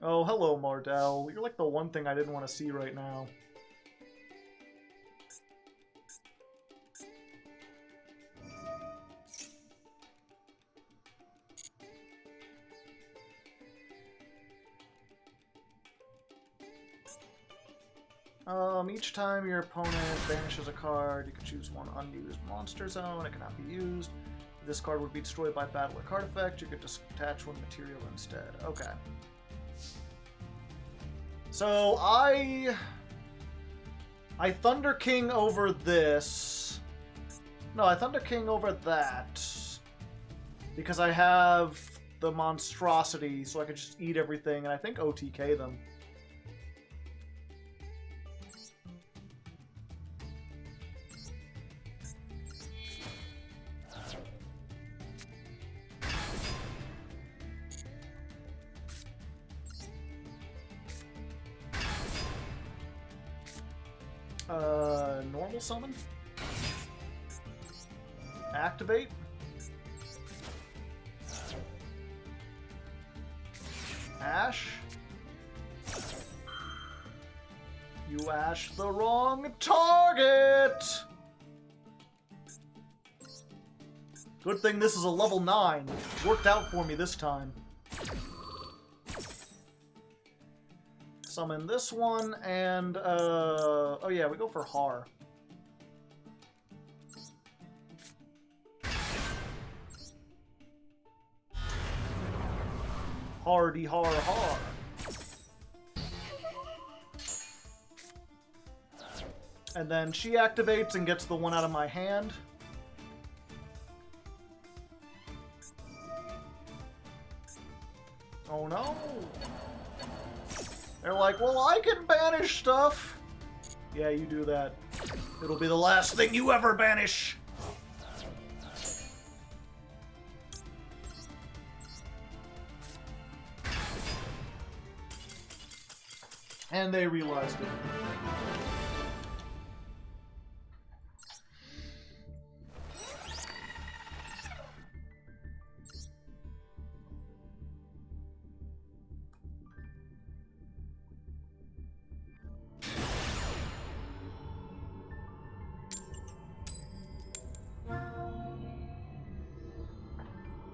Oh, hello, Mardell. You're like the one thing I didn't want to see right now. Each time your opponent banishes a card, you can choose one unused monster zone. It cannot be used. If this card would be destroyed by battle or card effect, you could detach one material instead. Okay. So I Thunder King over this. No, I Thunder King over that. Because I have the monstrosity, so I could just eat everything, and I think OTK them. Normal summon? Activate? Ash? You ash the wrong target! Good thing this is a level 9. Worked out for me this time. Summon this one, and, oh yeah, we go for Har. Hardy har har. And then she activates and gets the one out of my hand. Oh no! They're like, well, I can banish stuff. Yeah, you do that. It'll be the last thing you ever banish. And they realized it.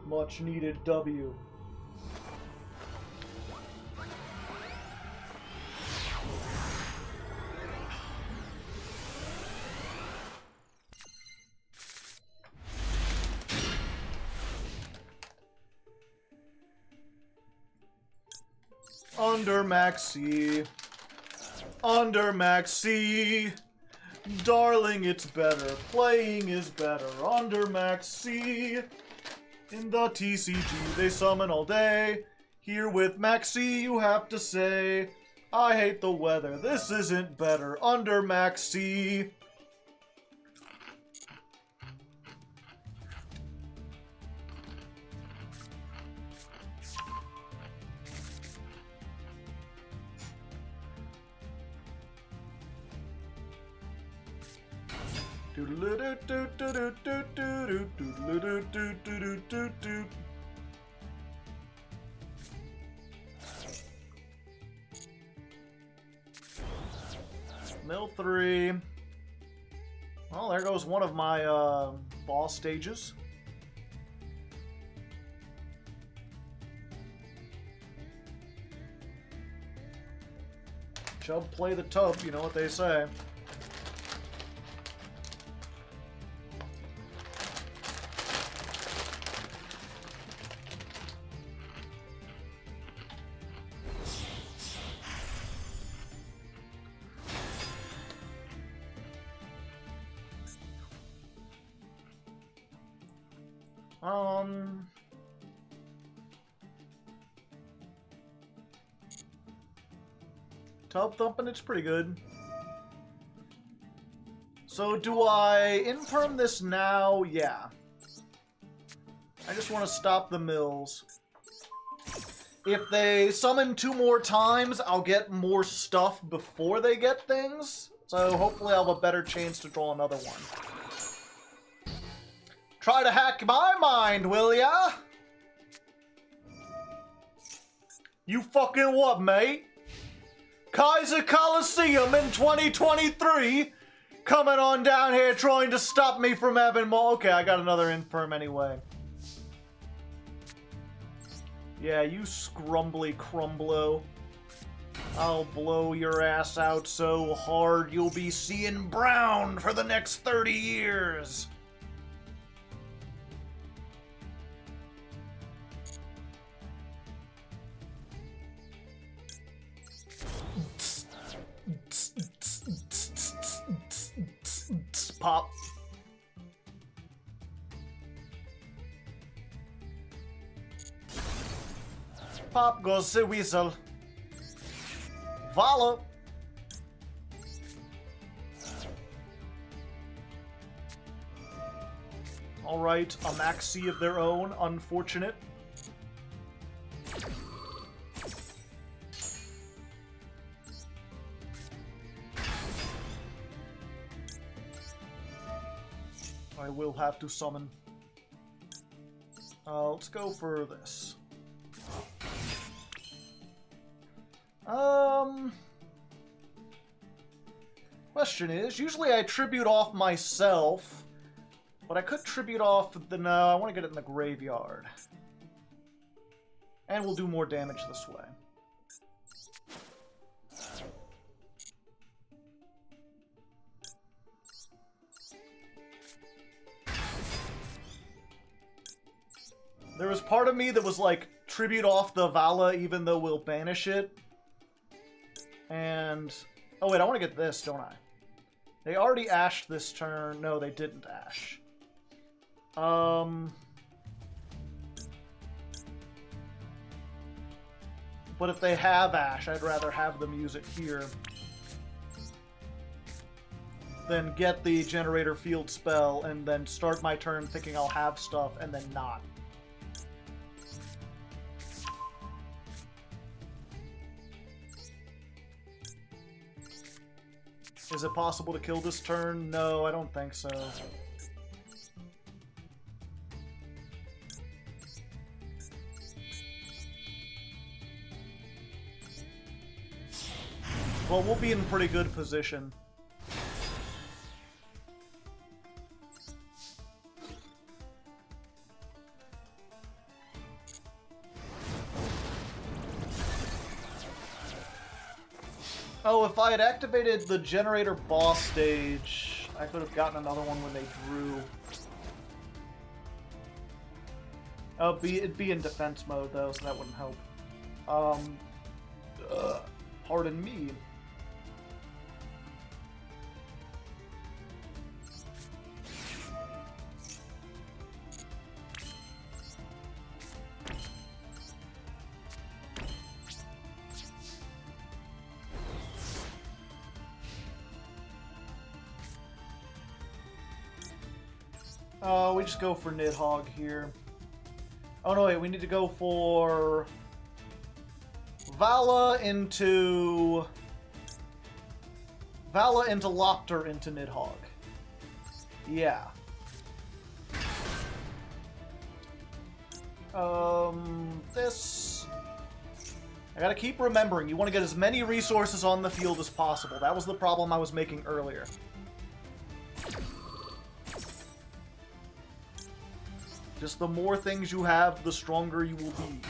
Much needed W. Under Maxi. Under Maxi. Darling, it's better. Playing is better. Under Maxi. In the TCG, they summon all day. Here with Maxi, you have to say, I hate the weather. This isn't better. Under Maxi. Mill 3. Well, there goes one of my boss stages. Chub play the tub, you know what they say. Tub thumping, it's pretty good. So do I imperm this now? Yeah. I just want to stop the mills. If they summon 2 more times, I'll get more stuff before they get things. So hopefully I'll have a better chance to draw another one. Try to hack my mind, will ya? You fucking what, mate? Kaiser Coliseum in 2023? Coming on down here trying to stop me from having more. Okay, I got another infirm anyway. Yeah, you scrumbly crumblo. I'll blow your ass out so hard you'll be seeing brown for the next 30 years. Pop. Pop goes the whistle. Vala. Alright, a maxi of their own. Unfortunate. I will have to summon. Let's go for this. Question is, usually I tribute off myself, but I could tribute off the... No, I want to get it in the graveyard. And we'll do more damage this way. There was part of me that was like, tribute off the Vala even though we'll banish it. And... Oh wait, I want to get this, don't I? They already ashed this turn. No, they didn't ash. But if they have ash, I'd rather have them use it here than get the Generator field spell and then start my turn thinking I'll have stuff and then not. Is it possible to kill this turn? No, I don't think so. Well, we'll be in pretty good position. Oh, if I had activated the Generator boss stage, I could have gotten another one when they drew. Oh, it'd be in defense mode, though, so that wouldn't help. Pardon me. We just go for Nidhogg here. Oh no, wait, we need to go for Vala into Lopter into Nidhogg. Yeah. This... I gotta keep remembering, you want to get as many resources on the field as possible. That was the problem I was making earlier. Just the more things you have, the stronger you will be.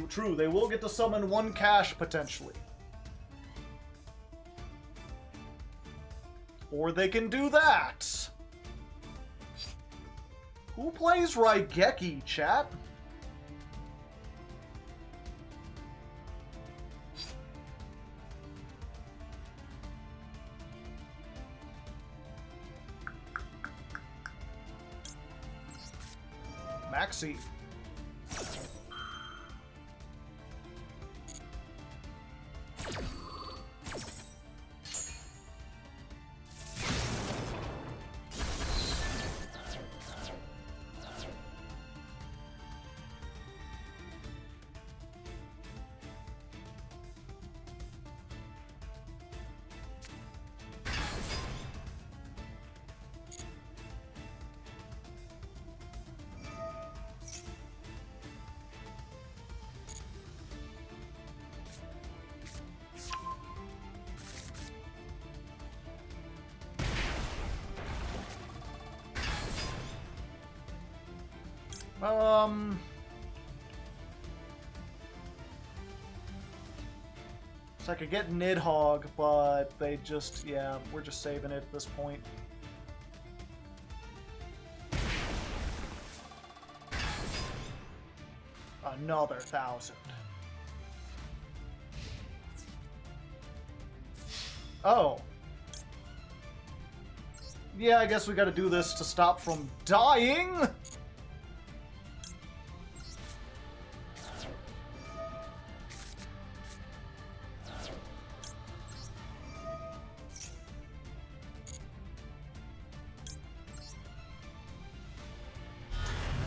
True, they will get to summon one cash, potentially. Or they can do that! Who plays Raigeki, chat? Maxi. So I could get Nidhogg, but they just, yeah, we're just saving it at this point. Another 1,000. Oh. Yeah, I guess we gotta do this to stop from dying!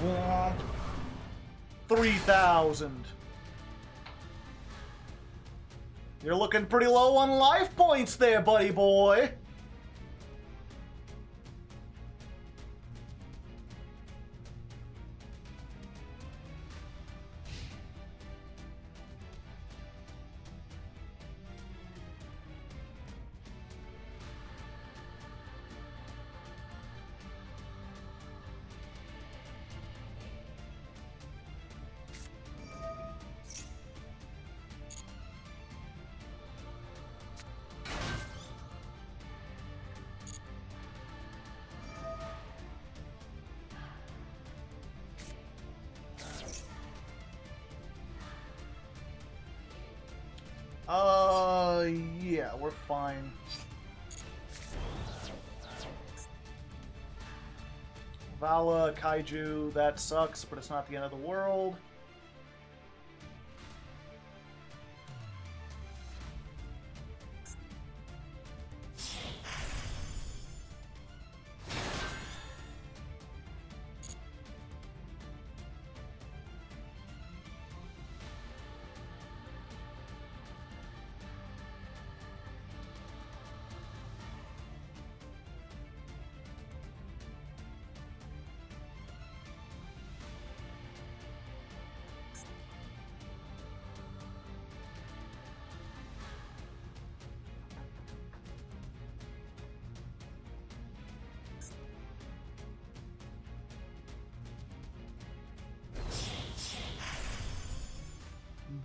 Womp. 3,000. You're looking pretty low on life points there, buddy boy. Yeah, we're fine. Vala, Kaiju, that sucks, but it's not the end of the world.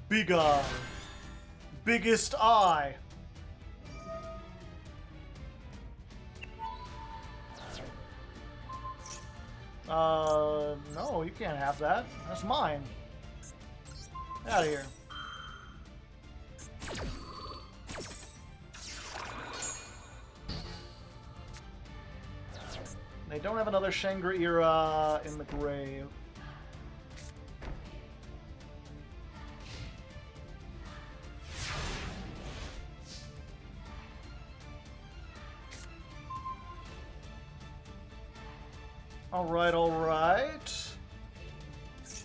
Big Eye. Biggest Eye. No, you can't have that. That's mine. Get out of here. They don't have another Shangri-Ira in the grave. Alright, alright. It's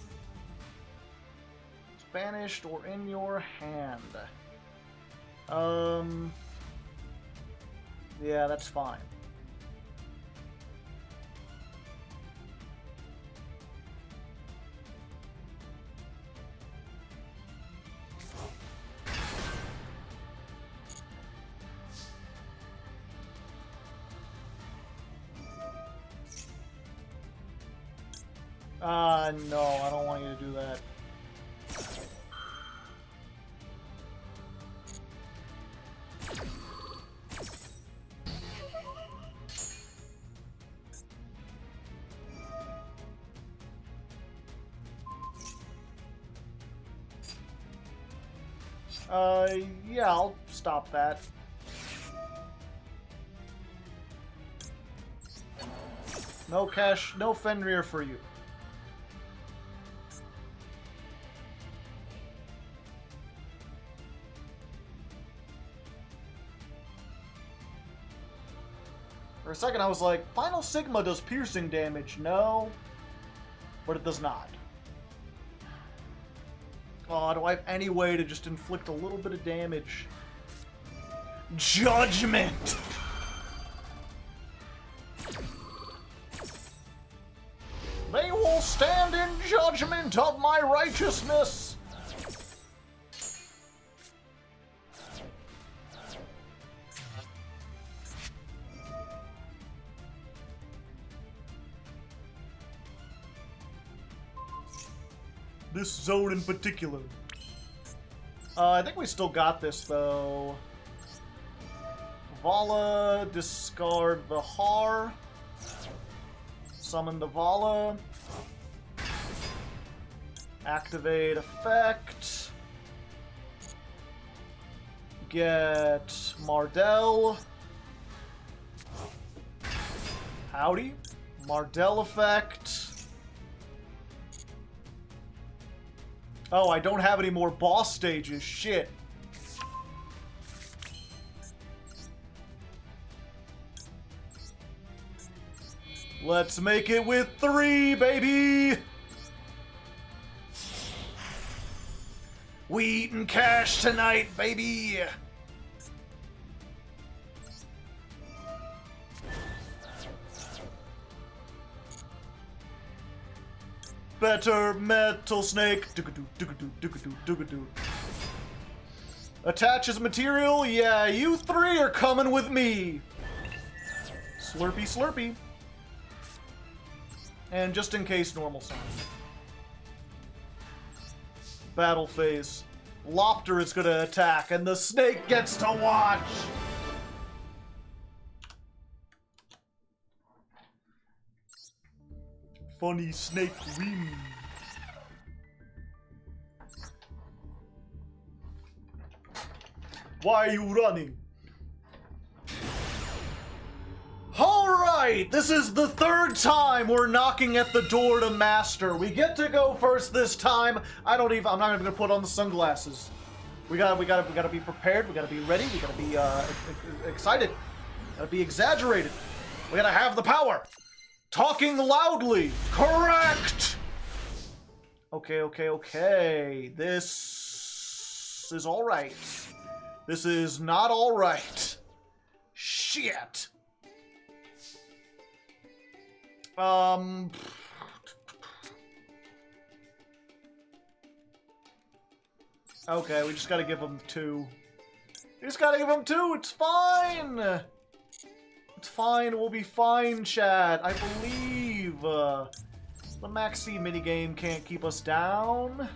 banished or in your hand. Yeah, that's fine. No, I don't want you to do that. Yeah, I'll stop that. No cash, no Fenrir for you. For a second I was like, Final Sigma does piercing damage. No, but it does not. Oh, do I have any way to just inflict a little bit of damage? Judgment! They will stand in judgment of my righteousness! This zone in particular. I think we still got this, though. Vala, discard the Har. Summon the Vala. Activate effect. Get Mardell. Howdy. Mardell effect. Oh, I don't have any more boss stages. Shit. Let's make it with 3, baby! We eatin' cash tonight, baby! Better metal snake. Attaches material. Yeah, you 3 are coming with me. Slurpy, slurpy. And just in case, normal sound. Battle phase. Lopter is gonna attack, and the snake gets to watch. Funny snake win. Why are you running? Alright, this is the 3rd time we're knocking at the door to master. We get to go first this time. I'm not even gonna put on the sunglasses. We gotta be prepared, we gotta be ready, we gotta be excited. Gotta be exaggerated. We gotta have the power. Talking loudly. Correct! Okay. This is alright. This is not alright. Shit. Okay, we just gotta give him 2. We just gotta give him 2, it's fine! It's fine, we'll be fine, chat. I believe, the Maxi minigame can't keep us down.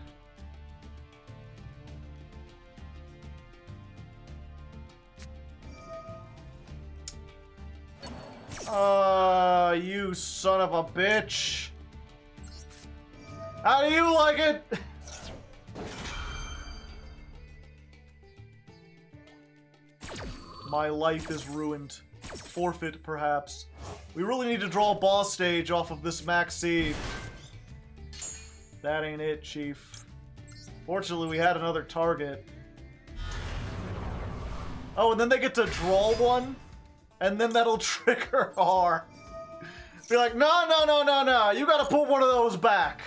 You son of a bitch. How do you like it? My life is ruined. Forfeit, perhaps. We really need to draw a boss stage off of this Maxi. That ain't it, Chief. Fortunately, we had another target. Oh, and then they get to draw one? And then that'll trigger R. Be like, no, you gotta put one of those back.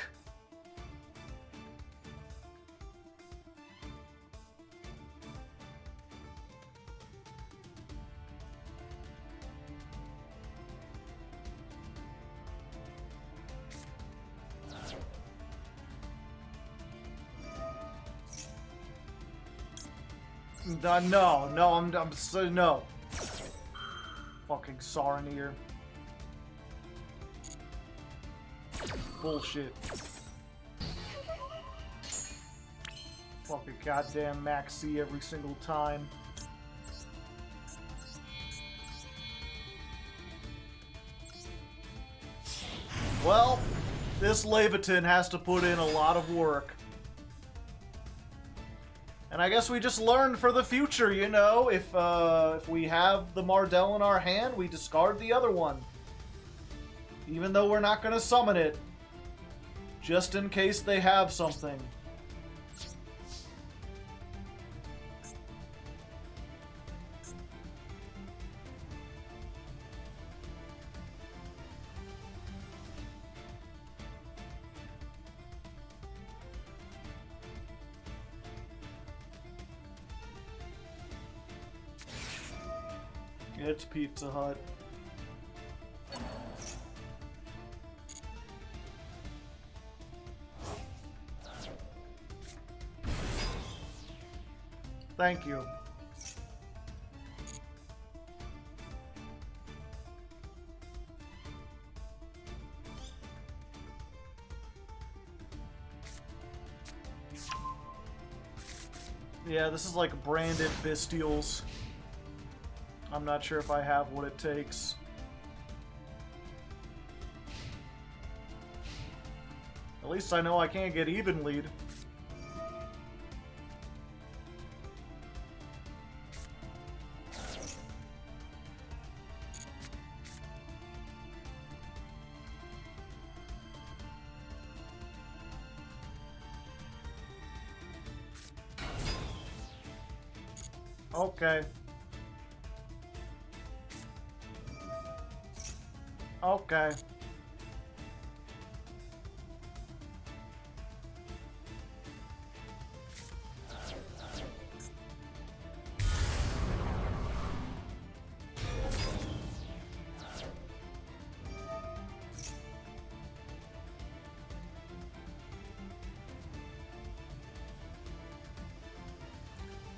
No. Fucking Saranir. Bullshit. Fucking goddamn Maxi every single time. Well, this Leviton has to put in a lot of work. And I guess we just learned for the future, you know, if we have the Mardell in our hand, we discard the other one. Even though we're not going to summon it. Just in case they have something. It's Pizza Hut. Thank you. Yeah, this is like branded Bestials. I'm not sure if I have what it takes. At least I know I can't get even lead. Okay. Okay.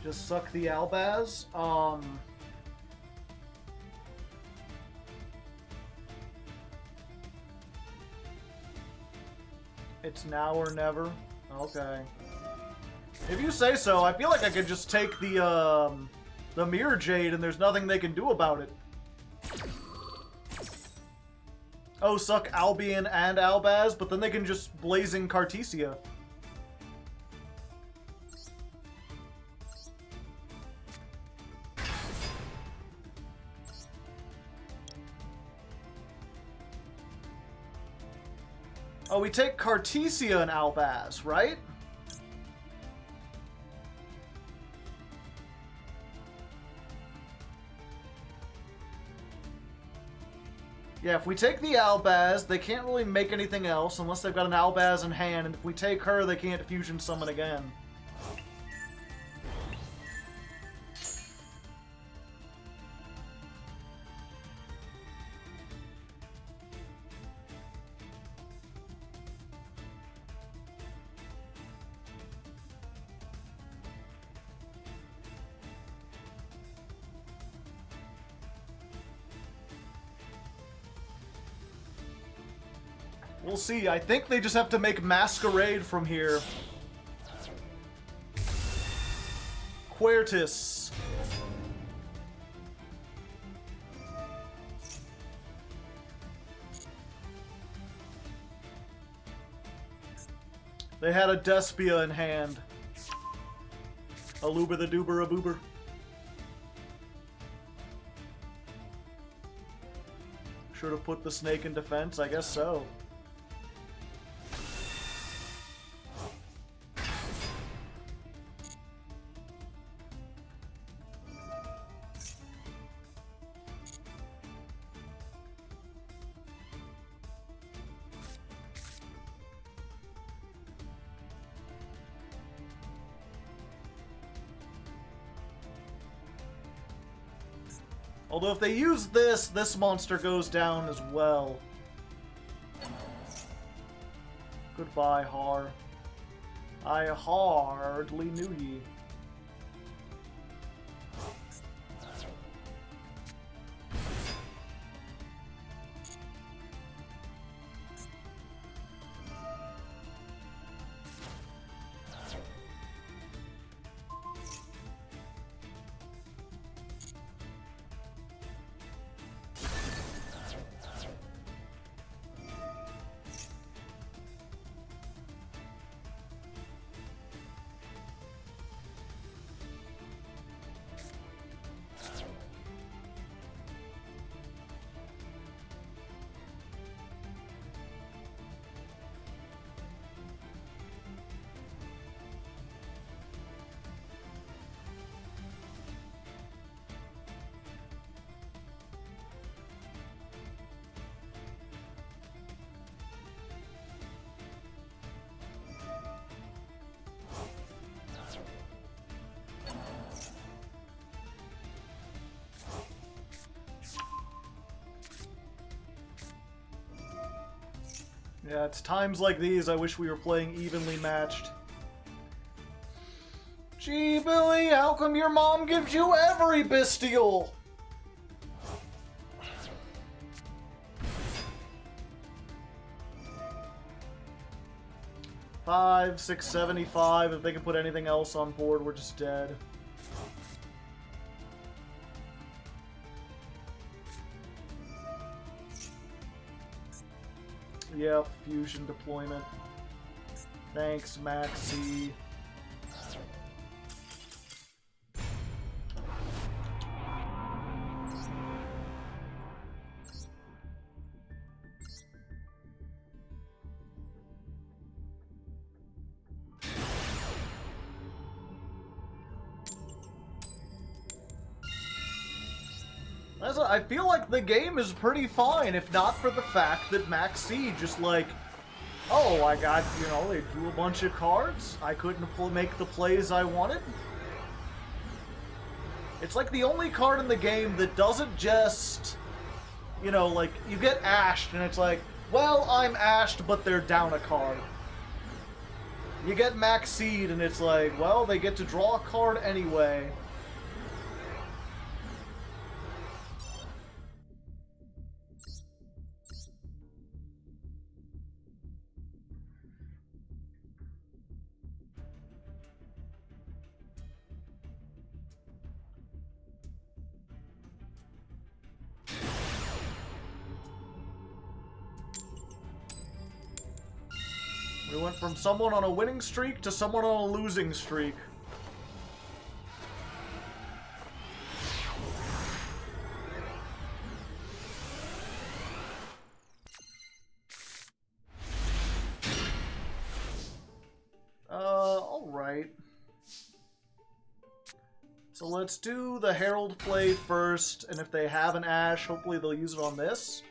Just suck the Albaz. It's now or never. Okay. If you say so, I feel like I could just take the Mirror Jade and there's nothing they can do about it. Oh, suck Albion and Albaz, but then they can just Blazing Cartesia. Oh, we take Cartesia and Albaz, right? Yeah, if we take the Albaz, they can't really make anything else unless they've got an Albaz in hand, and if we take her, they can't fusion summon again. We'll see. I think they just have to make Masquerade from here. Quertus. They had a Despia in hand. Aluba the Doober a Boober. Should have put the snake in defense, I guess so. Although if they use this, this monster goes down as well. Goodbye, Har. I hardly knew ye. Yeah, it's times like these I wish we were playing evenly matched. Gee, Billy, how come your mom gives you every bestial? If 5, 675. If they can put anything else on board, we're just dead. Yep, fusion deployment. Thanks, Maxi. I feel like the game is pretty fine, if not for the fact that Maxi just like, oh, I got, you know, they drew a bunch of cards. I couldn't make the plays I wanted. It's like the only card in the game that doesn't just, you know, like, you get ashed and it's like, well, I'm ashed, but they're down a card. You get Maxi'd and it's like, well, they get to draw a card anyway. We went from someone on a winning streak to someone on a losing streak. Alright. So let's do the Herald play first, and if they have an Ash, hopefully they'll use it on this.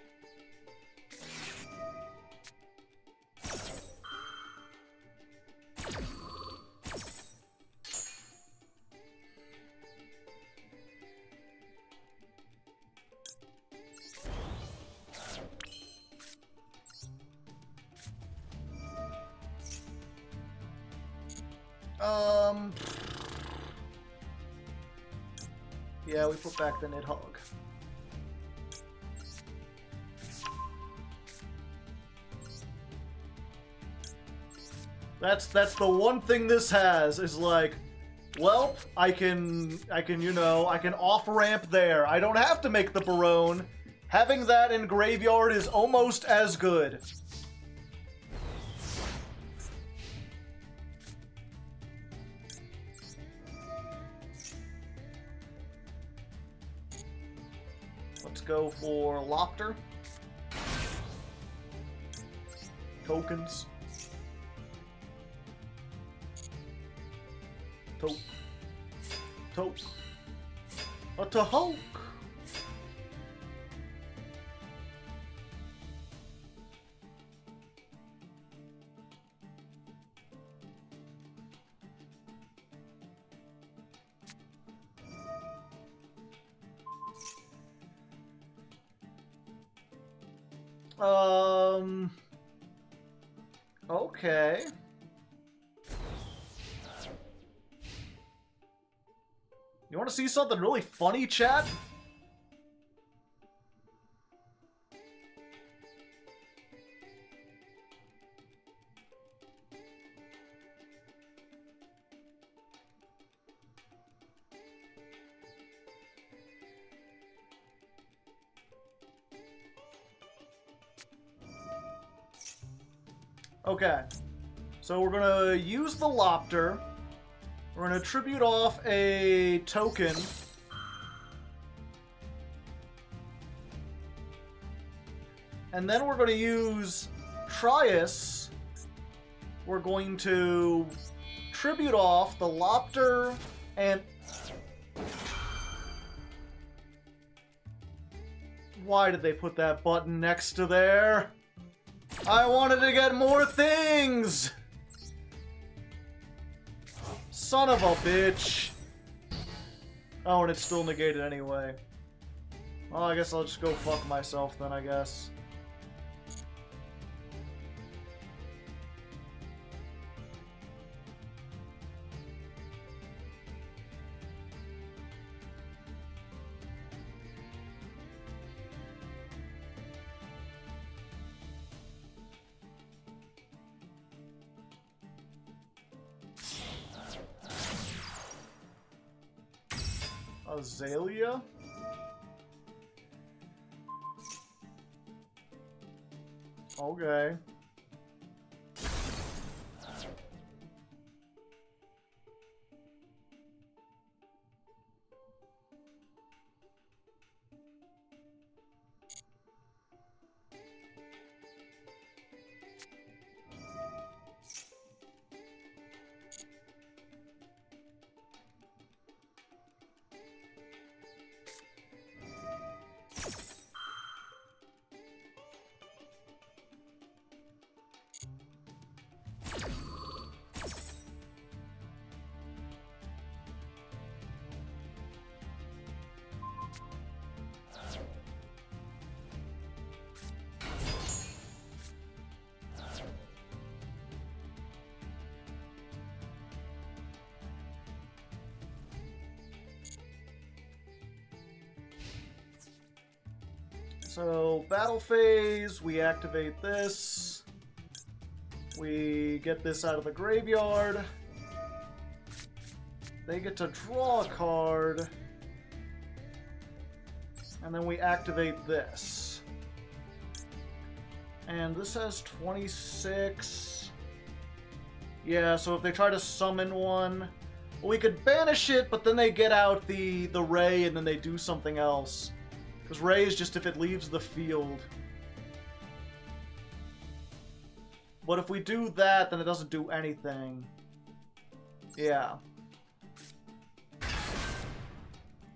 Yeah, we put back the Nidhogg. That's the one thing this has, is like, well, I can off-ramp there. I don't have to make the Barone. Having that in graveyard is almost as good. Let's go for Lopter. Tokens. Toke. A Tahok. Okay. You want to see something really funny, chat? Okay, so we're gonna use the Lopter. We're gonna tribute off a token. And then we're gonna use Trias. We're going to tribute off the Lopter and... Why did they put that button next to there? I wanted to get more things! Son of a bitch. Oh, and it's still negated anyway. Well, I guess I'll just go fuck myself then, I guess. Azalea? Okay. So, battle phase, we activate this. We get this out of the graveyard. They get to draw a card. And then we activate this. And this has 26. Yeah, so if they try to summon one, we could banish it, but then they get out the Ray and then they do something else. Because Ray is just if it leaves the field. But if we do that, then it doesn't do anything. Yeah.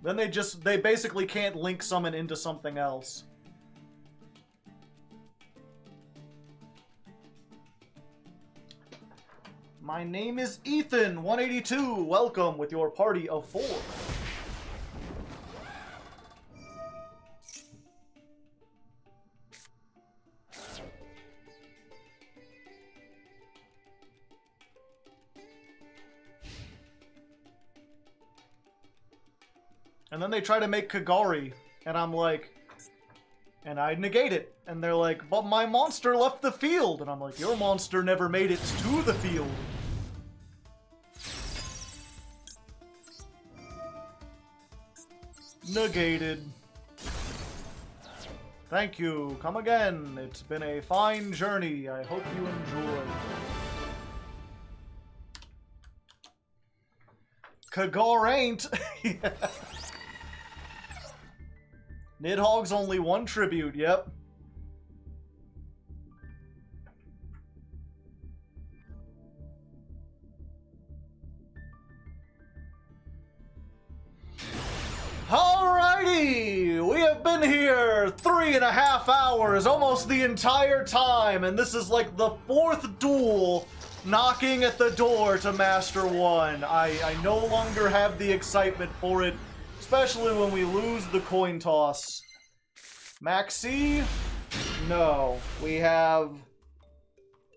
Then they basically can't link summon into something else. My name is Ethan, 182. Welcome with your party of 4. And then they try to make Kagari, and I'm like, and I negate it. And they're like, but my monster left the field. And I'm like, your monster never made it to the field. Negated. Thank you. Come again. It's been a fine journey. I hope you enjoy. Kagar ain't. Yeah. Nidhogg's only 1 tribute, yep. Alrighty! We have been here 3.5 hours, almost the entire time, and this is like the 4th duel knocking at the door to Master 1. I no longer have the excitement for it. Especially when we lose the coin toss. Maxi? No. We have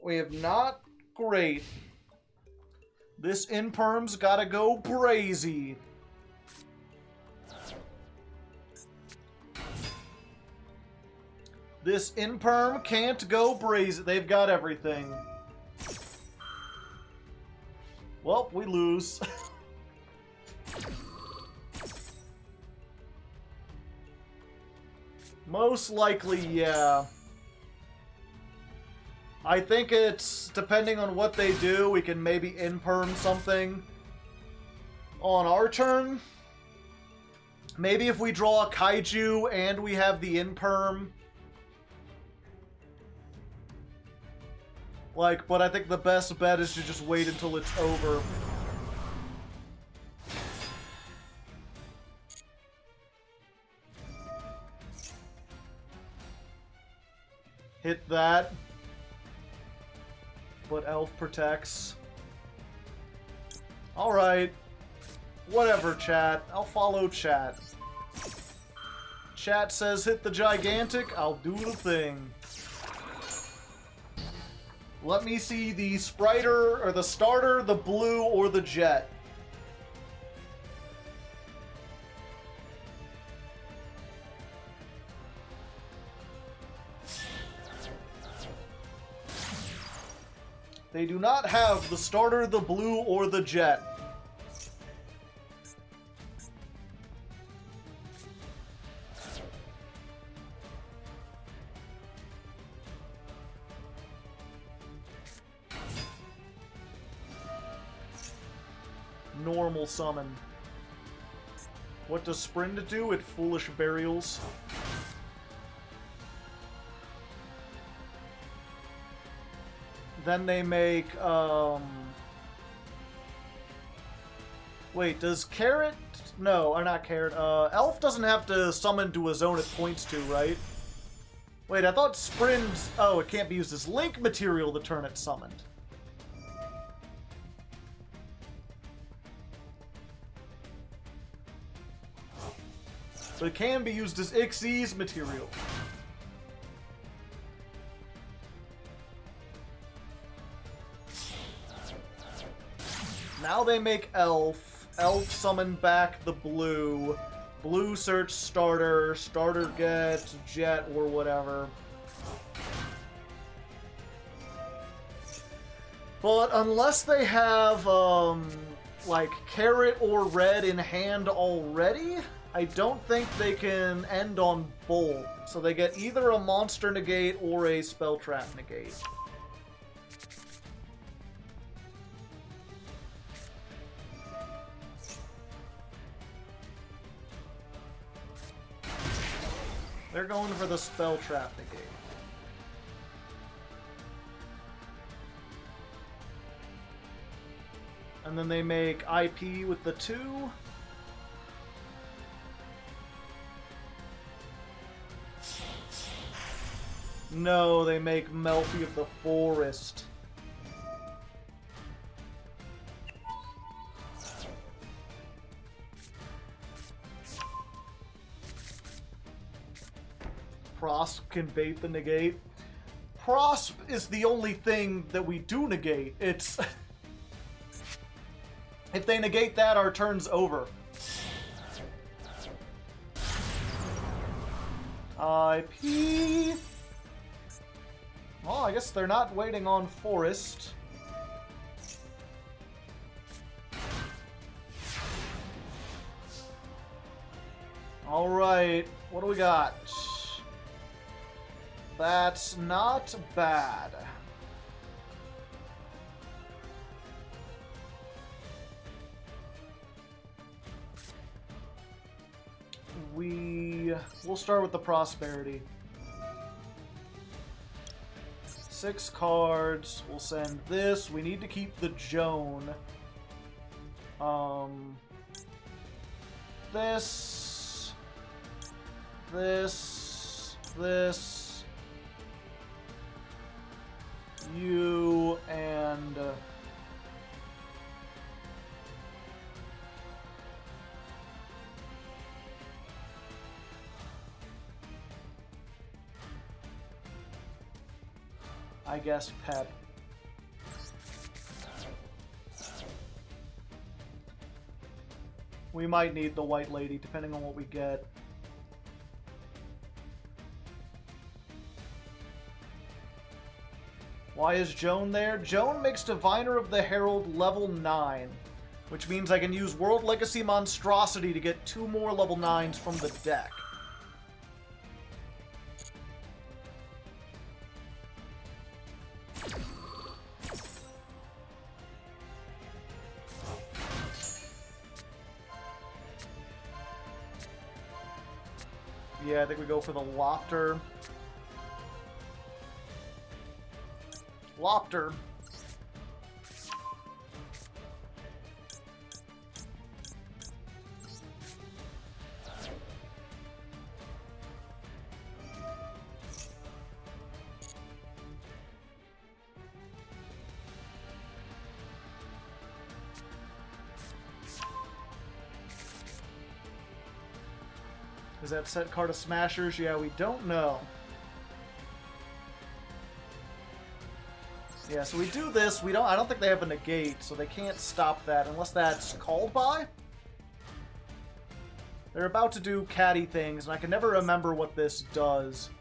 not great. This Imperm's gotta go brazy. This Imperm can't go brazy. They've got everything. Well, we lose. Most likely, yeah. I think it's, depending on what they do, we can maybe Imperm something on our turn. Maybe if we draw a Kaiju and we have the Imperm. Like, but I think the best bet is to just wait until it's over. Hit that. But Elf protects. Alright. Whatever, chat. I'll follow chat. Chat says hit the gigantic, I'll do the thing. Let me see the Spriter, or the starter, the blue, or the jet. They do not have the starter, the blue, or the jet. normal summon. What does Sprint do? It Foolish Burials. Then they make, wait, does Carrot... No, or not Carrot. Elf doesn't have to summon to a zone it points to, right? Wait, I thought Sprint... Oh, it can't be used as link material to turn it summoned. But it can be used as Xyz material. Now they make Elf. Elf summon back the blue. Blue search starter. Starter gets Jet or whatever. But unless they have, like, Carrot or Red in hand already, I don't think they can end on Bolt. So they get either a Monster Negate or a Spell Trap Negate. They're going for the Spell Trap Negate. And then they make IP with the 2. No, they make Melfi of the Forest. Prosp can bait the negate. Prosp is the only thing that we do negate. It's... If they negate that, our turn's over. IP... Well, I guess they're not waiting on Forest. Alright, what do we got? That's not bad. We'll start with the Prosperity. 6 cards. We'll send this. We need to keep the Joan. This. You and... I guess Pep. We might need the White Lady, depending on what we get. Why is Joan there? Joan makes Diviner of the Herald level 9, which means I can use World Legacy Monstrosity to get 2 more level 9s from the deck. Yeah, I think we go for the Lopter. Lopter. Is that set card of Smashers? Yeah, we don't know. Yeah, so we do this. I don't think they have a negate, so they can't stop that unless that's called by. They're about to do catty things, and I can never remember what this does.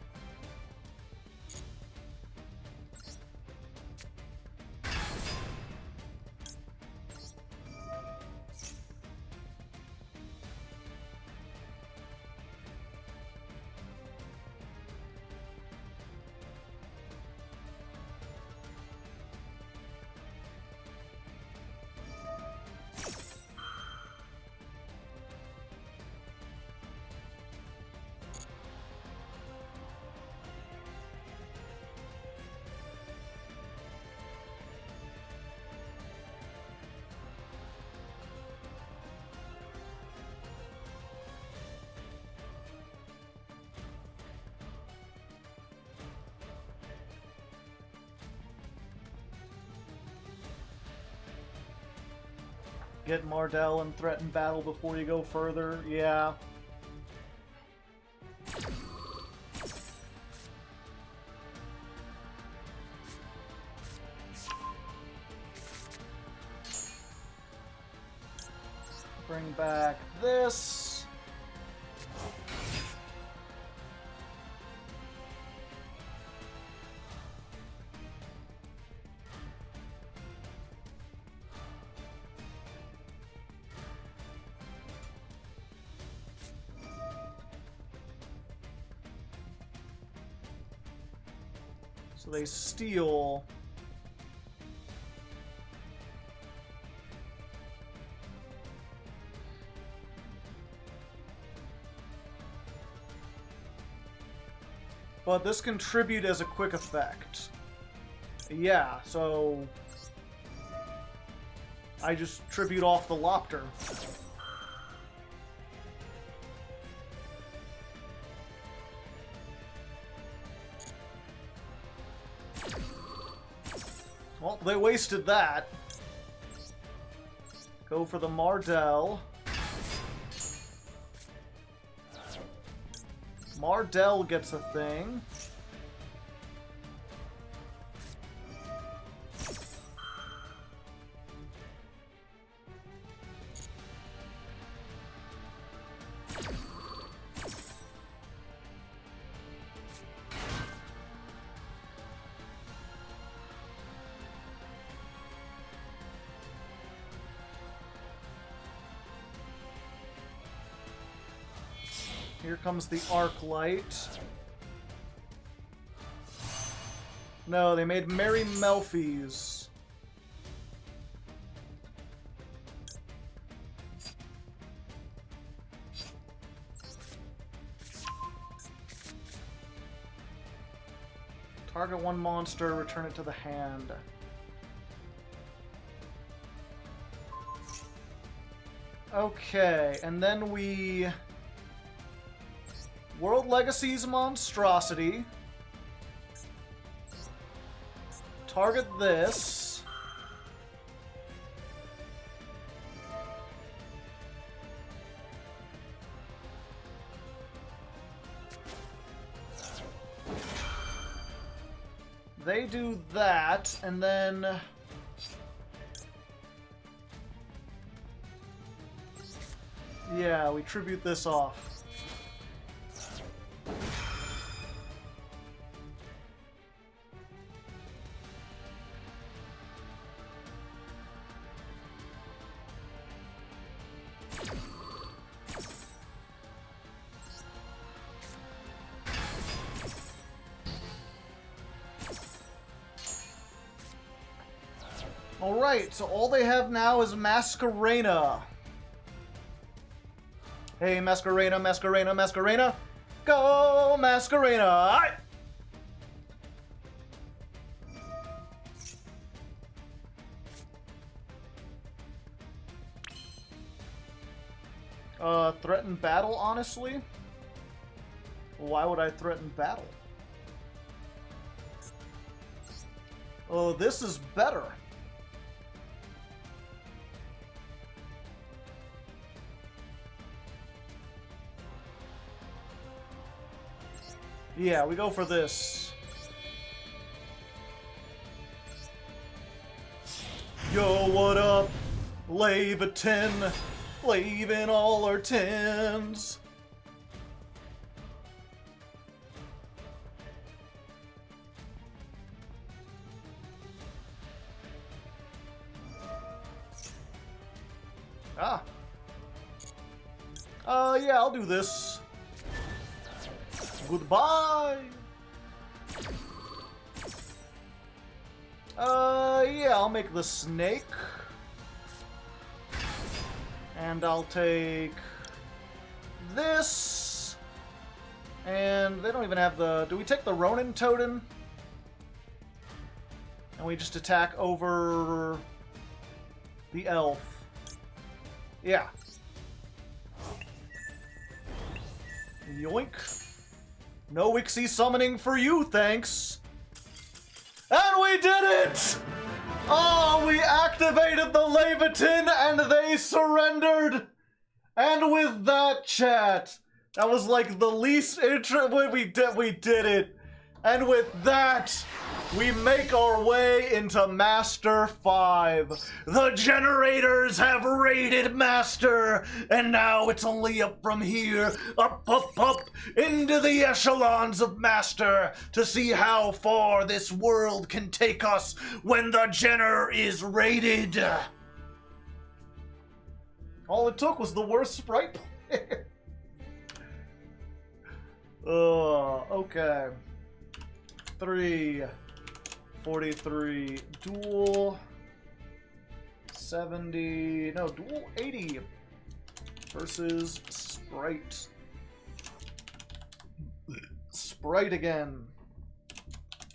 Get Mardell and threaten battle before you go further. Yeah. Bring back this. So they steal. But this can tribute as a quick effect. Yeah, so I just tribute off the Lopter. Well, they wasted that. Go for the Mardell. Mardell gets a thing. Here comes the arc light. No, they made Merry Melfies. Target one monster, return it to the hand. Okay, and then we... World Legacy's Monstrosity. Target this. They do that, and then... Yeah, we tribute this off. Alright, so all they have now is Masquerena. Hey, Masquerena, Masquerena, Masquerena! Go, Masquerena! Threaten battle, honestly? Why would I threaten battle? Oh, this is better. Yeah, we go for this. Yo, what up? Lave a 10. Laving all our 10s. Ah. Yeah, I'll do this. Goodbye! Yeah, I'll make the snake. And I'll take this. And they don't even have the... Do we take the Ronin Totem? And we just attack over the elf. Yeah. Yoink. No Wixie summoning for you, thanks. And we did it! Oh, we activated the Leviathan and they surrendered! And with that, chat, that was like the least we did it. And with that, we make our way into Master 5. The Generators have raided Master, and now it's only up from here, up, into the echelons of Master to see how far this world can take us when the Jenner is raided. All it took was the worst sprite player. Okay. 343 duel 70 no duel 80 versus sprite again.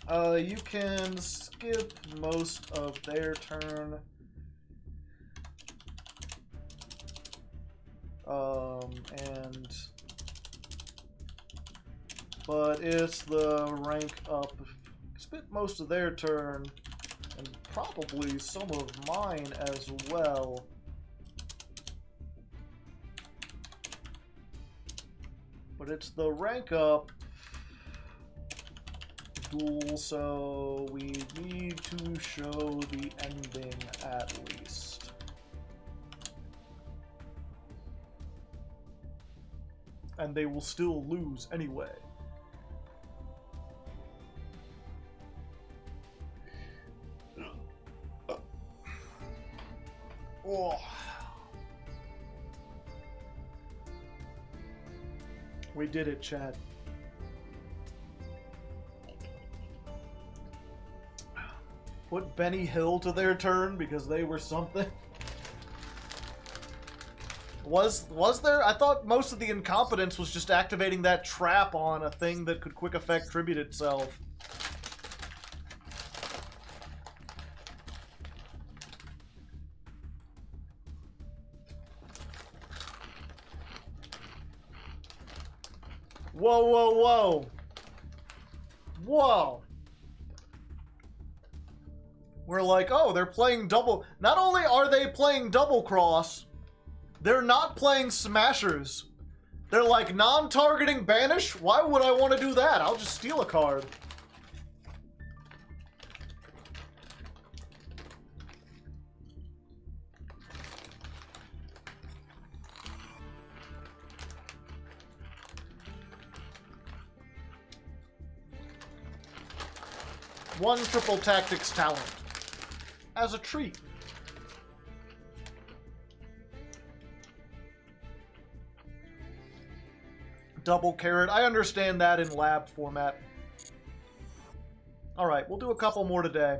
You can skip most of their turn, but it's the rank up. Spit most of their turn, and probably some of mine as well. But it's the rank up duel, so we need to show the ending at least. And they will still lose anyway. Oh. We did it, chat. Put Benny Hill to their turn because they were something. Was there? I thought most of the incompetence was just activating that trap on a thing that could quick effect tribute itself. Whoa, whoa, whoa. Whoa. We're like, oh, they're playing double. Not only are they playing double cross, they're not playing smashers. They're like non-targeting banish. Why would I want to do that? I'll just steal a card. One triple tactics talent as a treat. Double carrot. I understand that in lab format. Alright, we'll do a couple more today.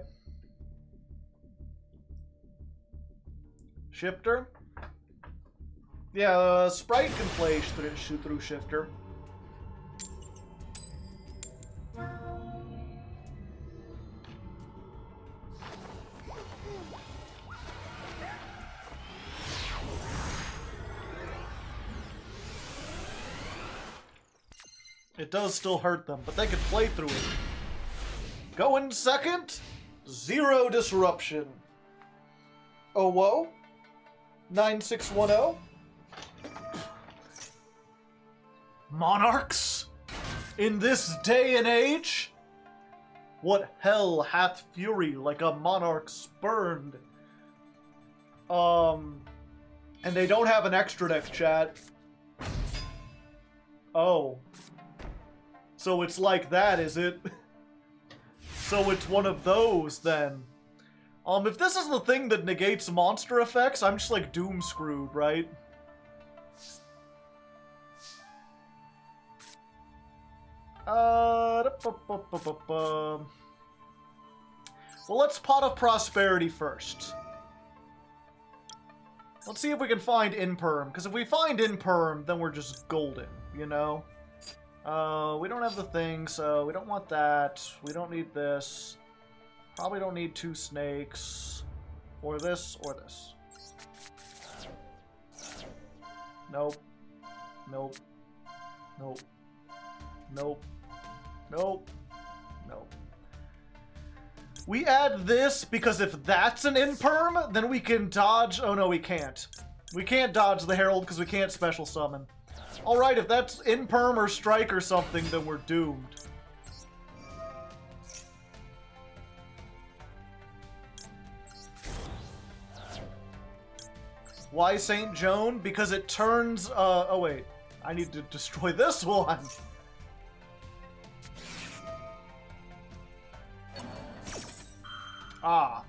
Shifter. Yeah, Sprite can play through Shifter. It does still hurt them, but they can play through it. Going second, 0 disruption. Oh, whoa. 9610. Monarchs? In this day and age? What hell hath fury like a monarch spurned? And they don't have an extra deck, chat. Oh. So it's like that, is it? So it's one of those, then. If this is the thing that negates monster effects, I'm just, like, doom screwed, right? Well, let's Pot of Prosperity first. Let's see if we can find Imperm, because if we find Imperm, then we're just golden, you know? We don't have the thing, so we don't want that. We don't need this. Probably don't need 2 snakes. Or this, or this. Nope. Nope. Nope. Nope. Nope. Nope. We add this because if that's an imperm, then we can dodge... Oh no, we can't. We can't dodge the Herald because we can't special summon. Alright, if that's imperm or strike or something, then we're doomed. Why St. Joan? Because it turns... oh wait. I need to destroy this one. Ah.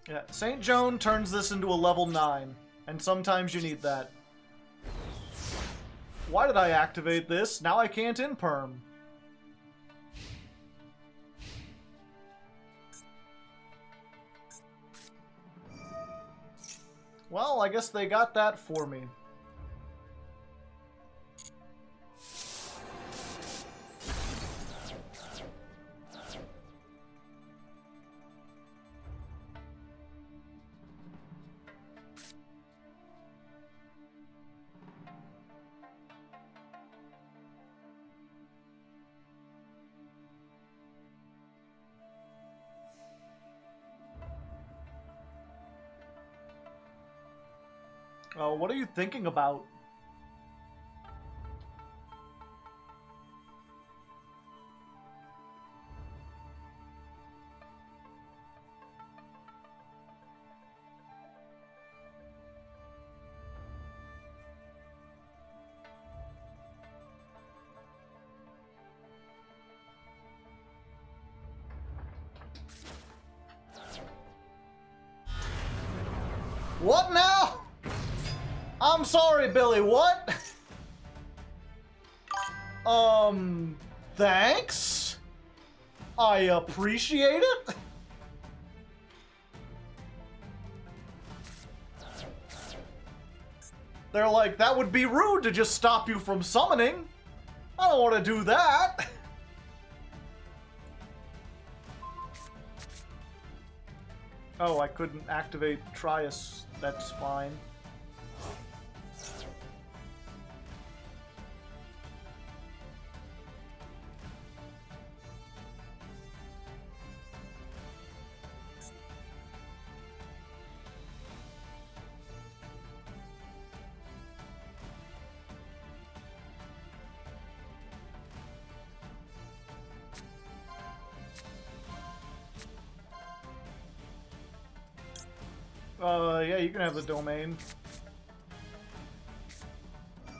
Yeah, St. Joan turns this into a level 9, and sometimes you need that. Why did I activate this? Now I can't imperm. Well, I guess they got that for me. Oh, what are you thinking about? What now? I'm sorry, Billy, what? Thanks? I appreciate it? They're like, that would be rude to just stop you from summoning. I don't want to do that. Oh, I couldn't activate Trias. That's fine. Yeah, you can have the domain. You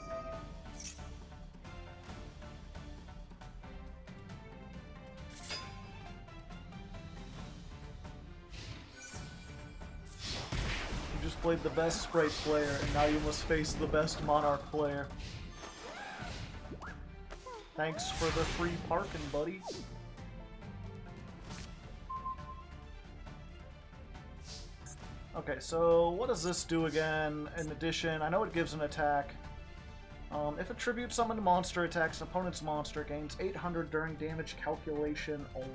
just played the best Sprite player, and now you must face the best Monarch player. Thanks for the free parking, buddy. Okay, so what does this do again? In addition, I know it gives an attack. If a tribute summoned monster attacks an opponent's monster, gains 800 during damage calculation only.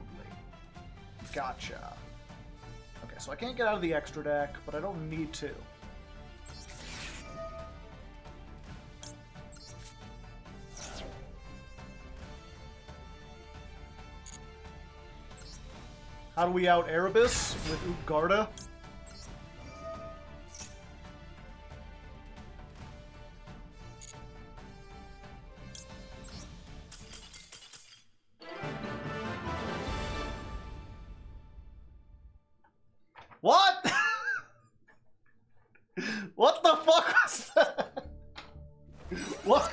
Gotcha. Okay, so I can't get out of the extra deck, but I don't need to. How do we out Erebus with Utgarda? What? What the fuck was that? What?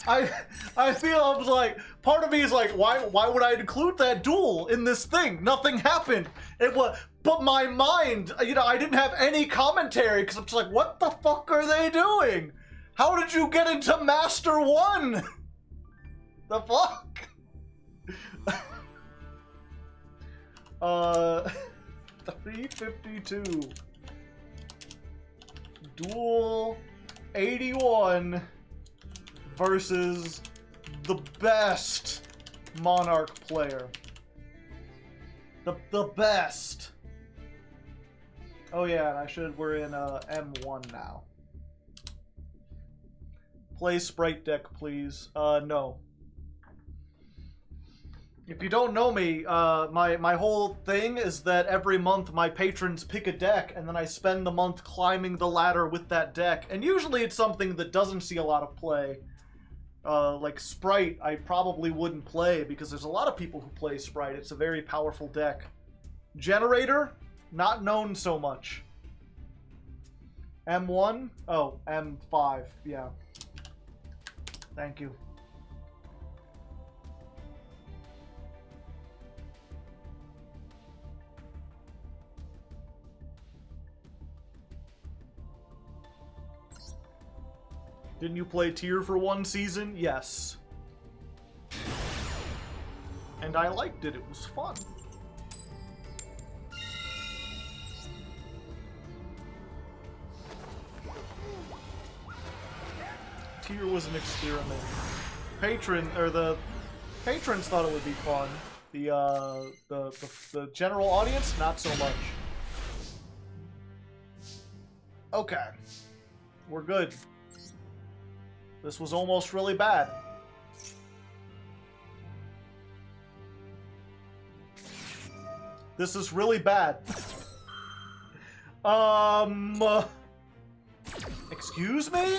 I feel I was like, part of me is like, why would I include that duel in this thing? Nothing happened. It was, but my mind, you know, I didn't have any commentary because I'm just like, what the fuck are they doing? How did you get into Master 1? The fuck? 352. Duel 81 versus the best Monarch player. The best. Oh yeah, and we're in M1 now. Play Sprite deck, please. No. If you don't know me, my whole thing is that every month my patrons pick a deck, and then I spend the month climbing the ladder with that deck. And usually it's something that doesn't see a lot of play. Like Sprite, I probably wouldn't play, because there's a lot of people who play Sprite. It's a very powerful deck. Generaider, not known so much. M1? Oh, M5, yeah. Thank you. Didn't you play Tier for one season? Yes. And I liked it. It was fun. Tier was an experiment. The patrons thought it would be fun. The general audience, not so much. Okay. We're good. This was almost really bad. This is really bad. Excuse me?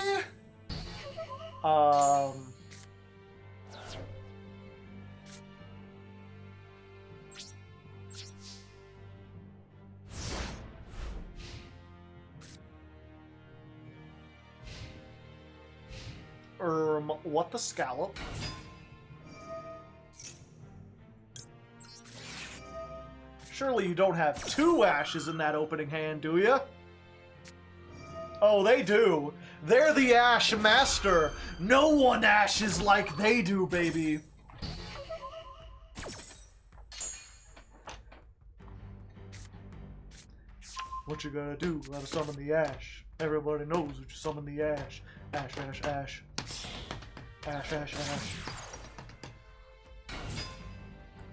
What the scallop? Surely you don't have two ashes in that opening hand, do you? Oh, they do. They're the Ash Master. No one ashes like they do, baby. What you gonna do? Gotta summon the Ash. Everybody knows what you summon the Ash. Ash, Ash, Ash. Ash, Ash, Ash.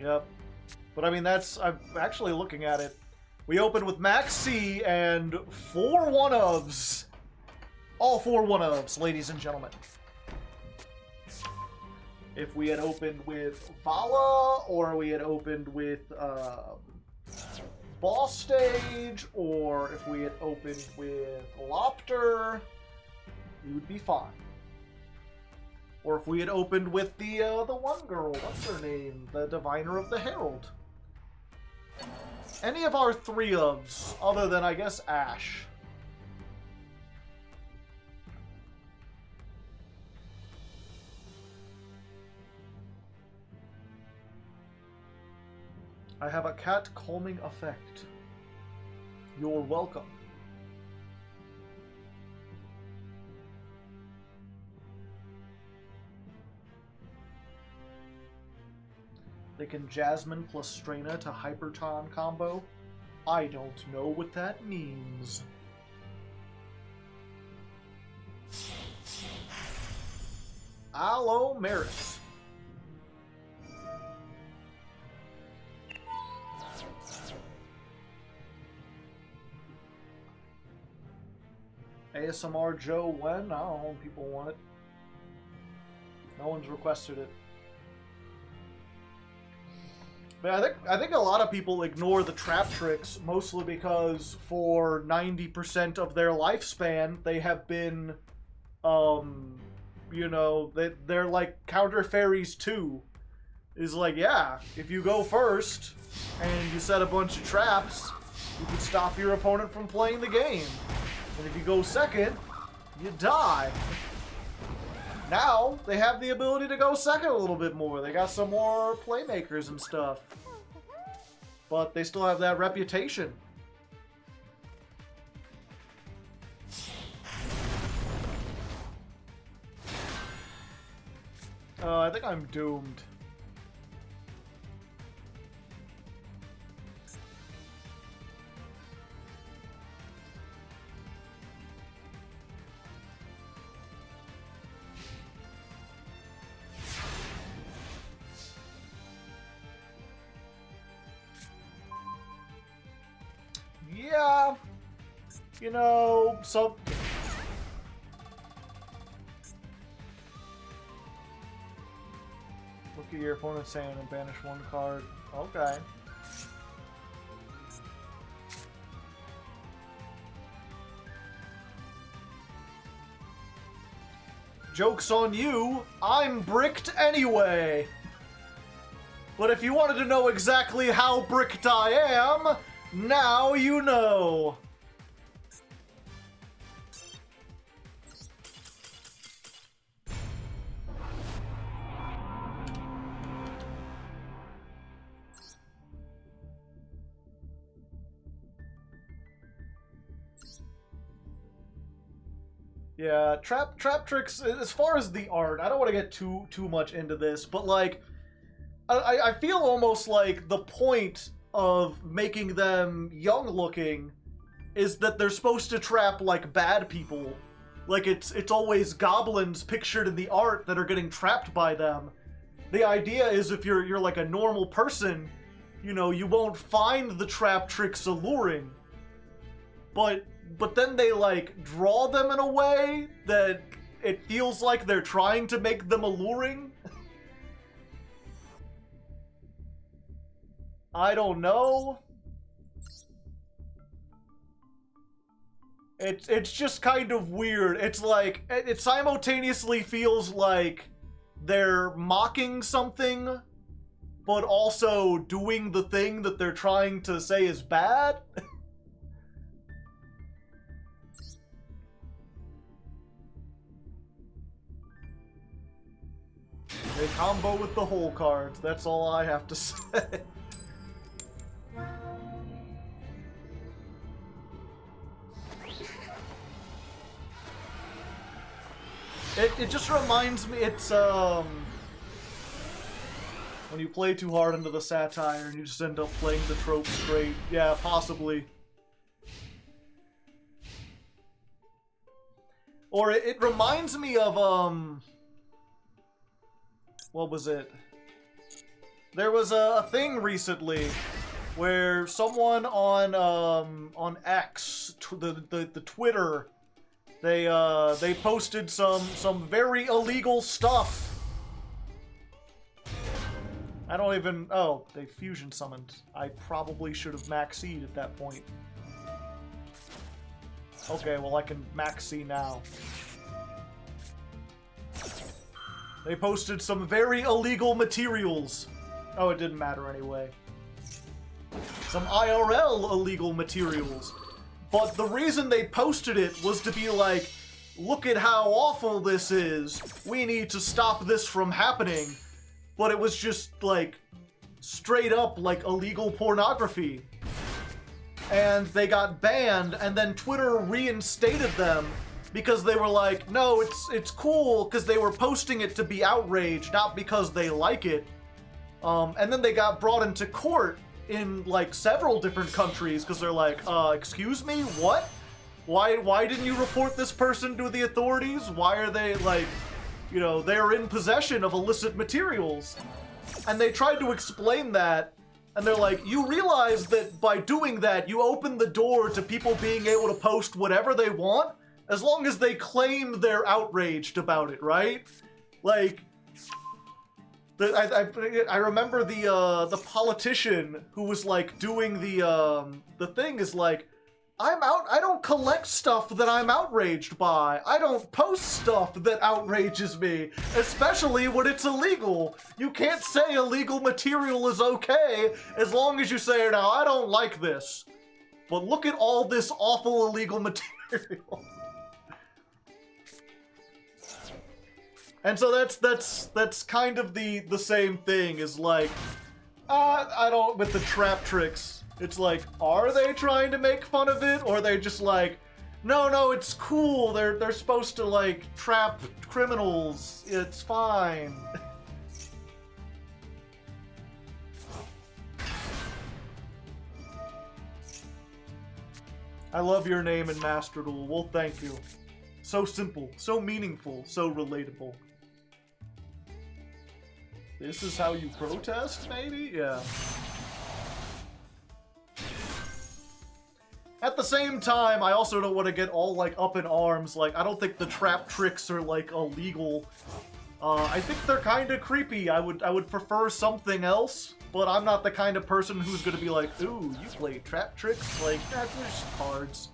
Yep. But I mean, I'm actually looking at it. We opened with Max C and 4 1-ofs. All 4 1-ofs, ladies and gentlemen. If we had opened with Vala, or we had opened with Boss Stage, or if we had opened with Lopter, we would be fine. Or if we had opened with the one girl, what's her name? The Diviner of the Herald. Any of our 3-ofs, other than, I guess, Ash. I have a cat calming effect. You're welcome. They can Jasmine plus Straina to Hyperton combo. I don't know what that means. Aloe Maris. ASMR Joe when? I don't know when people want it. No one's requested it. But I think a lot of people ignore the trap tricks, mostly because for 90% of their lifespan, they have been, you know, they're like counter fairies too. Is like, yeah, if you go first and you set a bunch of traps, you can stop your opponent from playing the game. And if you go second, you die. Now, they have the ability to go second a little bit more. They got some more playmakers and stuff. But they still have that reputation. I think I'm doomed. Yeah. You know, some... Look at your opponent's hand and banish one card. Okay. Joke's on you, I'm bricked anyway! But if you wanted to know exactly how bricked I am, now you know! Yeah, trap tricks, as far as the art, I don't want to get too much into this, but like, I feel almost like the point of making them young looking is that they're supposed to trap like bad people. Like it's always goblins pictured in the art that are getting trapped by them. The idea is if you're like a normal person, you know, you won't find the trap tricks alluring. But then they, like, draw them in a way that it feels like they're trying to make them alluring. I don't know. It's just kind of weird. It's like, it simultaneously feels like they're mocking something, but also doing the thing that they're trying to say is bad. They combo with the hole cards, that's all I have to say. It just reminds me, it's, when you play too hard into the satire and you just end up playing the trope straight. Yeah, possibly. Or it reminds me of, what was it? There was a thing recently where someone on X, the Twitter, they posted some very illegal stuff. I don't even... Oh, they fusion summoned. I probably should have max C'd at that point. Okay, well I can max C now. They posted some very illegal materials. Oh, it didn't matter anyway. Some IRL illegal materials. But the reason they posted it was to be like, look at how awful this is. We need to stop this from happening. But it was just like, straight up like illegal pornography. And they got banned, and then Twitter reinstated them because they were like, no, it's cool, because they were posting it to be outraged, not because they like it. And then they got brought into court in like several different countries because they're like, excuse me, what? Why didn't you report this person to the authorities? Why are they like, you know, they're in possession of illicit materials? And they tried to explain that, and they're like, you realize that by doing that, you open the door to people being able to post whatever they want, as long as they claim they're outraged about it, right? Like, I remember the politician who was like doing the thing is like, I don't collect stuff that I'm outraged by. I don't post stuff that outrages me, especially when it's illegal. You can't say illegal material is okay as long as you say, now I don't like this. But look at all this awful illegal material. And so that's kind of the same thing is like, I don't, with the trap tricks. It's like, are they trying to make fun of it? Or are they just like, no, it's cool. They're supposed to like trap criminals. It's fine. I love your name in Master Duel. Well, thank you. So simple, so meaningful, so relatable. This is how you protest, maybe? Yeah. At the same time, I also don't want to get all, like, up in arms. Like, I don't think the trap tricks are, like, illegal. I think they're kind of creepy. I would prefer something else, but I'm not the kind of person who's going to be like, ooh, you play trap tricks? Like, that's just cards.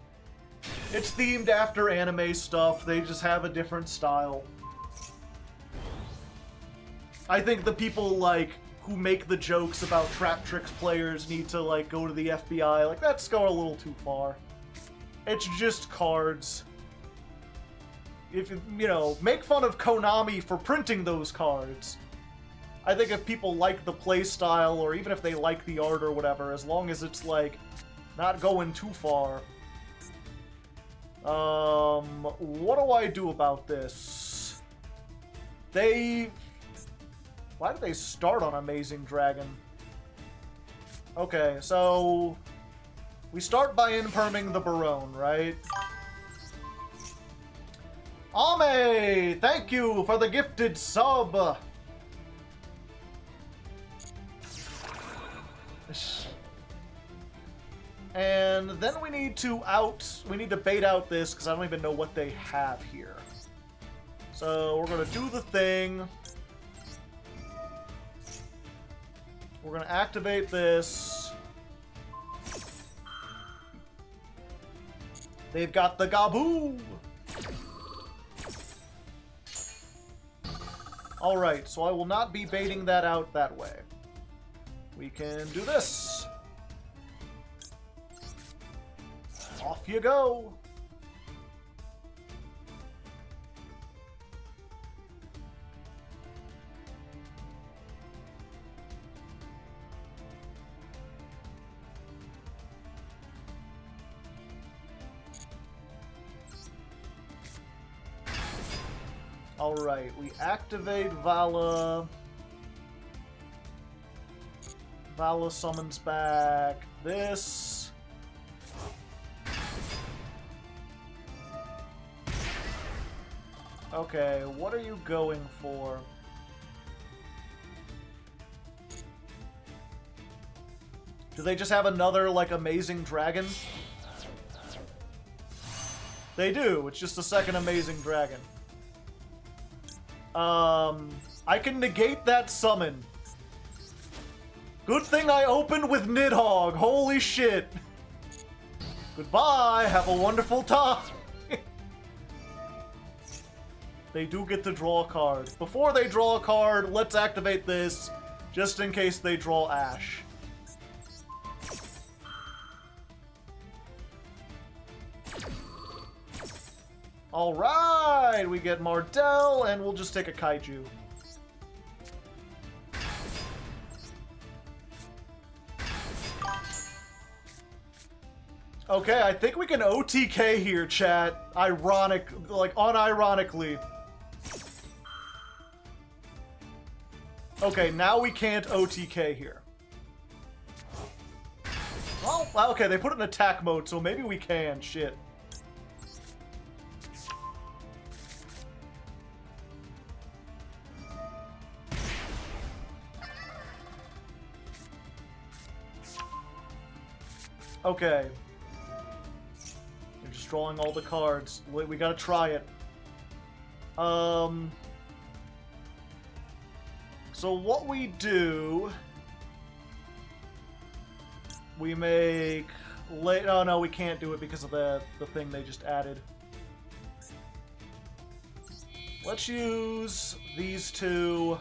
It's themed after anime stuff. They just have a different style. I think the people, like, who make the jokes about trap tricks players need to, like, go to the FBI. Like, that's going a little too far. It's just cards. If, you know, make fun of Konami for printing those cards. I think if people like the play style, or even if they like the art or whatever, as long as it's, like, not going too far. What do I do about this? Why did they start on Amazing Dragon? Okay, so we start by imperming the Barone, right? Ame! Thank you for the gifted sub! And then we need to bait out this, because I don't even know what they have here. So we're gonna do the thing. We're gonna activate this. They've got the Gaboo! Alright, so I will not be baiting that out that way. We can do this. Off you go! Alright, we activate Vala. Vala summons back this. Okay, what are you going for? Do they just have another, like, Amazing Dragon? They do, it's just a second Amazing Dragon. I can negate that summon. Good thing I opened with Nidhogg. Holy shit. Goodbye. Have a wonderful time. They do get to draw a card. Before they draw a card, let's activate this, just in case they draw Ash. Alright, we get Mardell, and we'll just take a Kaiju. Okay, I think we can OTK here, chat. Unironically. Okay, now we can't OTK here. Well, okay, they put it in attack mode, so maybe we can. Shit. Okay. You're just drawing all the cards. We gotta try it. So what we do... We make... Oh no, we can't do it because of the thing they just added. Let's use these two.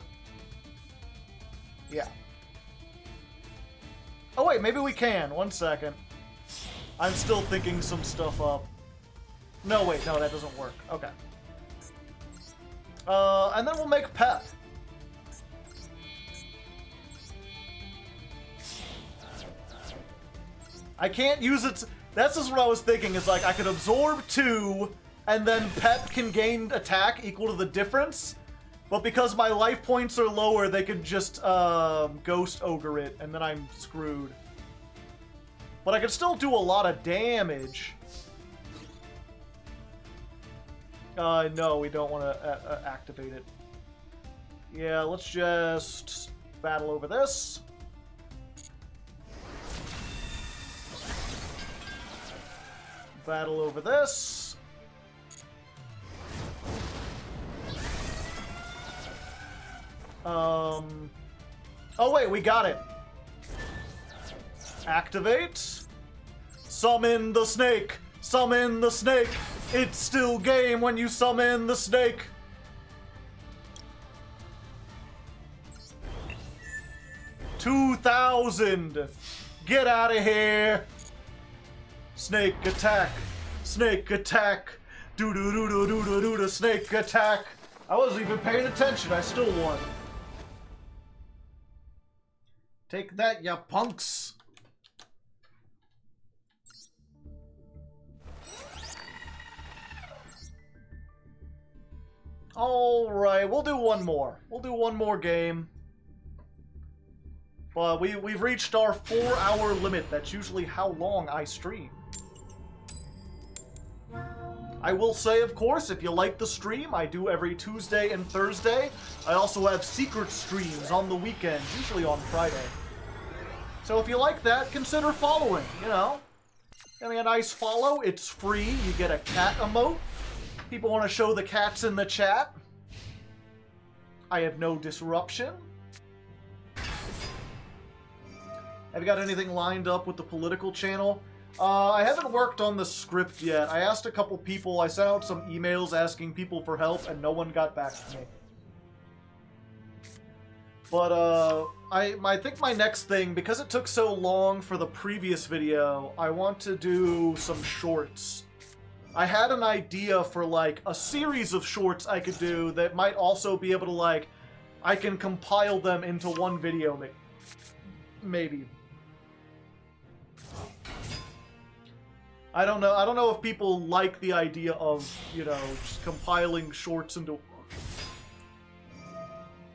Yeah. Oh wait, maybe we can. One second. I'm still thinking some stuff up. No, wait, no, that doesn't work. Okay. And then we'll make Pep. I can't use it. That's just what I was thinking, is like I could absorb 2, and then Pep can gain attack equal to the difference. But because my life points are lower, they could just Ghost Ogre it, and then I'm screwed. But I can still do a lot of damage. No, we don't want to activate it. Yeah, let's just battle over this. battle over this. Oh wait, we got it. Activate. Summon the snake. Summon the snake. It's still game when you summon the snake. $2,000. Get out of here. Snake attack. Snake attack. Do-do-do-do-do-do-do. Snake attack. I wasn't even paying attention. I still won. Take that, ya punks. Alright, we'll do one more. We'll do one more game. But we've reached our 4-hour limit. That's usually how long I stream. I will say, of course, if you like the stream, I do every Tuesday and Thursday. I also have secret streams on the weekends, usually on Friday. So if you like that, consider following, you know. Give me a nice follow. It's free. You get a cat emote. People want to show the cats in the chat. I have no disruption. Have you got anything lined up with the political channel? I haven't worked on the script yet. I asked a couple people. I sent out some emails asking people for help, and no one got back to me. But I think my next thing, because it took so long for the previous video, I want to do some shorts. I had an idea for, like, a series of shorts I could do that might also be able to, like, I can compile them into one video, maybe. I don't know. I don't know if people like the idea of, you know, just compiling shorts into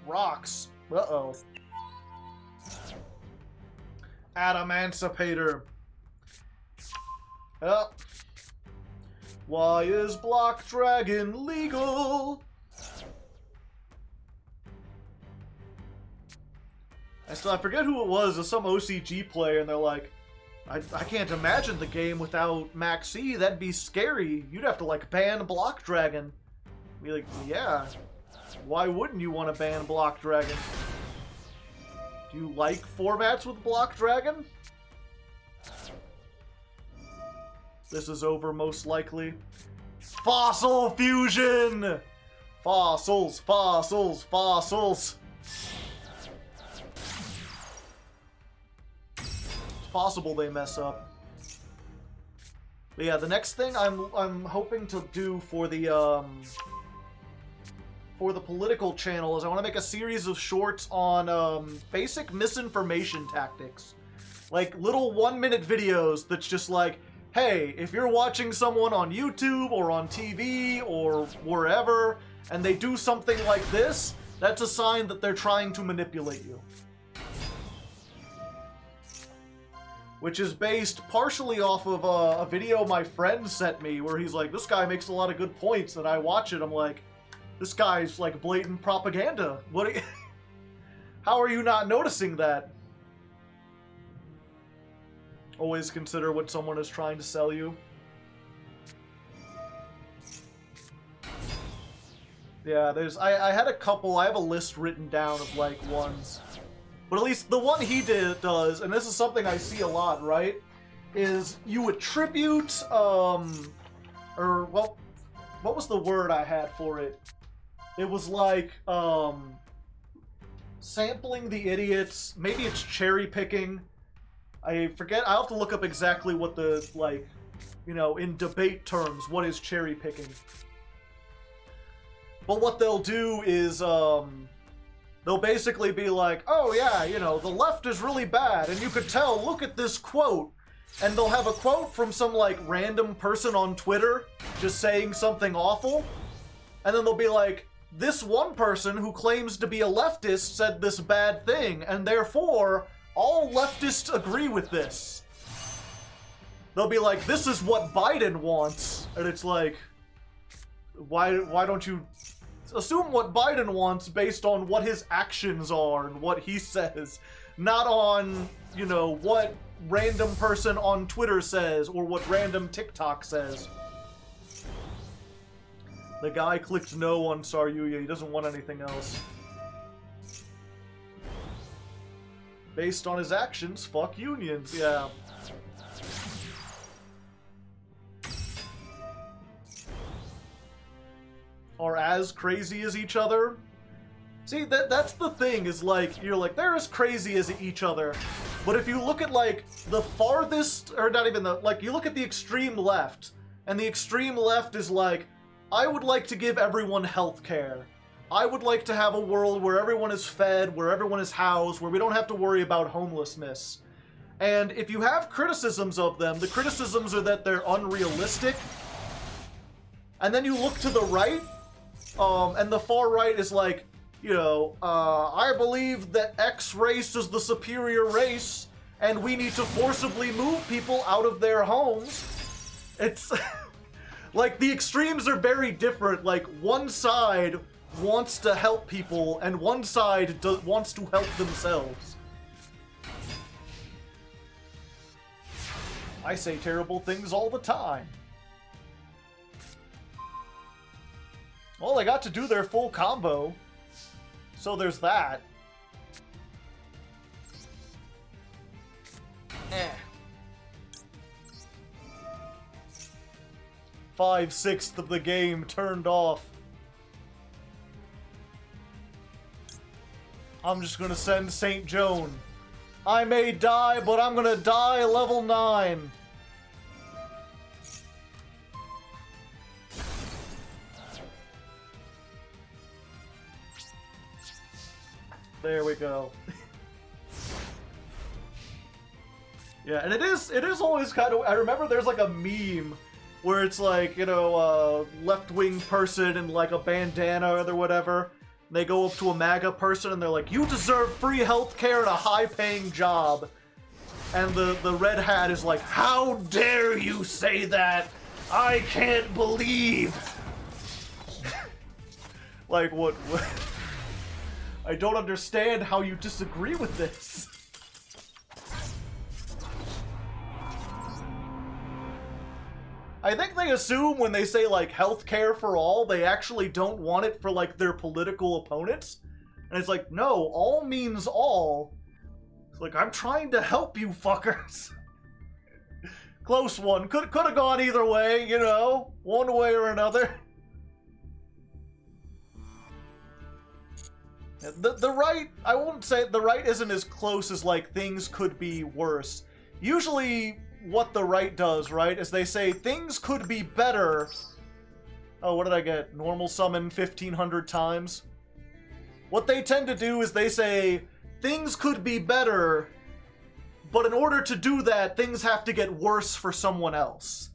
rocks. Uh-oh. Adamancipator. Yep. Why is Block Dragon legal? I forget who it was. It was some OCG player, and they're like, I can't imagine the game without Max E. That'd be scary. You'd have to, like, ban Block Dragon. Be like, yeah. Why wouldn't you want to ban Block Dragon? Do you like formats with Block Dragon? This is over, most likely. Fossil fusion! Fossils, fossils, fossils. Possible they mess up. But yeah, the next thing I'm hoping to do for the political channel is I want to make a series of shorts on basic misinformation tactics. Like little 1-minute videos that's just like, hey, if you're watching someone on YouTube or on TV or wherever and they do something like this, that's a sign that they're trying to manipulate you. Which is based partially off of a video my friend sent me where he's like, this guy makes a lot of good points, and I watch it, I'm like, this guy's like blatant propaganda. What? How are you not noticing that? Always consider what someone is trying to sell you. Yeah, I had a couple, I have a list written down of like ones. But at least the one he does, and this is something I see a lot, right? Is you attribute, or, well, what was the word I had for it? It was like, sampling the idiots. Maybe it's cherry picking. I forget. I'll have to look up exactly what the, like, you know, in debate terms, what is cherry picking. But what they'll do is, they'll basically be like, oh yeah, you know, the left is really bad, and you could tell, look at this quote. And they'll have a quote from some, like, random person on Twitter just saying something awful. And then they'll be like, this one person who claims to be a leftist said this bad thing, and therefore, all leftists agree with this. They'll be like, this is what Biden wants. And it's like, why don't you assume what Biden wants based on what his actions are and what he says, not on, you know, what random person on Twitter says or what random TikTok says. The guy clicked no on Saryuya. He doesn't want anything else. Based on his actions, fuck unions, yeah. Are as crazy as each other. See, that's the thing, is like, you're like, they're as crazy as each other. But if you look at, like, the farthest, or not even the, like, you look at the extreme left, and the extreme left is like, I would like to give everyone health care. I would like to have a world where everyone is fed, where everyone is housed, where we don't have to worry about homelessness. And if you have criticisms of them, the criticisms are that they're unrealistic. And then you look to the right, and the far right is like, you know, I believe that X race is the superior race, and we need to forcibly move people out of their homes. It's like the extremes are very different. Like one side wants to help people, and one side wants to help themselves. I say terrible things all the time. Well, they got to do their full combo, so there's that. 5/6 of the game turned off. I'm just gonna send St. Joan. I may die, but I'm gonna die level 9. There we go. Yeah, and it is always kind of, I remember there's like a meme where it's like, you know, a left-wing person in like a bandana or whatever. They go up to a MAGA person and they're like, you deserve free healthcare and a high-paying job. And the red hat is like, how dare you say that? I can't believe. Like, what? I don't understand how you disagree with this. I think they assume when they say, like, healthcare for all, they actually don't want it for, like, their political opponents. And it's like, no, all means all. It's like, I'm trying to help you fuckers. Close one. Could have gone either way, you know, one way or another. The right, I won't say the right isn't as close as, like, things could be worse. Usually what the right does, right, is they say things could be better. Oh, what did I get? Normal summon 1,500 times? What they tend to do is they say things could be better, but in order to do that, things have to get worse for someone else.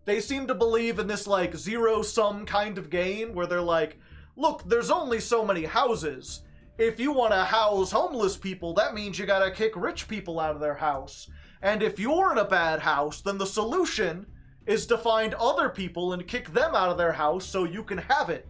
They seem to believe in this, like, zero-sum kind of game where they're like, look, there's only so many houses. If you want to house homeless people, that means you gotta kick rich people out of their house. And if you're in a bad house, then the solution is to find other people and kick them out of their house so you can have it.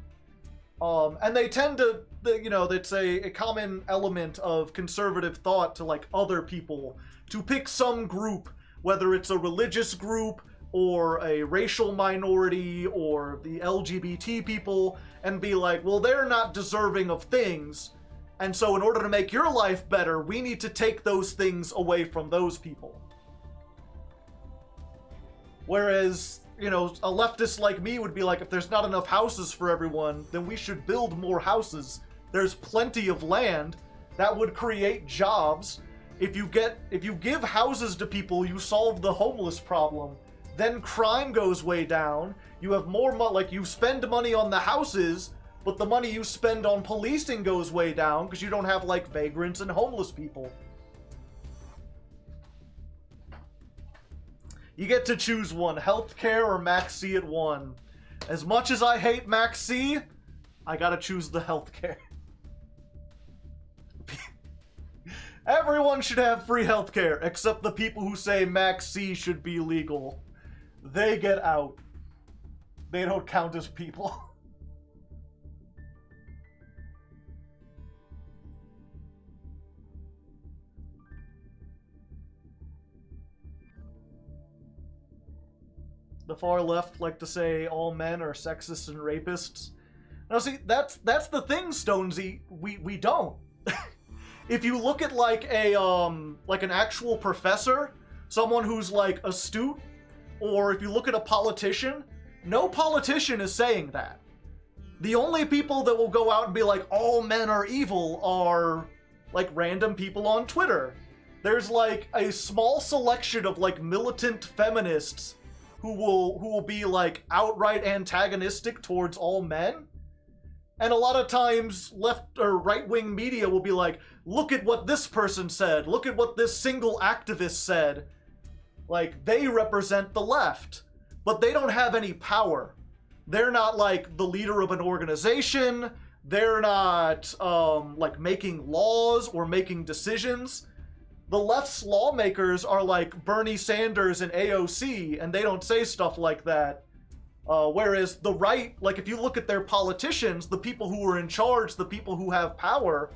And they tend to, you know, it's a common element of conservative thought to, like, other people, to pick some group, whether it's a religious group or a racial minority or the LGBT people, and be like, well, they're not deserving of things, and so in order to make your life better, we need to take those things away from those people. Whereas, you know, a leftist like me would be like, if there's not enough houses for everyone, then we should build more houses. There's plenty of land. That would create jobs. If you give houses to people, you solve the homeless problem. Then crime goes way down. You have more money, like, you spend money on the houses, but the money you spend on policing goes way down because you don't have, like, vagrants and homeless people. You get to choose one, healthcare or Max C at 1. As much as I hate Max C, I gotta choose the healthcare. Everyone should have free healthcare, except the people who say Max C should be legal. They get out. They don't count as people. The far left like to say all men are sexist and rapists. Now see, that's the thing, Stonesy. We don't. If you look at like an actual professor, someone who's like astute, or if you look at a politician, no politician is saying that. The only people that will go out and be like, all men are evil, are like random people on Twitter. There's like a small selection of like militant feminists who will be like outright antagonistic towards all men. And a lot of times left or right-wing media will be like, look at what this person said, look at what this single activist said. Like, they represent the left, but they don't have any power. They're not like the leader of an organization. They're not like making laws or making decisions. The left's lawmakers are like Bernie Sanders and AOC, and they don't say stuff like that. Whereas the right, like if you look at their politicians, the people who are in charge, the people who have power,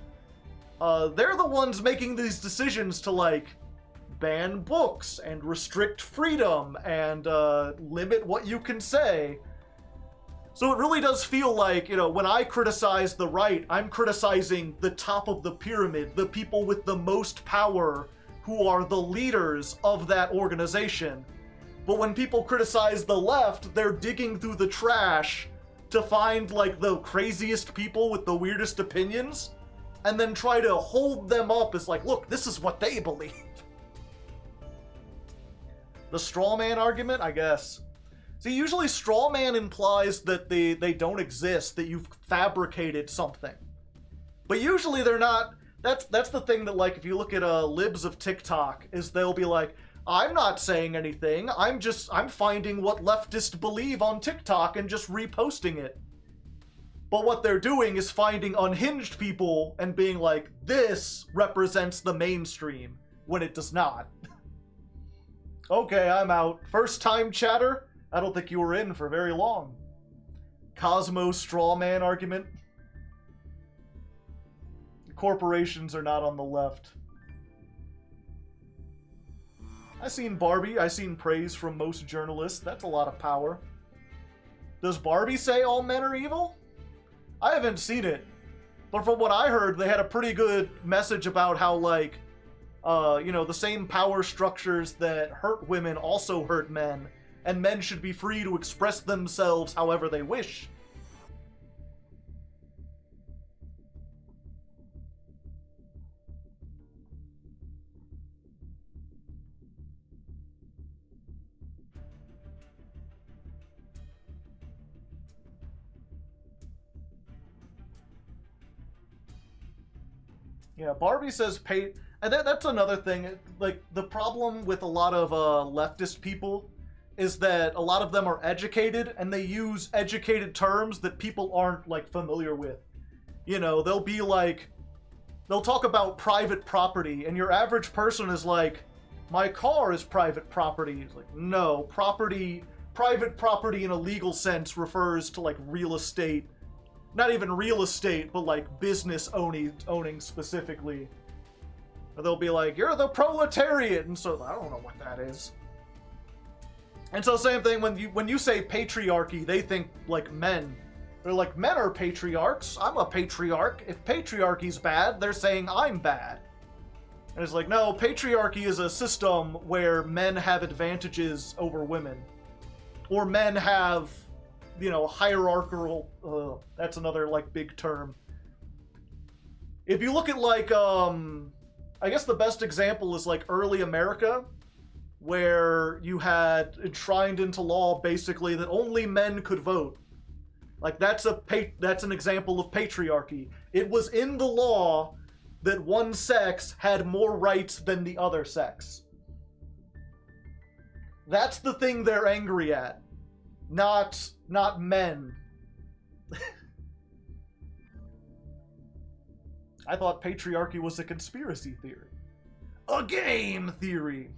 they're the ones making these decisions to like ban books and restrict freedom and limit what you can say. So it really does feel like, you know, when I criticize the right, I'm criticizing the top of the pyramid, the people with the most power who are the leaders of that organization. But when people criticize the left, they're digging through the trash to find like the craziest people with the weirdest opinions and then try to hold them up as like, look, this is what they believe. The straw man argument, I guess. See, usually straw man implies that they don't exist, that you've fabricated something. But usually they're not. That's the thing that, like, if you look at libs of TikTok, is they'll be like, I'm not saying anything, I'm finding what leftists believe on TikTok and just reposting it. But what they're doing is finding unhinged people and being like, this represents the mainstream, when it does not. Okay, I'm out. First time chatter? I don't think you were in for very long. Cosmo straw man argument. Corporations are not on the left. I seen Barbie. I seen praise from most journalists. That's a lot of power. Does Barbie say all men are evil? I haven't seen it. But from what I heard, they had a pretty good message about how, like, you know, the same power structures that hurt women also hurt men. And men should be free to express themselves however they wish. Yeah, Barbie says pay... And that's another thing. Like, the problem with a lot of leftist people is that a lot of them are educated, and they use educated terms that people aren't, like, familiar with. You know, they'll be like, they'll talk about private property, and your average person is like, my car is private property. It's like, no, private property in a legal sense refers to, like, real estate. Not even real estate, but, like, business owning specifically. Or they'll be like, you're the proletariat, and so, I don't know what that is. And so same thing, when you say patriarchy, they think like men. They're like, men are patriarchs, I'm a patriarch. If patriarchy's bad, they're saying I'm bad. And it's like, no, patriarchy is a system where men have advantages over women. Or men have, you know, hierarchical, that's another, like, big term. If you look at, like, I guess the best example is, like, early America, where you had enshrined into law basically that only men could vote. Like, that's an example of patriarchy. It was in the law that one sex had more rights than the other sex. That's the thing they're angry at. Not men. I thought patriarchy was a conspiracy theory. A game theory.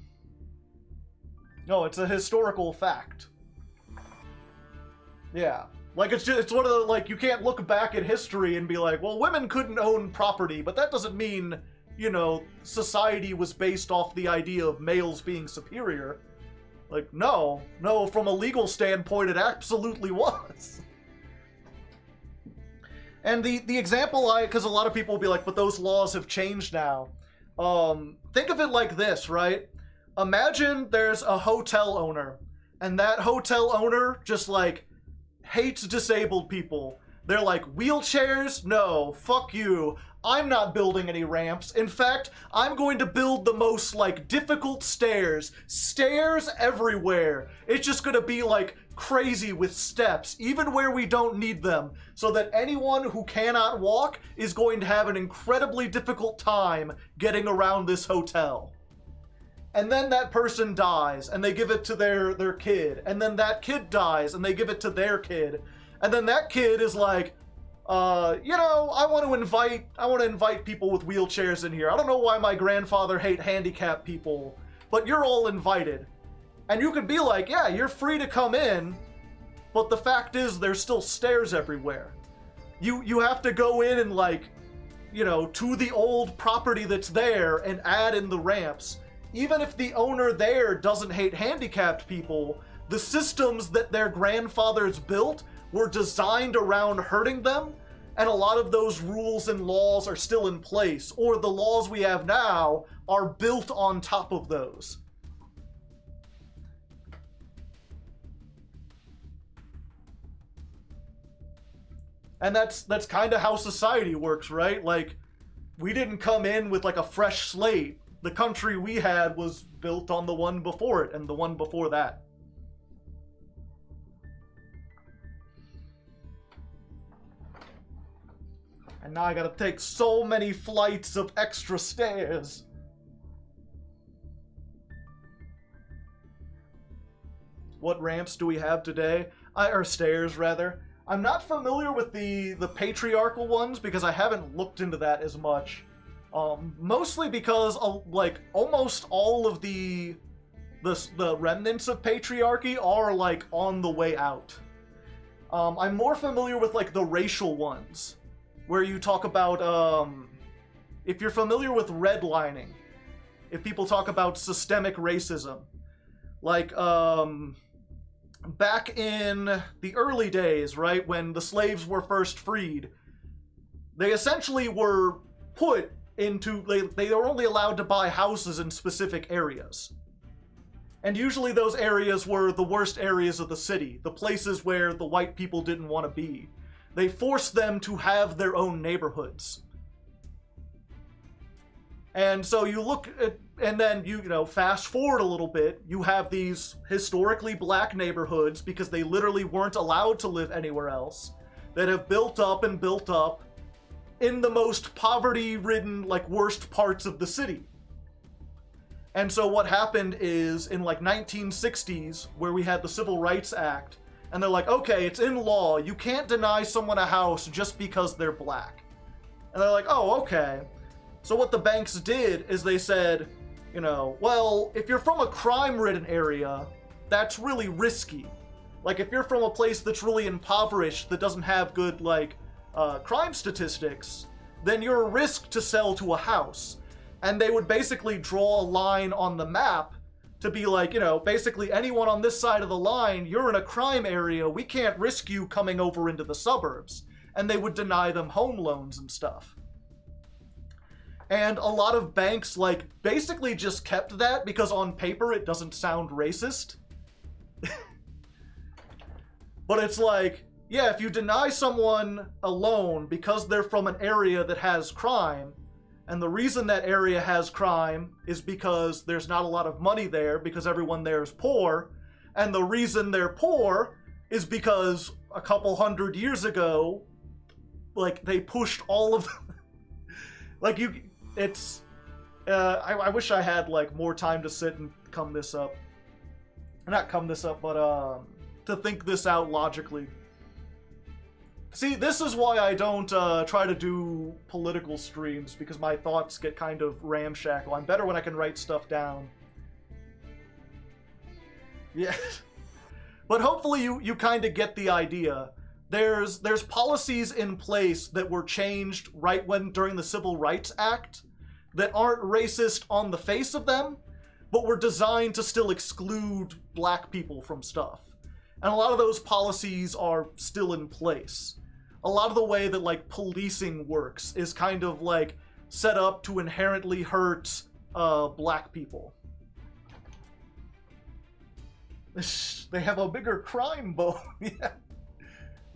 No, it's a historical fact. Yeah. Like, it's one of the, like, you can't look back at history and be like, well, women couldn't own property, but that doesn't mean, you know, society was based off the idea of males being superior. Like, no, from a legal standpoint, it absolutely was. And the example because a lot of people will be like, but those laws have changed now. Think of it like this, right? Imagine there's a hotel owner, and that hotel owner just, like, hates disabled people. They're like, wheelchairs? No, fuck you. I'm not building any ramps. In fact, I'm going to build the most, like, difficult stairs. Stairs everywhere. It's just gonna be, like, crazy with steps, even where we don't need them, so that anyone who cannot walk is going to have an incredibly difficult time getting around this hotel. And then that person dies, and they give it to their kid, and then that kid dies, and they give it to their kid. And then that kid is like, I want to invite people with wheelchairs in here. I don't know why my grandfather hates handicapped people, but you're all invited. And you could be like, yeah, you're free to come in, but the fact is there's still stairs everywhere. You have to go in and, like, to the old property that's there and add in the ramps. Even if the owner there doesn't hate handicapped people, the systems that their grandfathers built were designed around hurting them, and a lot of those rules and laws are still in place, or the laws we have now are built on top of those. And that's kind of how society works, right? Like, we didn't come in with, like, a fresh slate. The country we had was built on the one before it and the one before that. And now I gotta take so many flights of extra stairs. What ramps do we have today? Or stairs, rather. I'm not familiar with the patriarchal ones because I haven't looked into that as much. Mostly because, like, almost all of the remnants of patriarchy are, like, on the way out. I'm more familiar with, like, the racial ones, where you talk about, if you're familiar with redlining, if people talk about systemic racism, like, back in the early days, right, when the slaves were first freed, they essentially were put into, they were only allowed to buy houses in specific areas. And usually those areas were the worst areas of the city, the places where the white people didn't want to be. They forced them to have their own neighborhoods. And so you look at, and then fast forward a little bit, you have these historically black neighborhoods, because they literally weren't allowed to live anywhere else, that have built up and built up in the most poverty-ridden, like, worst parts of the city. And so what happened is, in, like, 1960s, where we had the Civil Rights Act, and they're like, okay, it's in law, you can't deny someone a house just because they're black. And they're like, oh, okay. So what the banks did is they said, well, if you're from a crime-ridden area, that's really risky. Like, if you're from a place that's really impoverished, that doesn't have good, like, crime statistics, then you're a risk to sell to a house. And they would basically draw a line on the map to be like, basically anyone on this side of the line, you're in a crime area, we can't risk you coming over into the suburbs. And they would deny them home loans and stuff. And a lot of banks, like, basically just kept that because on paper it doesn't sound racist. But it's like, yeah, if you deny someone a loan because they're from an area that has crime, and the reason that area has crime is because there's not a lot of money there because everyone there is poor, and the reason they're poor is because a couple hundred years ago, like, they pushed all of like, I wish I had, like, more time to sit and to think this out logically. See, this is why I don't try to do political streams, because my thoughts get kind of ramshackle. I'm better when I can write stuff down. Yeah. But hopefully you kind of get the idea. There's policies in place that were changed during the Civil Rights Act that aren't racist on the face of them, but were designed to still exclude black people from stuff. And a lot of those policies are still in place. A lot of the way that, like, policing works is kind of, like, set up to inherently hurt black people. They have a bigger crime bone. Yeah.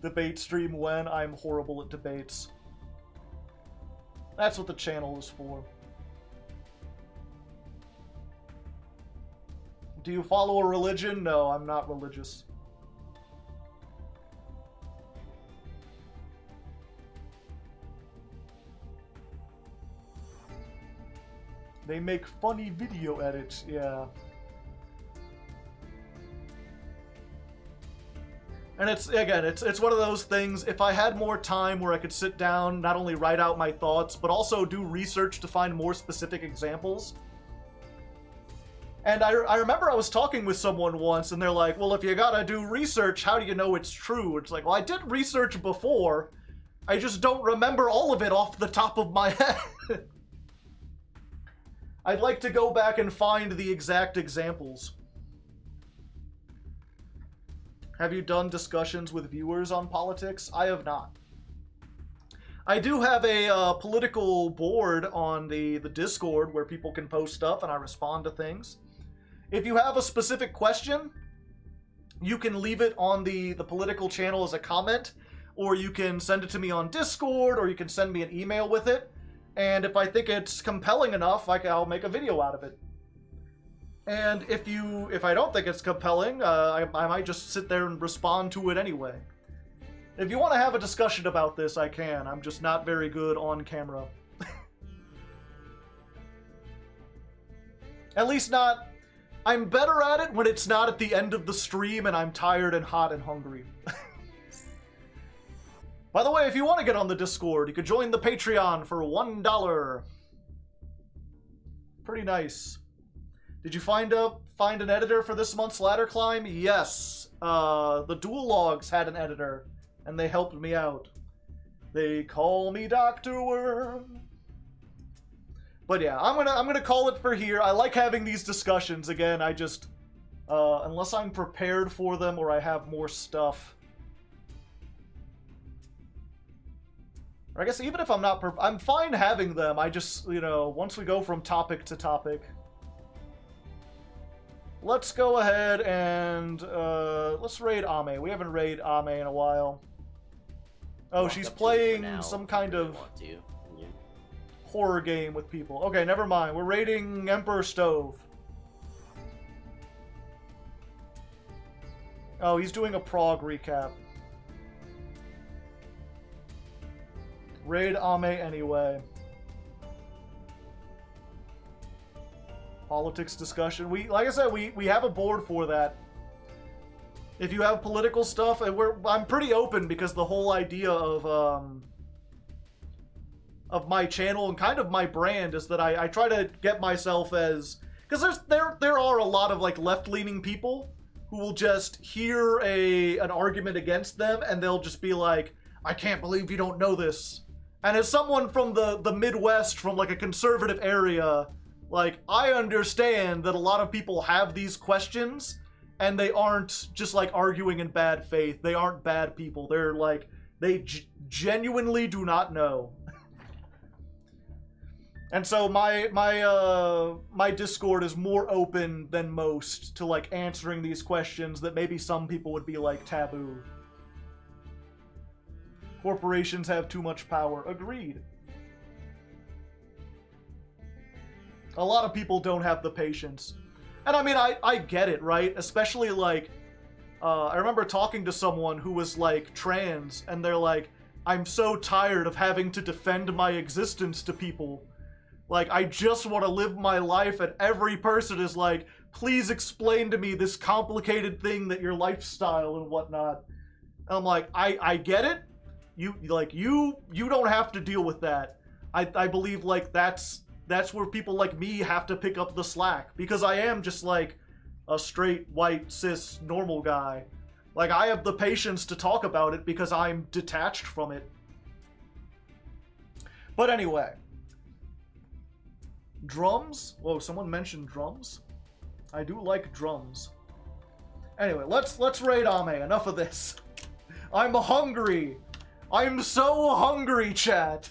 Debate stream when I'm horrible at debates. That's what the channel is for. Do you follow a religion? No, I'm not religious. They make funny video edits, yeah. And it's one of those things, if I had more time where I could sit down, not only write out my thoughts, but also do research to find more specific examples. And I remember I was talking with someone once, and they're like, well, if you gotta do research, how do you know it's true? It's like, well, I did research before, I just don't remember all of it off the top of my head. I'd like to go back and find the exact examples. Have you done discussions with viewers on politics? I have not. I do have a political board on the Discord where people can post stuff and I respond to things. If you have a specific question, you can leave it on the political channel as a comment, or you can send it to me on Discord, or you can send me an email with it. And if I think it's compelling enough, I'll make a video out of it. And if I don't think it's compelling, I might just sit there and respond to it anyway. If you want to have a discussion about this, I can. I'm just not very good on camera. At least not... I'm better at it when it's not at the end of the stream and I'm tired and hot and hungry. By the way, if you want to get on the Discord, you could join the Patreon for $1. Pretty nice. Did you find an editor for this month's ladder climb? Yes. The duel logs had an editor, and they helped me out. They call me Dr. Worm. But yeah, I'm gonna call it for here. I like having these discussions again. I just unless I'm prepared for them or I have more stuff. Or I guess even if I'm not, I'm fine having them. I just, you know, once we go from topic to topic. Let's go ahead and, let's raid Ame. We haven't raided Ame in a while. Oh, she's playing some kind of horror game with people. Okay, never mind. We're raiding Emperor Stove. Oh, he's doing a prog recap. Raid Ame anyway. Politics discussion. Like I said, we have a board for that. If you have political stuff, and I'm pretty open because the whole idea of my channel and kind of my brand is that I try to get myself as, because there are a lot of like left-leaning people who will just hear an argument against them and they'll just be like, I can't believe you don't know this. And as someone from the Midwest, from like a conservative area, like, I understand that a lot of people have these questions, and they aren't just, like, arguing in bad faith. They aren't bad people. They're, like, they genuinely do not know. And so my Discord is more open than most to, like, answering these questions that maybe some people would be, like, taboo. Corporations have too much power. Agreed. A lot of people don't have the patience. And I mean, I get it, right? Especially like, I remember talking to someone who was like trans, and they're like, I'm so tired of having to defend my existence to people. Like, I just want to live my life, and every person is like, please explain to me this complicated thing that your lifestyle and whatnot. And I'm like, I get it. You don't have to deal with that. I believe like that's where people like me have to pick up the slack, because I am just like a straight, white, cis, normal guy. Like, I have the patience to talk about it because I'm detached from it. But anyway. Drums? Whoa, someone mentioned drums? I do like drums. Anyway, let's raid Ame. Enough of this. I'm hungry. I'm so hungry, chat.